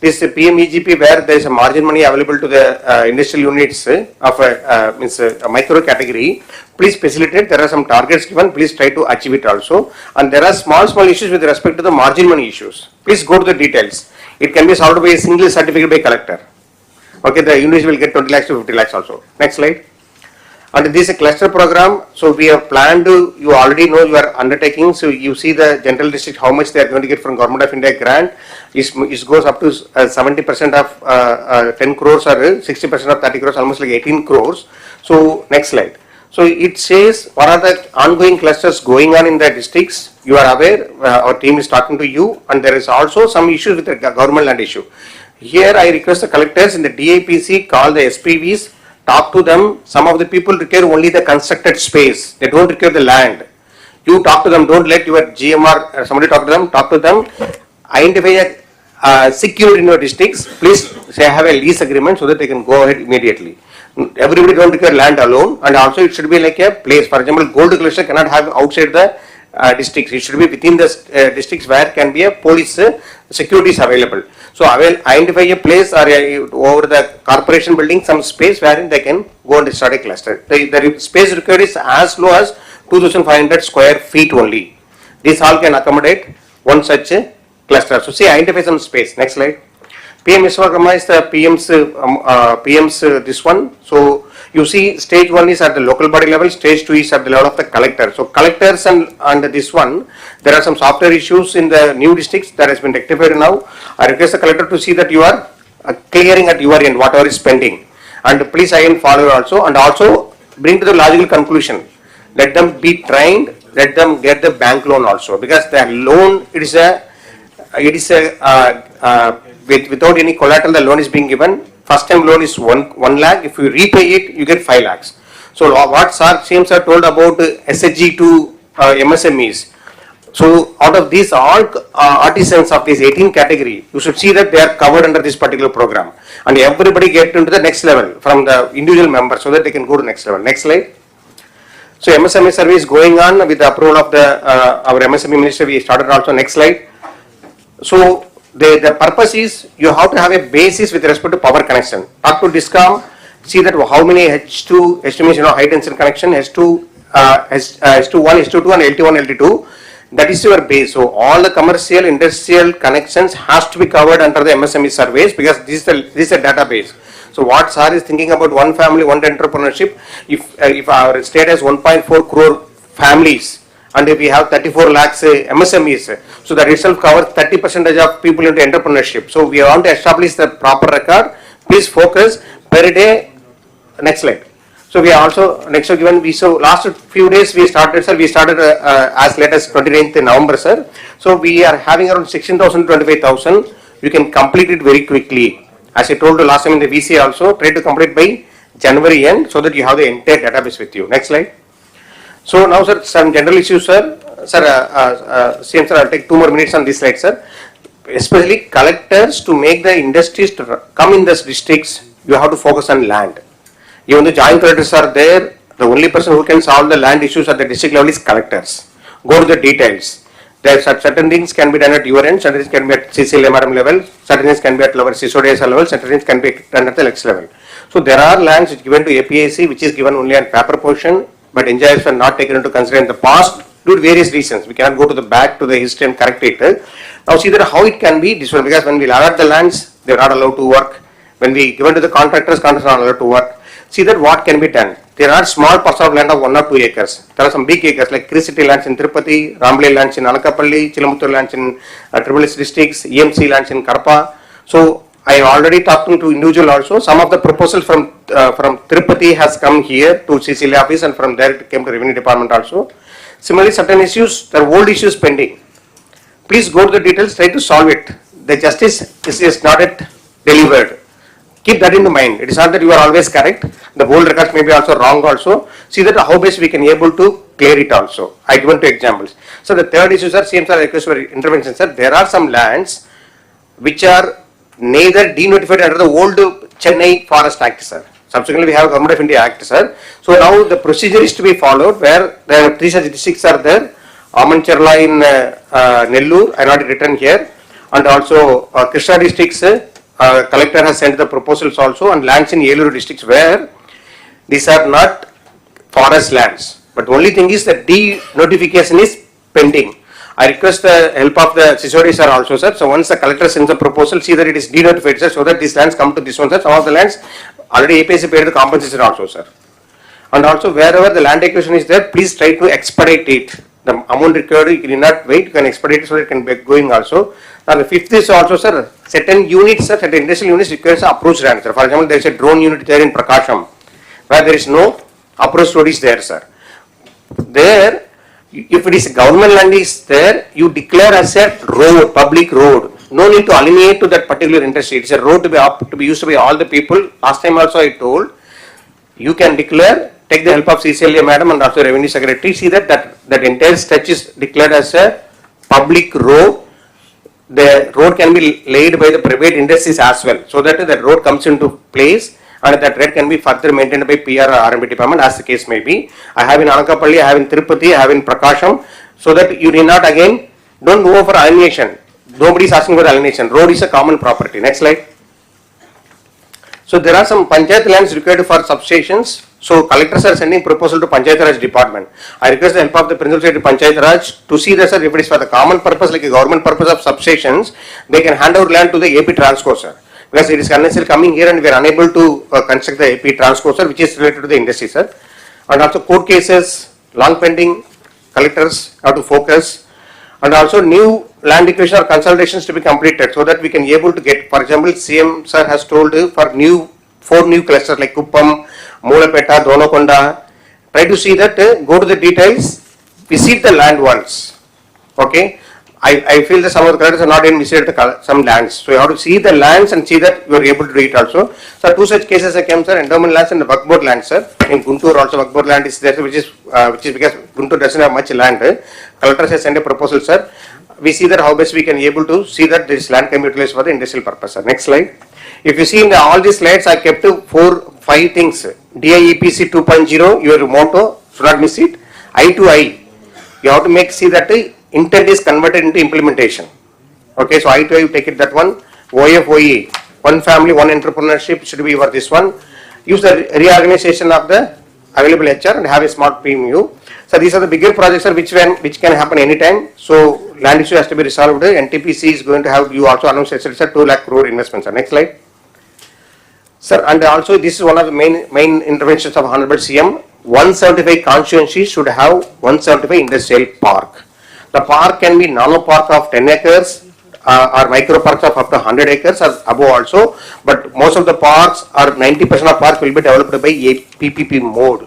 this PMEGP, where there is a margin money available to the industrial units of a micro category, please facilitate. There are some targets given, please try to achieve it also. And there are small issues with respect to the margin money issues. Please go to the details. It can be solved by a single certificate by collector. Okay, the units will get 20 lakhs to 50 lakhs also. Next slide. And this is a cluster program, so we have planned to, you already know you are undertaking, so you see the general district, how much they are going to get from Government of India grant. It goes up to 70% of 10 crores or 60% of 30 crores, almost like 18 crores. So next slide. So it says what are the ongoing clusters going on in the districts. You are aware, our team is talking to you, and there is also some issues with the government land issue. Here I request the collectors in the DAPC, call the SPVs, talk to them. Some of the people require only the constructed space. They don't require the land. You talk to them. Don't let your GMR or somebody talk to them. Identify a secure in your districts. Please say have a lease agreement so that they can go ahead immediately. Everybody don't require land alone, and also it should be like a place. For example, gold cluster cannot have outside the districts. It should be within the districts where can be a police security is available. So I will identify a place or over the corporation building some space wherein they can go and start a cluster. The space required is as low as 2,500 square feet only. This all can accommodate one such cluster. So see, identify some space. Next slide. PM Vishwakarma is the PM's this one. So you see stage 1 is at the local body level, stage 2 is at the level of the collector. So collectors and this one, there are some software issues in the new districts that has been rectified now. I request the collector to see that you are clearing at your end whatever is pending. And please again follow also, and also bring to the logical conclusion. Let them be trained, let them get the bank loan also, because the loan, without any collateral, the loan is being given. First time loan is 1 lakh. If you repay it, you get 5 lakhs. So what CM sir told about SHG to MSMEs. So out of these all artisans of this 18 category, you should see that they are covered under this particular program. And everybody get into the next level from the individual members so that they can go to the next level. Next slide. So MSME survey is going on with the approval of the our MSME minister. We started also. Next slide. So the purpose is you have to have a basis with respect to power connection. Talk to Discom, see that how many H2 means high density connection, H2, H21, H22 and LT1, LT2. That is your base. So all the commercial, industrial connections has to be covered under the MSME surveys, because this is a database. So what sir is thinking about one family, one entrepreneurship. If our state has 1.4 crore families, and if we have 34 lakhs MSMEs, so that itself covers 30% of people into entrepreneurship. So we want to establish the proper record. Please focus per day. Next slide. So we are also next given. So last few days we started, sir. We started as late as 29th November, sir. So we are having around 16,000 to 25,000. You can complete it very quickly. As I told you last time in the VC also, try to complete by January end so that you have the entire database with you. Next slide. So now, sir, some general issues, sir. CM sir, I'll take 2 more minutes on this slide, sir. Especially collectors, to make the industries to come in these districts, you have to focus on land. Even the joint collectors are there, the only person who can solve the land issues at the district level is collectors. Go to the details. There are certain things can be done at your end, certain things can be at CCL MRM level, certain things can be at lower CSODS level, certain things can be done at the next level. So there are lands which given to APIC, which is given only on paper portion, but NGIs were not taken into consideration in the past due to various reasons. We cannot go to the back to the history and correct it. Now see that how it can be different, because when we allot the lands, they are not allowed to work. When we given to the contractors are not allowed to work. See that what can be done. There are small parcels of land of 1 or 2 acres. There are some big acres like City lands in Tirupati, Ramble lands in Anakapalli, Chilamuttur lands in Tribal districts, EMC lands in Karpa. So I already talked to individual also. Some of the proposals from Tirupati has come here to CCL office, and from there it came to Revenue Department also. Similarly, certain issues, there are old issues pending. Please go to the details, try to solve it. The justice is not yet delivered. Keep that in mind. It is not that you are always correct. The old records may be also wrong also. See that how best we can able to clear it also. I given 2 examples. So the third issue, sir, CM sir, I request for intervention, sir. There are some lands which are neither denotified under the old Chennai Forest Act, sir. Subsequently, we have Government of India Act, sir. So now the procedure is to be followed, where the 3 such districts are there. Amancherla in Nellore, I not written here, and also Krishna districts. Collector has sent the proposals also, and lands in Yellow districts where these are not forest lands. But only thing is that denotification is pending. I request the help of the CSOD sir also, sir. So once the collector sends the proposal, see that it is denotified, sir, so that these lands come to this one, sir. Some of the lands already APC paid the compensation also, sir. And also wherever the land acquisition is there, please try to expedite it. The amount required, you cannot wait, you can expedite it so that it can be going also. Now the 5th is also, sir, certain units, sir, certain industrial units requires approach land, sir. For example, there is a drone unit there in Prakasham, where there is no approach road is there, sir. There, if it is government land is there, you declare as a road, public road. No need to alienate to that particular industry. It is a road to be used by all the people. Last time also I told, you can declare, take the help of CCLA madam and also Revenue Secretary, see that entire stretch is declared as a public road. The road can be laid by the private industries as well, so that the road comes into place, and that road can be further maintained by PR or RMB department as the case may be. I have in Anakapalli, I have in Tirupati, I have in Prakasham, so that you need not again, don't go for alienation. Nobody is asking for alienation. Road is a common property. Next slide. So there are some Panchayat lands required for substations. So collectors are sending proposal to Panchayat Raj department. I request the help of the Principal Secretary Panchayat Raj to see that, sir, if it is for the common purpose like a government purpose of substations, they can hand over land to the AP Transco, sir. Because it is unnecessarily coming here and we are unable to construct the AP Transco, sir, which is related to the industry, sir. And also court cases, long pending, collectors have to focus. And also new land acquisition or consolidations to be completed so that we can be able to get, for example, CM sir has told for 4 new clusters like Kuppam, Moolapeta, Donakonda. Try to see that, go to the details, visit the land once. Okay. I feel that some of the collectors are not even visited some lands. So you have to see the lands and see that you are able to do it also. So 2 such cases I came, sir, endowment lands and the Waqf board land, sir. In Guntur also Waqf board land is there, which is because Guntur doesn't have much land. Collectors have sent a proposal, sir. We see that how best we can be able to see that this land can be utilized for the industrial purpose, sir. Next slide. If you see in all these slides, I kept 4-5 things. DIEPC 2.0, your motto, should not miss it. I to I. You have to see that the intent is converted into implementation. Okay, so I to I, you take it that one. OFOE, one family, one entrepreneurship should be for this one. Use the reorganization of the available HR and have a smart PMU. So these are the bigger projects, sir, which can happen anytime. So land issue has to be resolved. NTPC is going to have, you also announced, sir, 2 lakh crore investments. Sir. Next slide. Sir, and also this is one of the main interventions of Honorable CM. 175 constituencies should have 175 industrial park. The park can be nano park of 10 acres or micro parks of up to 100 acres or above also. But most of the parks or 90% of parks will be developed by a PPP mode.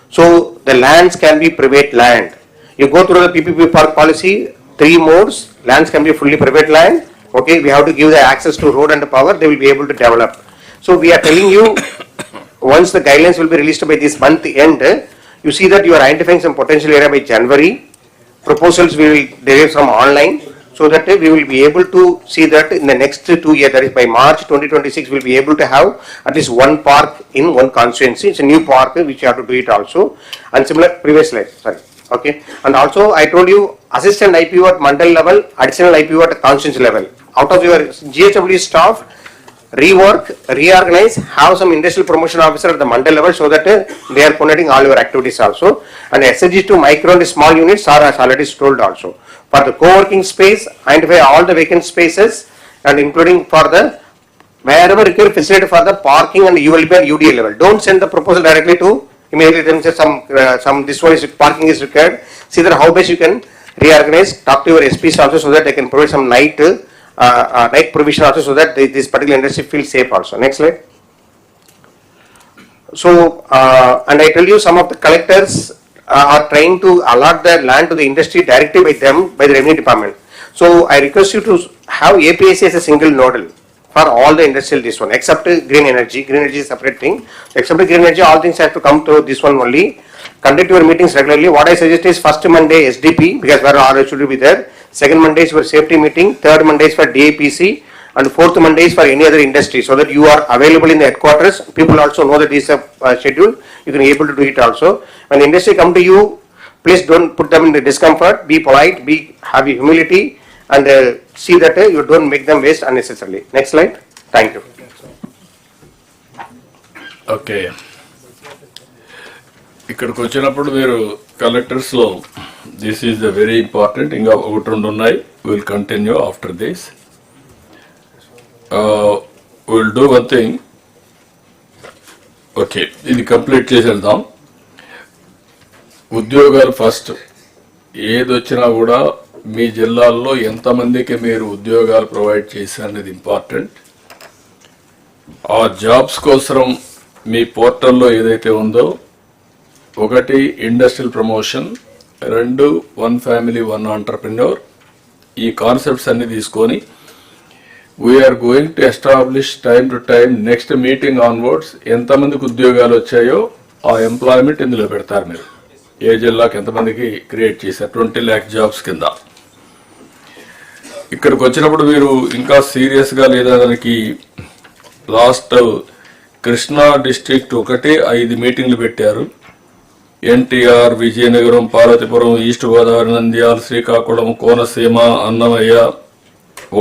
So the lands can be private land. You go through the PPP park policy, 3 modes. Lands can be fully private land. Okay, we have to give the access to road and power. They will be able to develop. So we are telling you, once the guidelines will be released by this month end, you see that you are identifying some potential area by January. Proposals we will derive from online, so that we will be able to see that in the next 2 years, that is by March 2026, we will be able to have at least 1 park in 1 constituency. It's a new park which you have to do it also. And similar, previous slide, sorry. Okay. And also I told you assistant IPO at mandal level, additional IPO at constituency level. Out of your GHW staff, rework, reorganize, have some industrial promotion officer at the mandal level so that they are coordinating all your activities also. And SSG to micro and small units are as already told also. For the co-working space, identify all the vacant spaces and including for the wherever required facility for the parking and ULB and UDA level. Don't send the proposal directly to immediately then say some this one is parking is required. See that how best you can reorganize, talk to your SPs also so that they can provide some night provision also so that this particular industry feels safe also. Next slide. So, and I tell you some of the collectors are trying to allot their land to the industry directly by them, by the revenue department. So, I request you to have APIC as a single nodal for all the industrial this one, except green energy. Green energy is a separate thing. Except green energy, all things have to come to this one only. Conduct your meetings regularly. What I suggest is first Monday SDP, because where all should be there. Second Monday is for safety meeting. Third Monday is for DAPC. And fourth Monday is for any other industry, so that you are available in the headquarters. People also know that this is a schedule. You can be able to do it also. When the industry come to you, please don't put them in the discomfort. Be polite, have humility, and see that you don't make them waste unnecessarily. Next slide. Thank you. Okay, ఇక్కడికి వచ్చినప్పుడు మీరు కలెక్టర్స్లో this is the very important. ఇంకా 1-2 ఉన్నాయి. Will continue after this. Will do one thing. Okay, ఇది complete చేసేద్దాం. ఉద్యోగాలు first. ఏది వచ్చినా కూడా మీ జిల్లాల్లో ఎంతమందికి మీరు ఉద్యోగాలు ప్రొవైడ్ చేశారనేది ఇంపార్టెంట్. ఆ జాబ్స్ కోసం మీ పోర్టల్లో ఏదైతే ఉందో, 1 ఇండస్ట్రియల్ ప్రమోషన్, 2 1 ఫ్యామిలీ 1 ఎంటర్ప్రెన్యూర్, ఈ కాన్సెప్ట్స్ అన్ని తీసుకొని we are going to establish time to time next meeting onwards ఎంతమందికి ఉద్యోగాలు వచ్చాయో ఆ ఎంప్లాయ్మెంట్ ఇందులో పెడతారు. మీరు ఏ జిల్లాకి ఎంతమందికి క్రియేట్ చేశారు 20 lakh జాబ్స్ కింద. ఇక్కడికి వచ్చినప్పుడు మీరు ఇంకా సీరియస్గా లేదా దానికి లాస్ట్ కృష్ణా డిస్ట్రిక్ట్ 5 మీటింగ్లు పెట్టారు. ఎన్టీఆర్, విజయనగరం, పార్వతీపురం, ఈస్ట్ గోదావరి, నంద్యాల, శ్రీకాకుళం, కోనసీమ, అన్నమయ్య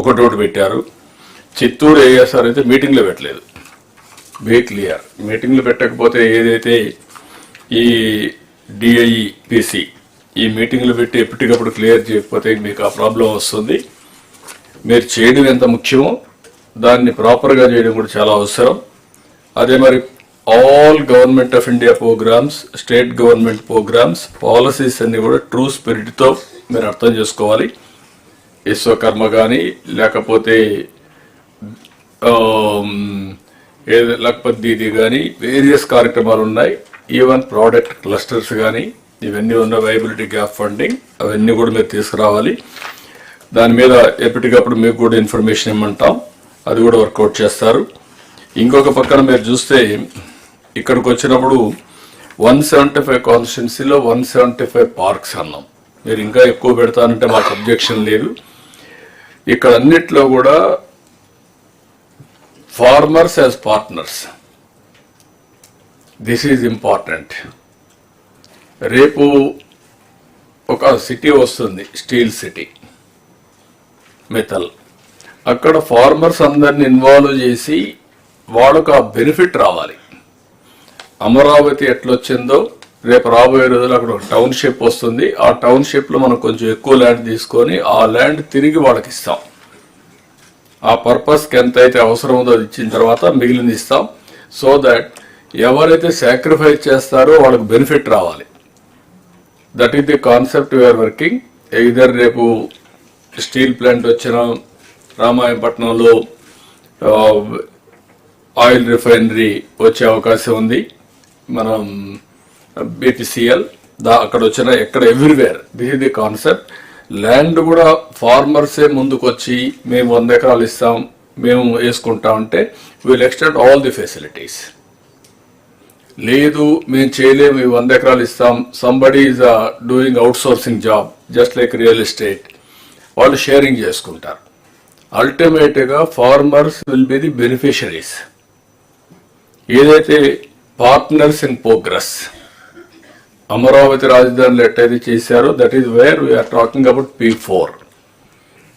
ఒకటి పెట్టారు. చిత్తూరు ఏఎస్ఆర్ అయితే మీటింగ్లో పెట్టలేదు. Be clear. మీటింగ్లు పెట్టకపోతే ఏదైతే ఈ డిఐపిసి ఈ మీటింగ్లు పెట్టి ఎప్పటికప్పుడు క్లియర్ చేయకపోతే మీకు ఆ ప్రాబ్లం వస్తుంది. మీరు చేయడం ఎంత ముఖ్యమో దాన్ని ప్రాపర్గా చేయడం కూడా చాలా అవసరం. అదే మరి all government of India programmes, state government programmes, policies అన్ని కూడా ట్రూ స్పిరిట్తో మీరు అర్థం చేసుకోవాలి. విశ్వకర్మ కానీ లేకపోతే లేకపోతే దీది కానీ వేరియస్ కార్యక్రమాలు ఉన్నాయి. ఈవెన్ ప్రోడక్ట్ క్లస్టర్స్ కానీ ఇవన్నీ ఉన్న వైబిలిటీ గ్యాప్ ఫండింగ్ అవన్నీ కూడా మీరు తీసుకురావాలి. దాని మీద ఎప్పటికప్పుడు మీకు కూడా ఇన్ఫర్మేషన్ ఇమ్మంటాం, అది కూడా వర్కౌట్ చేస్తారు. ఇంకొక పక్కన మీరు చూస్తే ఇక్కడికి వచ్చినప్పుడు 175 కాన్స్టిట్యున్సీలో 175 పార్క్స్ అన్నాం. మీరు ఇంకా ఎక్కువ పెడతానంటే మాకు అబ్జెక్షన్ లేదు. ఇక్కడ అన్నిట్లో కూడా farmers as partners, this is important. రేపు ఒక సిటీ వస్తుంది, స్టీల్ సిటీ, మెటల్. అక్కడ ఫార్మర్స్ అందరిని ఇన్వాల్వ్ చేసి వాళ్ళకు ఆ బెనిఫిట్ రావాలి. అమరావతి ఎట్లొచ్చిందో రేపు రాబోయే రోజుల్లో అక్కడ ఒక టౌన్షిప్ వస్తుంది. ఆ టౌన్షిప్లో మనం కొంచెం ఎక్కువ ల్యాండ్ తీసుకొని ఆ ల్యాండ్ తిరిగి వాళ్ళకి ఇస్తాం. ఆ పర్పస్కి ఎంత అయితే అవసరం ఉందో అది ఇచ్చిన తర్వాత మిగిలింది ఇస్తాం. సో దట్ ఎవరైతే సాక్రిఫైస్ చేస్తారో వాళ్ళకి బెనిఫిట్ రావాలి. That is the concept we are working. ఇదర్ రేపు స్టీల్ ప్లాంట్ వచ్చిన రామాయపట్నంలో ఆయిల్ రిఫైనరీ వచ్చే అవకాశం ఉంది. మనం బీపీసీఎల్ అక్కడ వచ్చిన ఎక్కడ everywhere this is the concept. Land కూడా ఫార్మర్సే ముందుకు వచ్చి మేము 100 ఎకరాలు ఇస్తాం, మేము వేసుకుంటామంటే will extend all the facilities. లేదు మేము చేయలేము, 100 ఎకరాలు ఇస్తాం, somebody is doing outsourcing job just like real estate, వాళ్ళు షేరింగ్ చేసుకుంటారు. అల్టిమేట్గా farmers will be the beneficiaries. ఏదైతే పార్ట్నర్స్ ఇన్ ప్రోగ్రెస్ అమరావతి రాజధానిలో ఎట్టయితే చేశారో that is where we're talking about P4.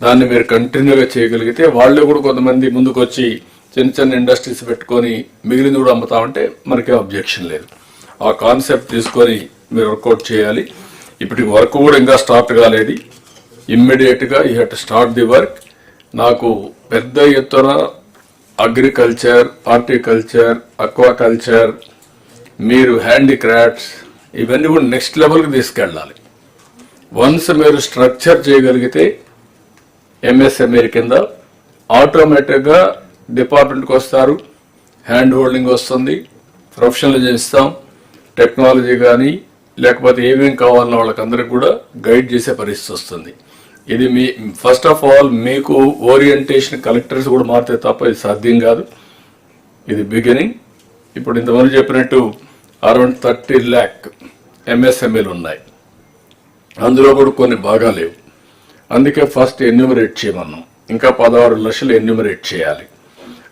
దాన్ని మీరు కంటిన్యూగా చేయగలిగితే వాళ్ళు కూడా కొంతమంది ముందుకు వచ్చి చిన్న చిన్న ఇండస్ట్రీస్ పెట్టుకొని మిగిలింది కూడా అమ్ముతామంటే మనకేం అబ్జెక్షన్ లేదు. ఆ కాన్సెప్ట్ తీసుకొని మీరు వర్కౌట్ చేయాలి. ఇప్పటికి వర్క్ కూడా ఇంకా స్టార్ట్ కాలేదు. ఇమ్మీడియట్గా you have to start the work. నాకు పెద్ద ఎత్తున అగ్రికల్చర్, హార్టికల్చర్, అక్వాకల్చర్, మీరు హ్యాండీక్రాఫ్ట్స్ ఇవన్నీ కూడా నెక్స్ట్ లెవెల్కి తీసుకెళ్ళాలి. వన్స్ మీరు స్ట్రక్చర్ చేయగలిగితే MSME కింద ఆటోమేటిక్గా డిపార్ట్మెంట్కి వస్తారు, హ్యాండ్ హోల్డింగ్ వస్తుంది, ప్రొఫెషనలైజేషన్ ఇస్తాం, టెక్నాలజీ కానీ లేకపోతే ఏమేమి కావాలన్న వాళ్ళకందరికి కూడా గైడ్ చేసే పరిస్థితి వస్తుంది. ఇది మీ ఫస్ట్ ఆఫ్ ఆల్ మీకు ఓరియంటేషన్ కలెక్టర్స్ కూడా మారితే తప్ప ఇది సాధ్యం కాదు. ఇది బిగినింగ్. ఇప్పుడు ఇంతమంది చెప్పినట్టు అరౌండ్ 30 lakh MSMEలు ఉన్నాయి. అందులో కూడా కొన్ని బాగా లేవు. అందుకే ఫస్ట్ ఎన్యూమరేట్ చేయమన్నాం. ఇంకా 16 లక్షలు ఎన్యూమరేట్ చేయాలి.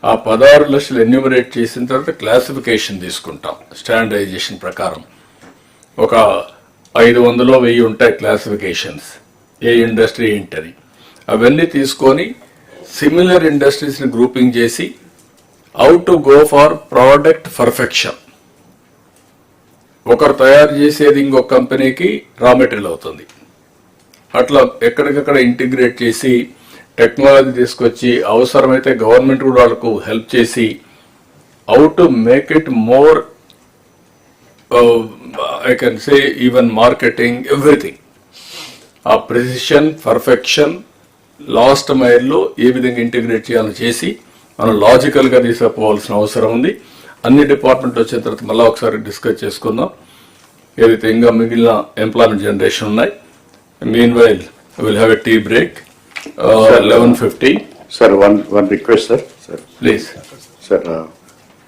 ఆ 16 లక్షలు ఎన్యూమరేట్ చేసిన తర్వాత క్లాసిఫికేషన్ తీసుకుంటాం స్టాండర్డైజేషన్ ప్రకారం. ఒక 500 1000 ఉంటాయి క్లాసిఫికేషన్స్, ఏ ఇండస్ట్రీ ఏంటని. అవన్నీ తీసుకొని సిమిలర్ ఇండస్ట్రీస్ని గ్రూపింగ్ చేసి how to go for product perfection. ఒకరు తయారు చేసేది ఇంకొక కంపెనీకి రా మెటీరియల్ అవుతుంది. అట్లా ఎక్కడికక్కడ ఇంటిగ్రేట్ చేసి టెక్నాలజీ తీసుకొచ్చి అవసరమైతే గవర్నమెంట్ కూడా వాళ్ళకు హెల్ప్ చేసి how to make it more I can say even marketing everything. ఆ ప్రెసిషన్, పర్ఫెక్షన్, లాస్ట్ మైల్లో ఏ విధంగా ఇంటిగ్రేట్ చేయాలని చేసి మనం లాజికల్గా తీసుకుపోవాల్సిన అవసరం ఉంది. అన్ని డిపార్ట్మెంట్ వచ్చిన తర్వాత మళ్ళీ ఒకసారి డిస్కస్ చేసుకుందాం. ఏదైతే ఇంకా మిగిలిన ఎంప్లాయ్మెంట్ జనరేషన్ ఉన్నాయి. Meanwhile will have a tea break 11:50. Sir, one request, sir. Please.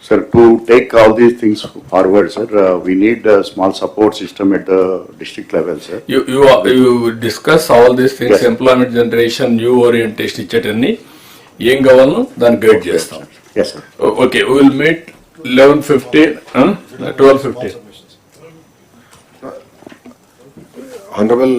Sir, to take all these things forward, sir, we need a small support system at the district level, sir. You discuss all these things, Yes. employment generation, new orientation ఇచ్చేటన్ని ఏం కావాలో దాన్ని guide చేస్తాం. Yes, sir. Okay, we will meet 11:50, 12:50. Honorable